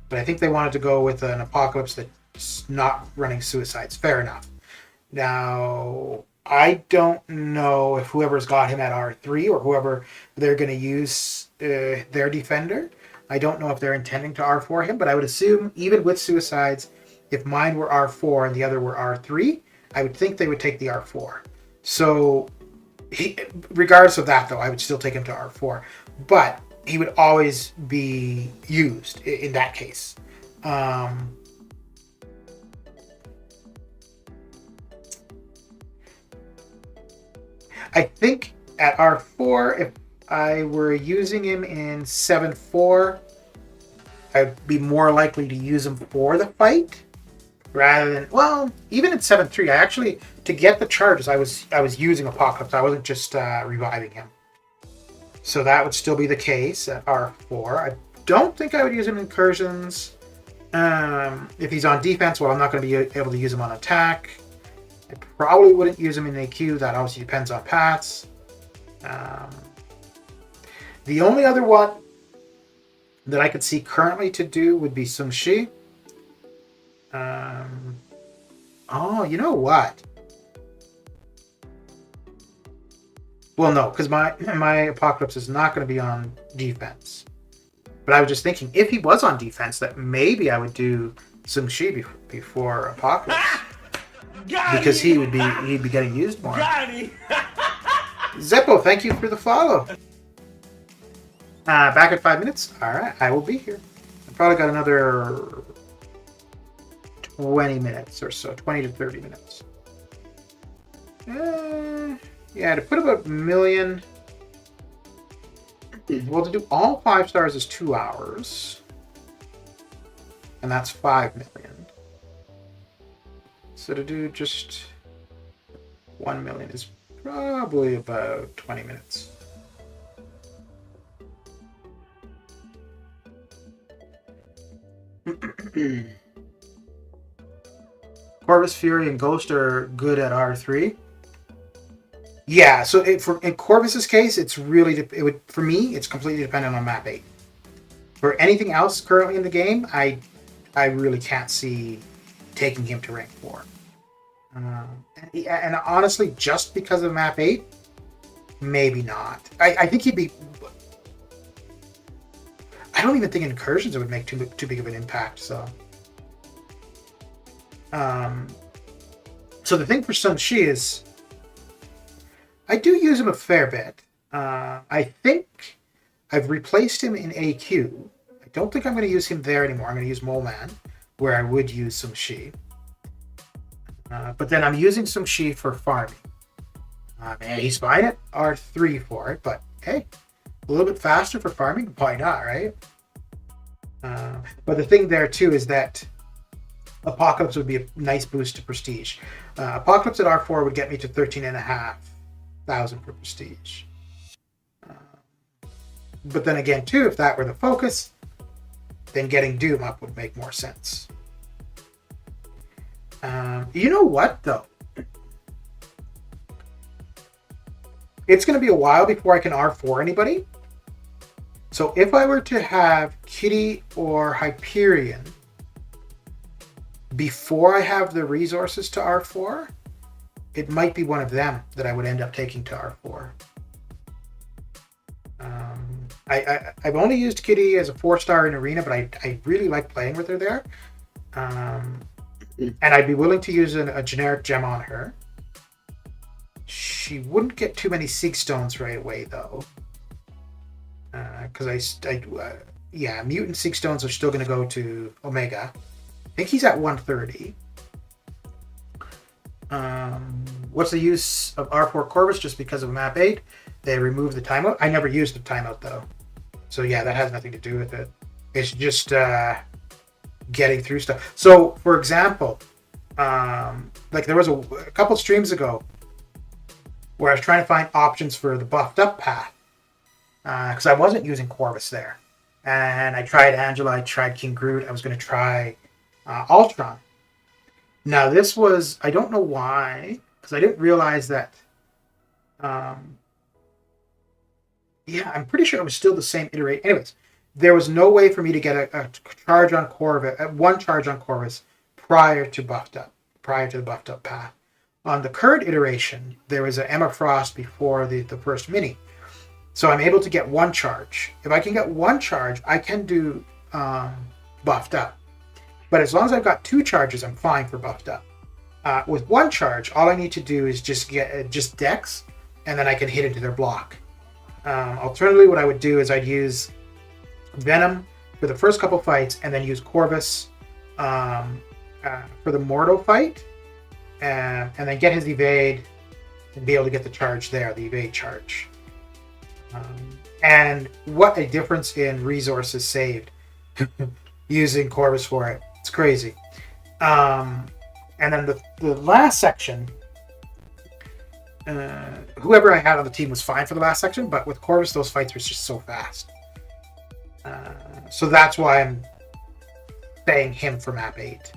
S1: but I think they wanted to go with an Apocalypse that's not running suicides. Fair enough. Now, I don't know if whoever's got him at R3 or whoever they're going to use their defender. I don't know if they're intending to R4 him, but I would assume even with suicides, if mine were R4 and the other were R3, I would think they would take the R4. So, regardless of that, though, I would still take him to R4. But he would always be used in that case. I think at R4, if I were using him in 7-4, I'd be more likely to use him for the fight rather than, well, even in 7-3, I actually, to get the charges, I was using Apocalypse. I wasn't just reviving him. So that would still be the case at R4. I don't think I would use him in incursions. If he's on defense, well, I'm not going to be able to use him on attack. I probably wouldn't use him in AQ. That obviously depends on paths. The only other one that I could see currently to do would be Shang Chi. Oh, you know what? Well, no, because my Apocalypse is not going to be on defense. But I was just thinking, if he was on defense, that maybe I would do Shang Chi before Apocalypse, because he'd be getting used more. Zeppo, thank you for the follow. Back at 5 minutes. All right, I will be here. I probably got another 20 minutes or so, 20 to 30 minutes. Yeah, to put about 1 million. Well, to do all 5 stars is 2 hours. And that's 5 million. So to do just 1 million is probably about 20 minutes. Corvus, Fury, and Ghost are good at R3. Yeah, so in Corvus's case, it's really for me, it's completely dependent on map 8. For anything else currently in the game, I really can't see taking him to rank 4. And honestly, just because of map 8, maybe not. I think he'd be. I don't even think incursions would make too big of an impact. So the thing for Shang Chi is, I do use him a fair bit. I think I've replaced him in AQ. I don't think I'm going to use him there anymore. I'm going to use Mole Man, where I would use Shang Chi. But then I'm using Shang Chi for farming. Man, he's fine at R3 for it, but hey, a little bit faster for farming? Why not, right? But the thing there too is that Apocalypse would be a nice boost to prestige. Apocalypse at R4 would get me to 13,500 for prestige. But then again too, if that were the focus, then getting Doom up would make more sense. You know what though? It's going to be a while before I can R4 anybody. So if I were to have Kitty or Hyperion before I have the resources to R4, it might be one of them that I would end up taking to R4. I've only used Kitty as a 4-star in Arena, but I really like playing with her there. And I'd be willing to use a generic gem on her. She wouldn't get too many Sig Stones right away, though. Because Mutant Sig Stones are still going to go to Omega. I think he's at 130. What's the use of R4 Corvus? Just because of map 8, they removed the timeout. I never used the timeout, though. So yeah, that has nothing to do with it. It's just getting through stuff. So, for example, like there was a couple streams ago where I was trying to find options for the buffed up path. Because I wasn't using Corvus there. And I tried Angela, I tried King Groot, I was going to try Ultron. Now this was, I don't know why, because I didn't realize that, I'm pretty sure it was still the same iteration. Anyways, there was no way for me to get a charge on Corvus, one charge on Corvus prior to the buffed up path. On the current iteration, there was an Emma Frost before the first mini. So I'm able to get one charge. If I can get one charge, I can do buffed up. But as long as I've got 2 charges, I'm fine for buffed up. With 1 charge, all I need to do is just get Dex, and then I can hit into their block. Alternatively, what I would do is I'd use Venom for the first couple fights, and then use Corvus for the Mordo fight, and then get his evade, and be able to get the charge there, the evade charge. And what a difference in resources saved using Corvus for it. It's crazy. And then the last section, whoever I had on the team was fine for the last section, but with Corvus, those fights were just so fast. So that's why I'm saying him for map 8.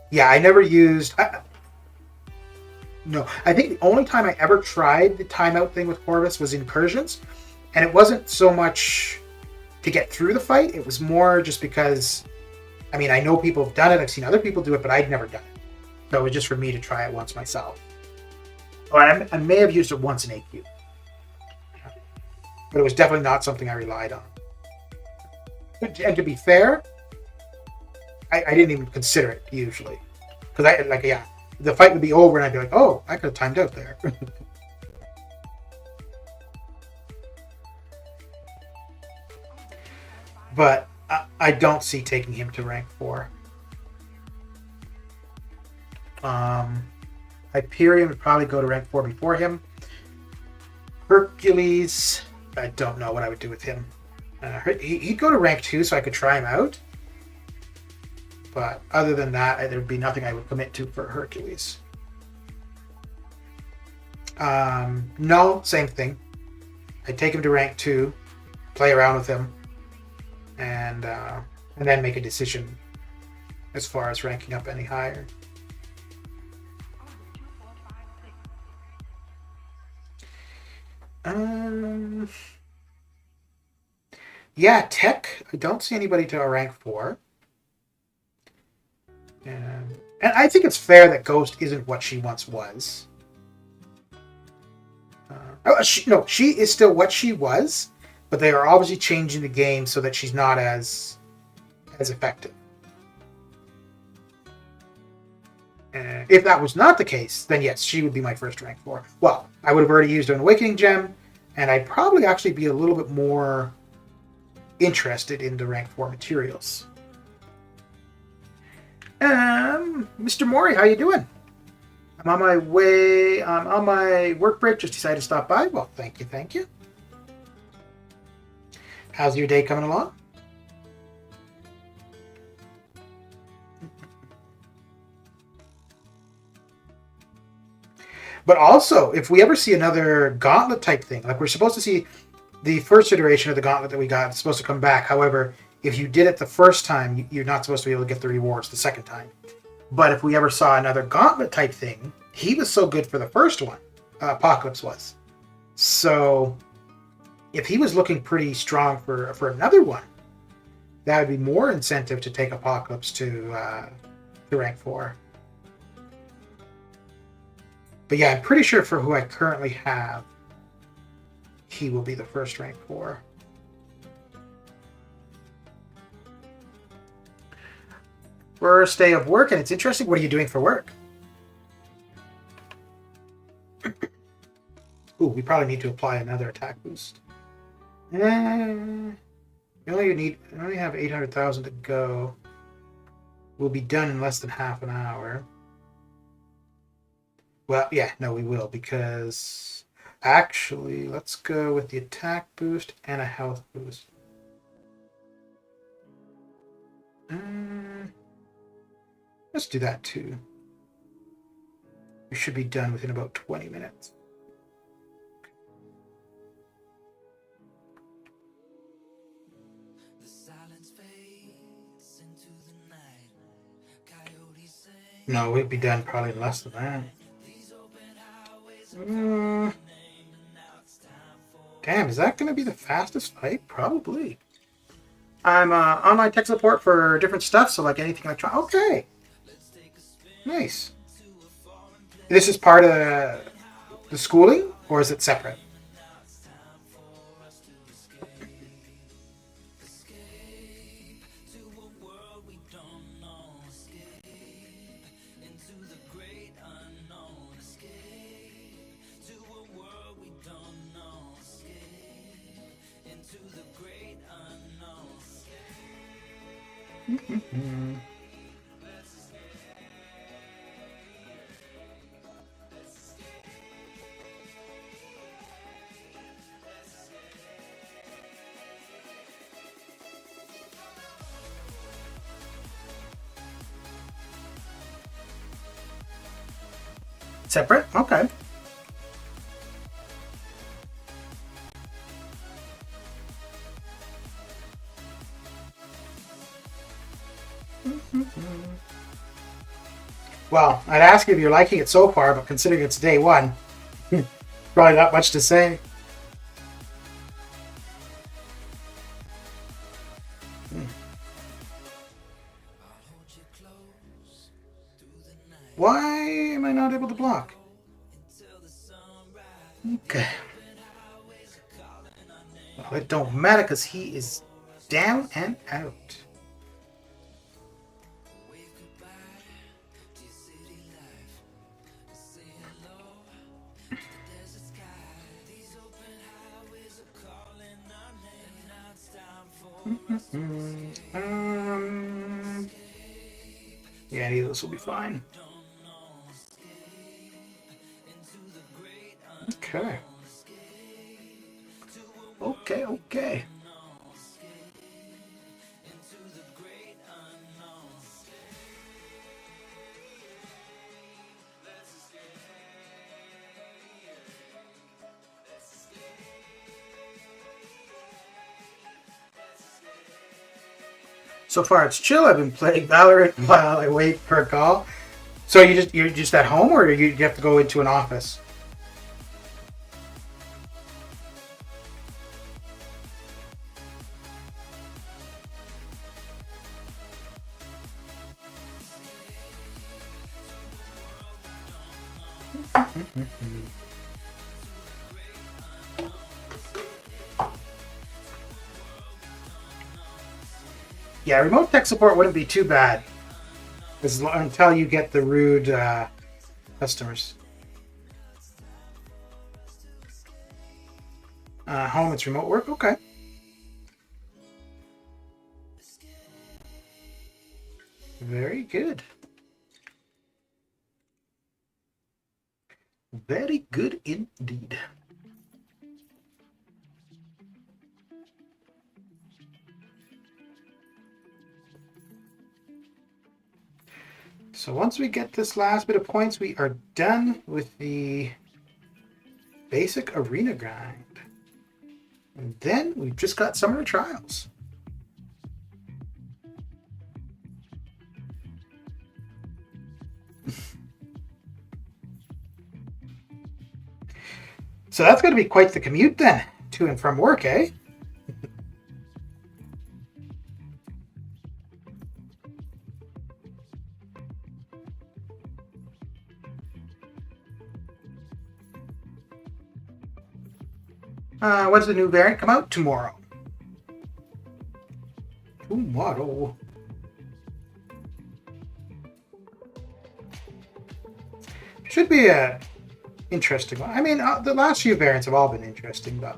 S1: Yeah, I never used... No, I think the only time I ever tried the timeout thing with Corvus was Incursions, And it wasn't so much to get through the fight. It was more just because, I mean, I know people have done it. I've seen other people do it, but I'd never done it. So it was just for me to try it once myself. Or I may have used it once in AQ. But it was definitely not something I relied on. And to be fair, I didn't even consider it usually. Because the fight would be over and I'd be like, oh, I could have timed out there. But I don't see taking him to rank 4. Hyperion would probably go to rank 4 before him. Hercules, I don't know what I would do with him. He'd go to rank 2 so I could try him out. But other than that, there would be nothing I would commit to for Hercules. No, same thing. I'd take him to rank 2, play around with him, and then make a decision as far as ranking up any higher. Yeah, Tech. I don't see anybody to a rank 4. And I think it's fair that Ghost isn't what she once was. She is still what she was, but they are obviously changing the game so that she's not as effective. And if that was not the case, then yes, she would be my first rank 4. Well, I would have already used an Awakening Gem, and I'd probably actually be a little bit more interested in the rank 4 materials. Mr. Mori, how you doing? I'm on my way. I'm on my work break. Just decided to stop by. Well, thank you. How's your day coming along? But also, if we ever see another gauntlet type thing, like we're supposed to see the first iteration of the gauntlet that we got, it's supposed to come back. However, if you did it the first time, you're not supposed to be able to get the rewards the second time. But if we ever saw another gauntlet type thing, he was so good for the first one. Apocalypse was. So if he was looking pretty strong for another one, that would be more incentive to take Apocalypse to rank 4. But yeah, I'm pretty sure for who I currently have, he will be the first rank 4. First day of work, and it's interesting. What are you doing for work? Ooh, we probably need to apply another attack boost. We only have 800,000 to go. We'll be done in less than half an hour. Well, yeah, no, we will, because actually, let's go with the attack boost and a health boost. Let's do that too. We should be done within about 20 minutes. No, we'd be done probably in less than that. Damn, is that going to be the fastest fight? Probably. I'm online tech support for different stuff, so like anything electronic. Okay. Nice. This is part of the schooling, or is it separate? Separate? Okay. Well, I'd ask you if you're liking it so far, but considering it's day one, probably not much to say. Why am I not able to block? Okay. Well, it don't matter because he is down and out. Yeah, any of this will be fine. Okay. Okay. So far, it's chill. I've been playing Valorant while I wait for a call. So you're just at home, or you have to go into an office? Yeah, remote tech support wouldn't be too bad, until you get the rude customers. Home, it's remote work. Okay. Very good. Very good indeed. So once we get this last bit of points, we are done with the basic arena grind. And then we've just got summer trials. So that's going to be quite the commute then, to and from work, eh? When's the new variant come out? Tomorrow. Tomorrow. Should be a interesting one. I mean, the last few variants have all been interesting, but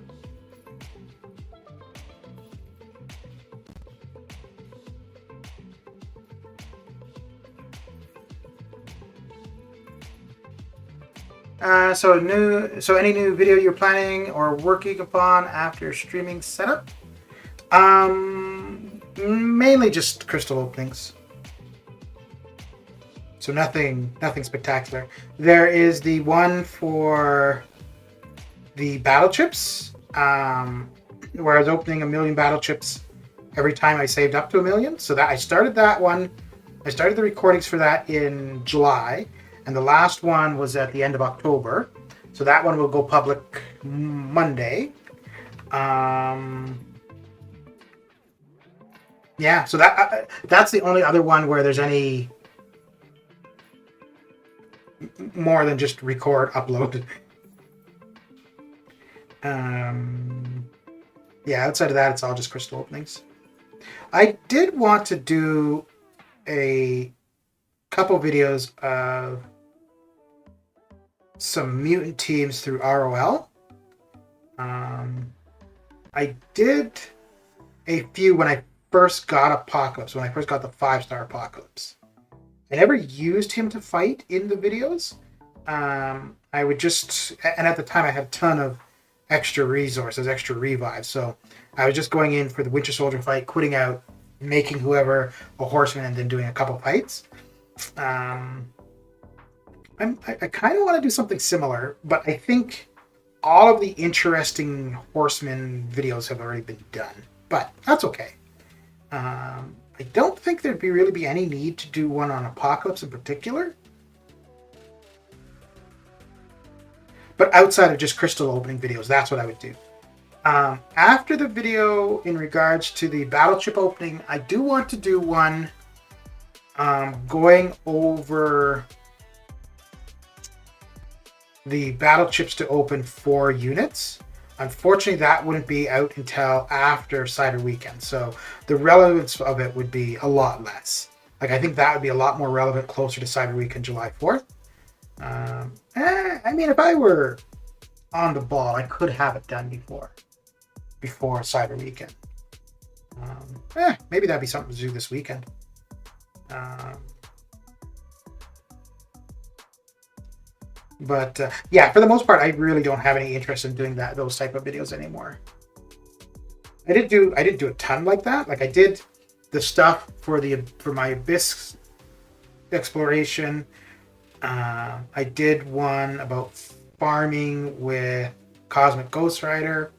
S1: so any new video you're planning or working upon after streaming setup? Mainly just crystal openings. So nothing spectacular. There is the one for the battle chips, where I was opening 1,000,000 battle chips every time I saved up to 1,000,000. So that I started that one. I started the recordings for that in July, and the last one was at the end of October. So that one will go public Monday. Yeah, so that's the only other one where there's any more than just record, upload. Yeah, outside of that, it's all just crystal openings. I did want to do a couple videos of some mutant teams through ROL. I did a few when I first got Apocalypse, when I first got the 5-star Apocalypse. I never used him to fight in the videos. I would just, and at the time I had a ton of extra resources, extra revives, so I was just going in for the Winter Soldier fight, quitting out, making whoever a horseman, and then doing a couple fights. I kind of want to do something similar, but I think all of the interesting horseman videos have already been done. But that's okay. I don't think there'd really be any need to do one on Apocalypse in particular. But outside of just crystal opening videos, that's what I would do. After the video in regards to the battle chip opening, I do want to do one going over the battle chips to open 4 units. Unfortunately, that wouldn't be out until after Cider Weekend, so the relevance of it would be a lot less. Like, I think that would be a lot more relevant closer to Cider Weekend, July 4th. I mean, if I were on the ball, I could have it done before Cider Weekend. Maybe that'd be something to do this weekend. But yeah, for the most part, I really don't have any interest in doing those type of videos anymore. I didn't do a ton like that. Like, I did the stuff for my Abyss exploration. I did one about farming with Cosmic Ghost Rider.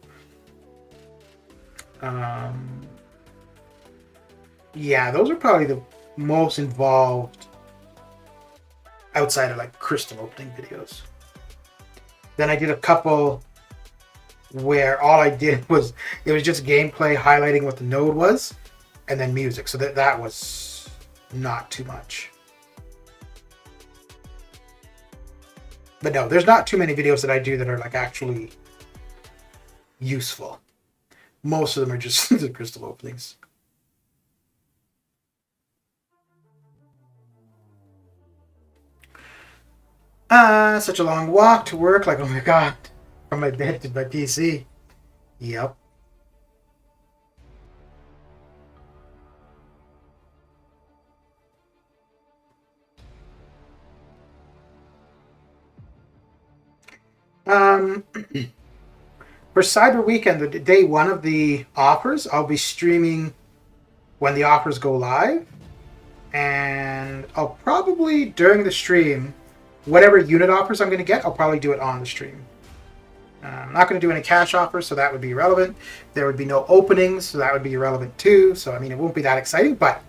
S1: Yeah, those are probably the most involved outside of like crystal opening videos. Then I did a couple where all I did was it was just gameplay highlighting what the node was and then music. So that was not too much. But no, there's not too many videos that I do that are like actually useful. Most of them are just the crystal openings. Such a long walk to work. Like, oh my god, from my bed to my PC. Yep. For Cyber Weekend, the day one of the offers, I'll be streaming when the offers go live, and I'll probably during the stream, whatever unit offers I'm going to get, I'll probably do it on the stream. I'm not going to do any cash offers, so that would be irrelevant. There would be no openings, so that would be irrelevant too. So I mean, it won't be that exciting, but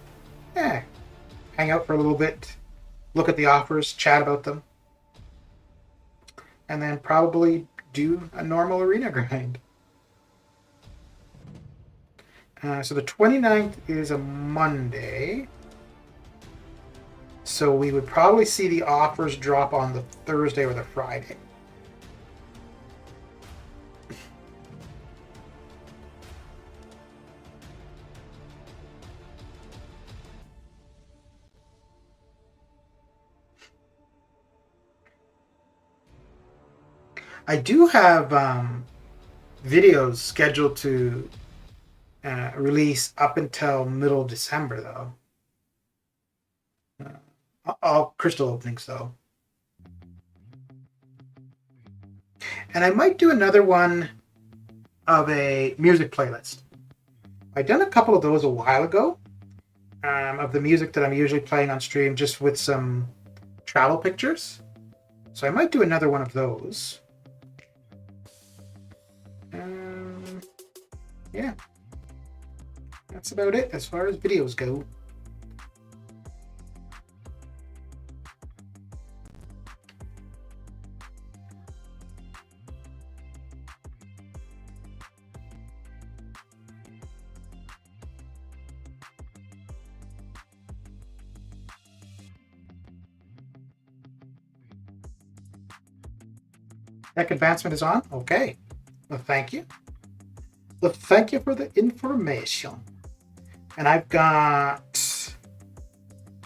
S1: hang out for a little bit, look at the offers, chat about them, and then probably do a normal arena grind. So the 29th is a Monday. So we would probably see the offers drop on the Thursday or the Friday. I do have videos scheduled to release up until middle of December, though. All crystal openings, though. And I might do another one of a music playlist. I've done a couple of those a while ago, of the music that I'm usually playing on stream, just with some travel pictures. So I might do another one of those. Yeah. That's about it as far as videos go. Tech advancement is on? Okay. Well, thank you. Well, thank you for the information. And I've got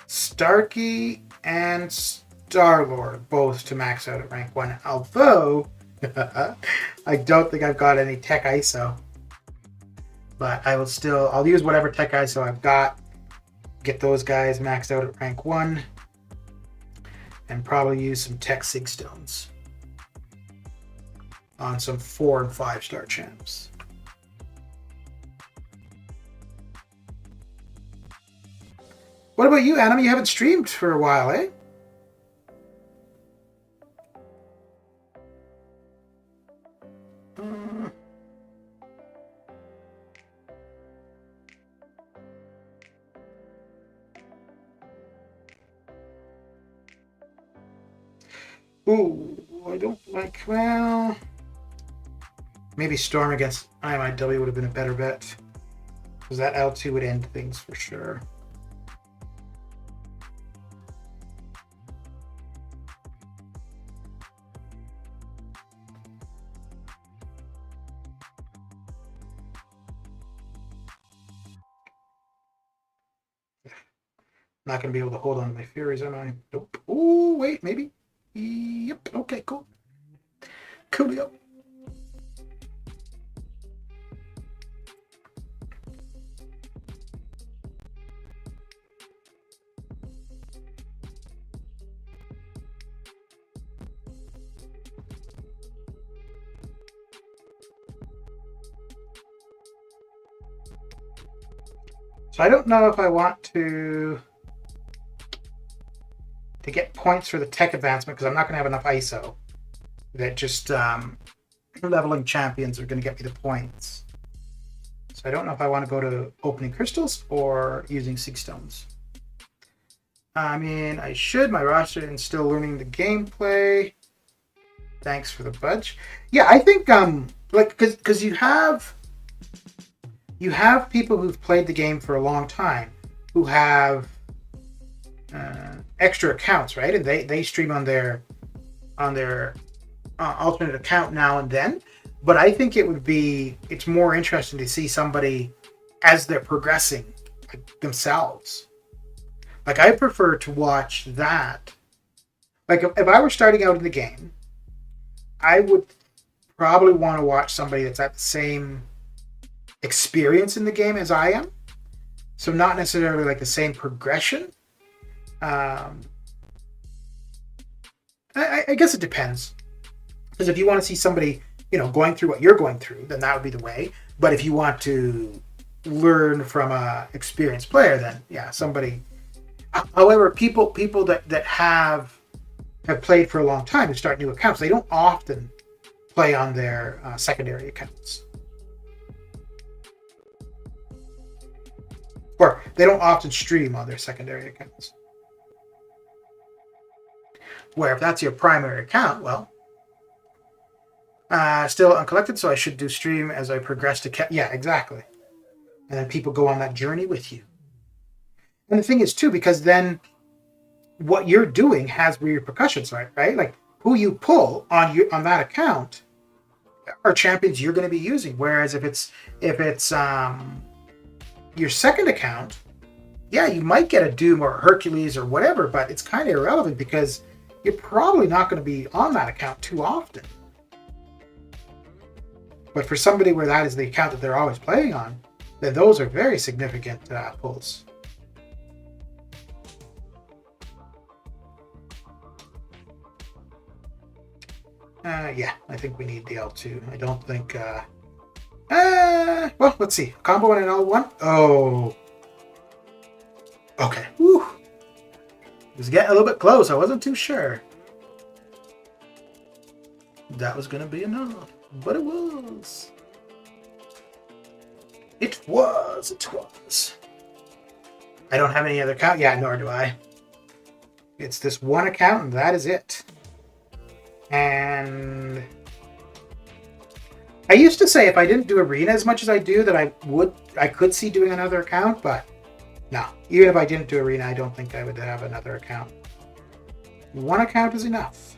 S1: Starkey and Star-Lord both to max out at rank 1. Although, I don't think I've got any tech ISO. But I'll use whatever tech ISO I've got. Get those guys maxed out at rank 1. And probably use some tech sig stones on some 4 and 5 star champs. What about you, Anima? You haven't streamed for a while, eh? Ooh, I don't like, well... Maybe Storm against IMIW would have been a better bet. Because that L2 would end things for sure. Not going to be able to hold on to my Furies, am I? Nope. Oh, wait, maybe. Yep. Okay, cool. Coolio. So I don't know if I want to get points for the tech advancement because I'm not going to have enough ISO. That just leveling champions are going to get me the points. So I don't know if I want to go to opening crystals or using Seek Stones. I mean, I should. My roster is still learning the gameplay. Thanks for the budge. Yeah, I think like because you have people who've played the game for a long time who have extra accounts, right? And they stream on their alternate account now and then. But I think it's more interesting to see somebody as they're progressing themselves. Like I prefer to watch that. Like if I were starting out in the game, I would probably want to watch somebody that's at the same experience in the game as I am. So not necessarily like the same progression. I guess it depends. Because if you want to see somebody, going through what you're going through, then that would be the way. But if you want to learn from a experienced player, then yeah, somebody. However, people that have played for a long time and start new accounts, they don't often play on their secondary accounts. Or they don't often stream on their secondary accounts. Where if that's your primary account, well, still uncollected, so I should do stream as I progress to... Yeah, exactly. And then people go on that journey with you. And the thing is, too, because then what you're doing has repercussions, right? Like, who you pull on that account are champions you're going to be using. Whereas if it's your second account, yeah, you might get a Doom or a Hercules or whatever, but it's kind of irrelevant because you're probably not going to be on that account too often. But for somebody where that is the account that they're always playing on, then those are very significant pulls. Yeah, I think we need the L2. I don't think... well, let's see. Combo and an L1? Oh. Okay. Whew. It was getting a little bit close. I wasn't too sure that was going to be enough. But it was. It was. I don't have any other account. Yeah, nor do I. It's this one account, and that is it. And I used to say if I didn't do Arena as much as I do, that I could see doing another account, but no. Even if I didn't do Arena, I don't think I would have another account. One account is enough.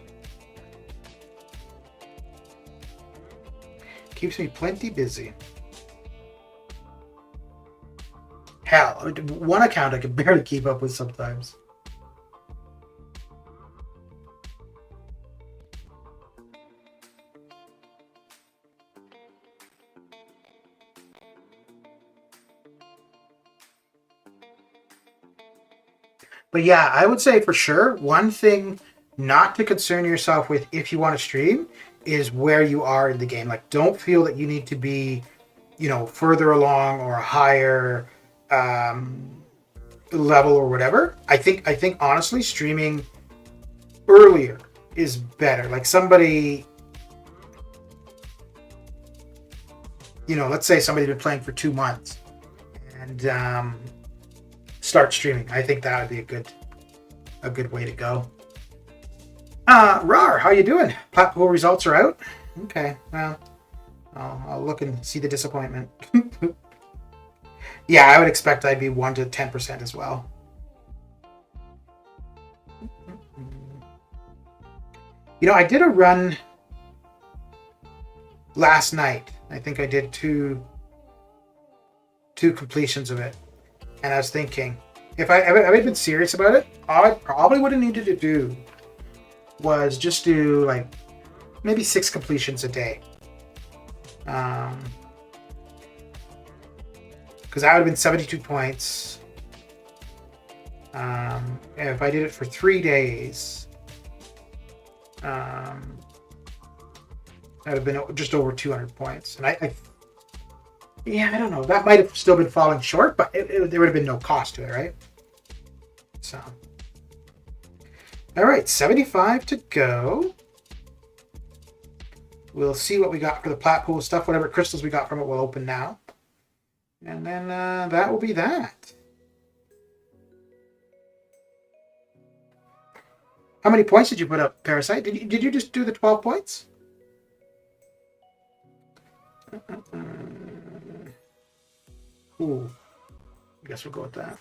S1: Keeps me plenty busy. Hell, one account I can barely keep up with sometimes. But yeah, I would say for sure, one thing not to concern yourself with if you want to stream is where you are in the game. Like, don't feel that you need to be, further along or a higher level or whatever. I think honestly, streaming earlier is better. Like somebody, let's say somebody's been playing for 2 months and start streaming. I think that would be a good way to go. Rar, how you doing? Plat pool results are out. Okay, well, I'll look and see the disappointment. Yeah, I would expect I'd be 1 to 10% as well. I did a run last night. I think I did two completions of it. And I was thinking, if I had been serious about it, all I probably would have needed to do was just do like maybe 6 completions a day. Because that would have been 72 points. And if I did it for 3 days, that would have been just over 200 points. And I don't know. That might have still been falling short, but there would have been no cost to it, right? So, all right, 75 to go. We'll see what we got for the plat pool stuff. Whatever crystals we got from it, we'll open now. And then that will be that. How many points did you put up, Parasite? Did you just do the 12 points? Ooh. I guess we'll go with that.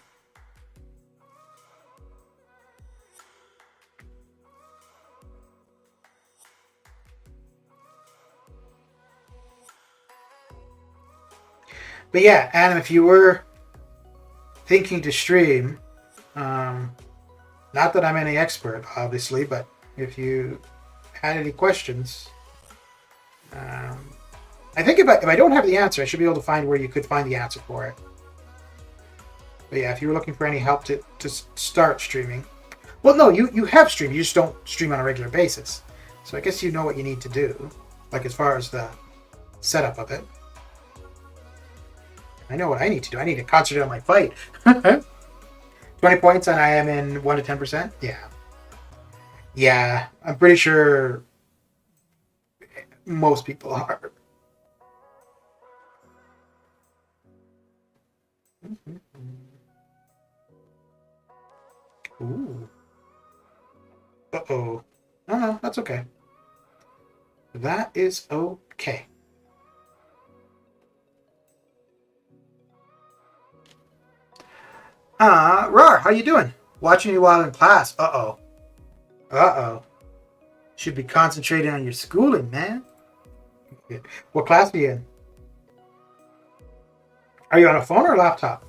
S1: But yeah, Adam, if you were thinking to stream, not that I'm any expert, obviously, but if you had any questions, I think if I don't have the answer, I should be able to find where you could find the answer for it. But yeah, if you were looking for any help to start streaming, well, no, you have streamed, you just don't stream on a regular basis. So I guess you know what you need to do, like as far as the setup of it. I know what I need to do. I need to concentrate on my fight. 20 points and I am in 1 to 10%? Yeah. Yeah, I'm pretty sure most people are. Ooh. Uh-oh. No, that's okay. That is okay. Rar, how you doing? Watching you while in class. Uh-oh. Should be concentrating on your schooling, man. What class are you in? Are you on a phone or a laptop?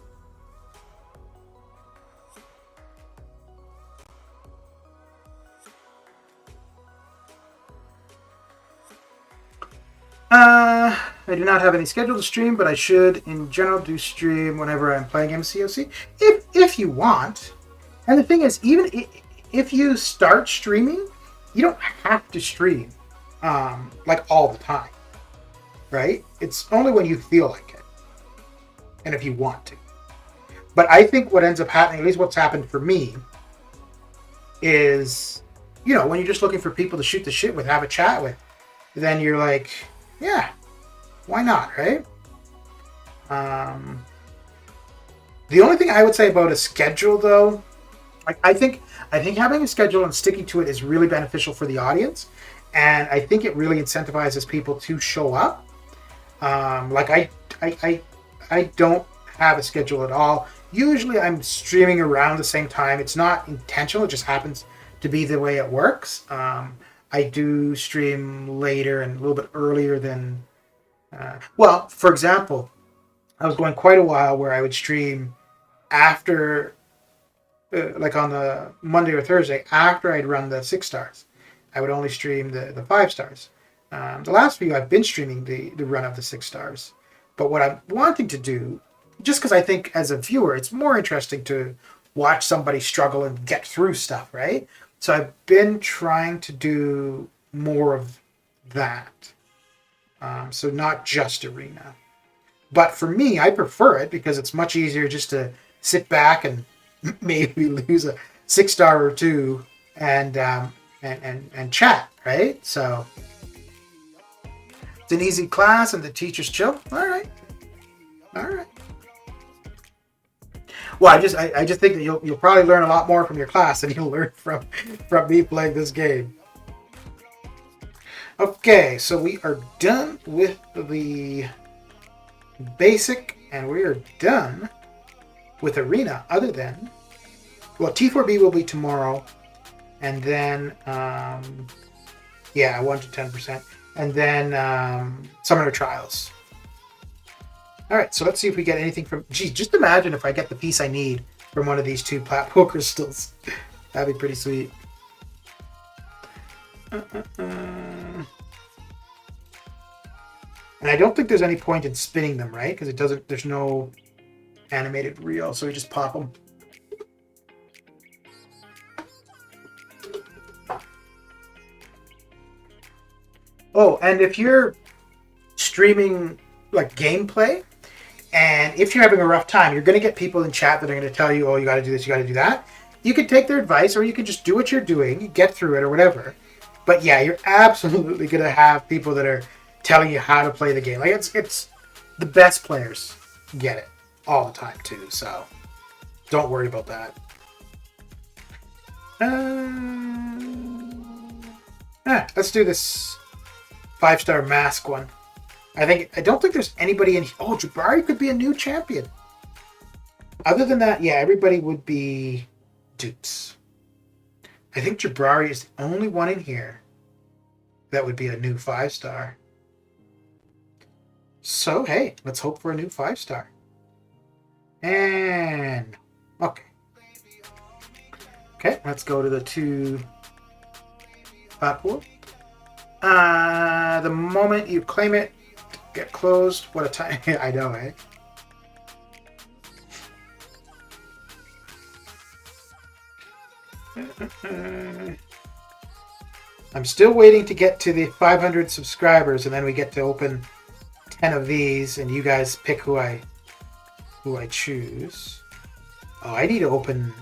S1: I do not have any scheduled to stream, but I should, in general, do stream whenever I'm playing MCOC, if you want. And the thing is, even if you start streaming, you don't have to stream like all the time, right? It's only when you feel like it, and if you want to. But I think what ends up happening, at least what's happened for me, is, when you're just looking for people to shoot the shit with, have a chat with, then you're like, yeah, why not, right? The only thing I would say about a schedule, though, I think having a schedule and sticking to it is really beneficial for the audience, and I think it really incentivizes people to show up. I don't have a schedule at all. Usually, I'm streaming around the same time. It's not intentional; it just happens to be the way it works. I do stream later and a little bit earlier than. For example, I was going quite a while where I would stream after, like on the Monday or Thursday, after I'd run the 6 stars. I would only stream the 5 stars. The last few, I've been streaming the run of the 6 stars. But what I'm wanting to do, just because I think as a viewer, it's more interesting to watch somebody struggle and get through stuff, right? So I've been trying to do more of that. So not just arena. But for me, I prefer it because it's much easier just to sit back and maybe lose a 6 star or 2 and chat, right? So it's an easy class and the teacher's chill. All right. Well, I just think that you'll probably learn a lot more from your class than you'll learn from me playing this game. Okay, so we are done with the basic, and we are done with arena. Other than, T4B will be tomorrow, and then 1 to 10%, and then Summoner Trials. All right, so let's see if we get anything from. Geez, just imagine if I get the piece I need from one of these two platypus crystals. That'd be pretty sweet. And I don't think there's any point in spinning them, right? Because it doesn't. There's no animated reel, so we just pop them. Oh, and if you're streaming like gameplay, and if you're having a rough time, you're going to get people in chat that are going to tell you, oh, you got to do this, you got to do that. You can take their advice, or you can just do what you're doing, get through it, or whatever. But yeah, you're absolutely going to have people that are telling you how to play the game. Like it's the best players get it all the time too. So don't worry about that. Let's do this 5-star mask one. I don't think there's anybody in. Oh, Jabari could be a new champion. Other than that, yeah, everybody would be dupes. I think Jabari is the only one in here that would be a new 5-star. So, hey, let's hope for a new 5-star. And, okay. Okay, let's go to the 2 platform. The moment you claim it, get closed. What a time. I know, eh? I'm still waiting to get to the 500 subscribers, and then we get to open 10 of these, and you guys pick who I choose. Oh, I need to open.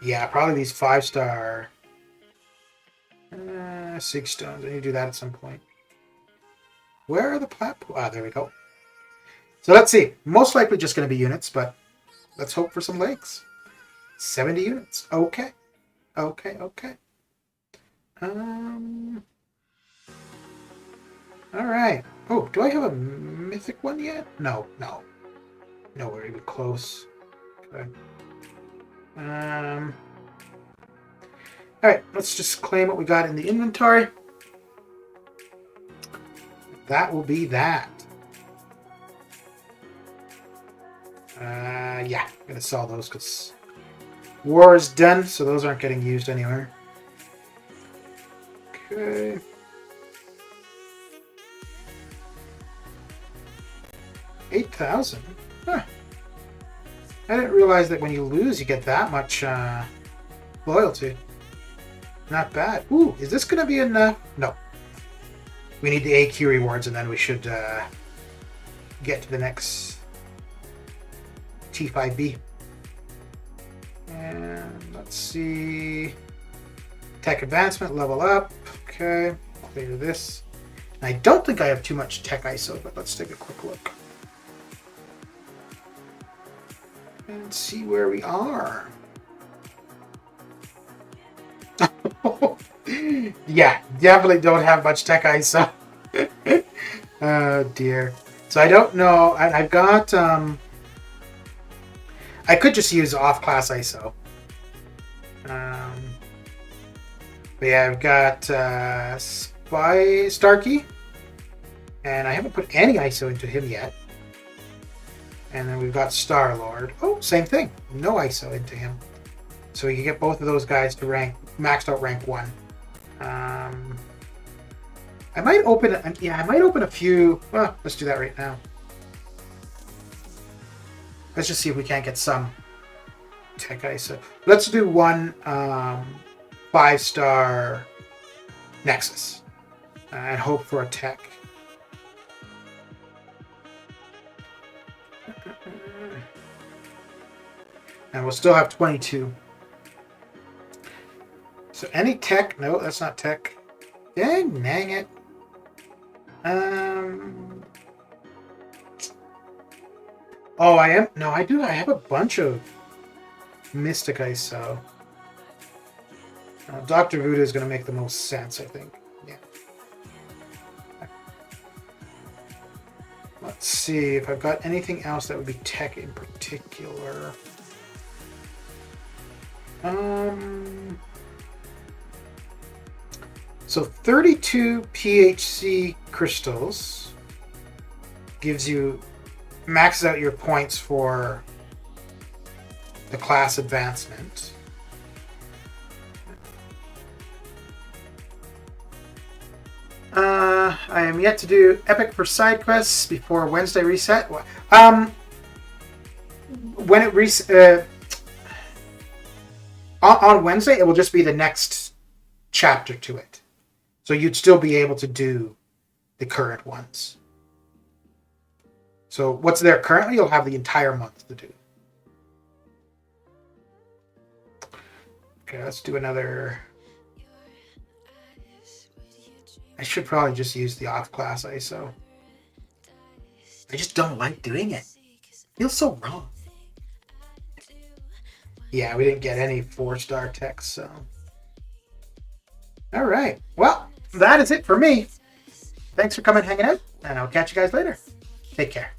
S1: Yeah, probably these 5-star 6 stones. I need to do that at some point. Where are the platforms? Ah, there we go. So let's see. Most likely just going to be units, but let's hope for some legs. 70 units. Okay. Okay. All right. Oh, do I have a mythic one yet? No. Nowhere even close. Okay. All right. Let's just claim what we got in the inventory. That will be that. Yeah, I'm gonna sell those because war is done, so those aren't getting used anywhere. Okay. $8,000. Huh. I didn't realize that when you lose, you get that much loyalty. Not bad. Ooh, is this gonna be enough? No. We need the AQ rewards, and then we should get to the next T5B. And let's see. Tech advancement, level up. Okay, clear this. And I don't think I have too much tech ISO, but let's take a quick look. And see where we are. Yeah, definitely don't have much tech ISO. Oh dear. So I don't know. I've got I could just use off-class ISO. But yeah, I've got Starkey, and I haven't put any ISO into him yet. And then we've got Star-Lord. Oh, same thing. No ISO into him. So we can get both of those guys to maxed out rank 1. I might open a few. Well, let's do that right now. Let's just see if we can't get some tech ISO. Let's do one 5-star Nexus and hope for a tech. And we'll still have 22. So any tech? No, that's not tech. Dang it. Oh, I am. No, I do. I have a bunch of Mystic ISO. Dr. Voodoo is going to make the most sense, I think. Yeah. Let's see if I've got anything else that would be tech in particular. So 32 PHC crystals gives you maxes out your points for the class advancement. I am yet to do Epic for side quests before Wednesday reset. When it on Wednesday, it will just be the next chapter to it. So you'd still be able to do the current ones. So what's there currently, you'll have the entire month to do. Okay, let's do another. I should probably just use the off-class ISO. I just don't like doing it. It feels so wrong. Yeah, we didn't get any 4-star text, so. All right. Well, that is it for me. Thanks for coming and hanging out, and I'll catch you guys later. Take care.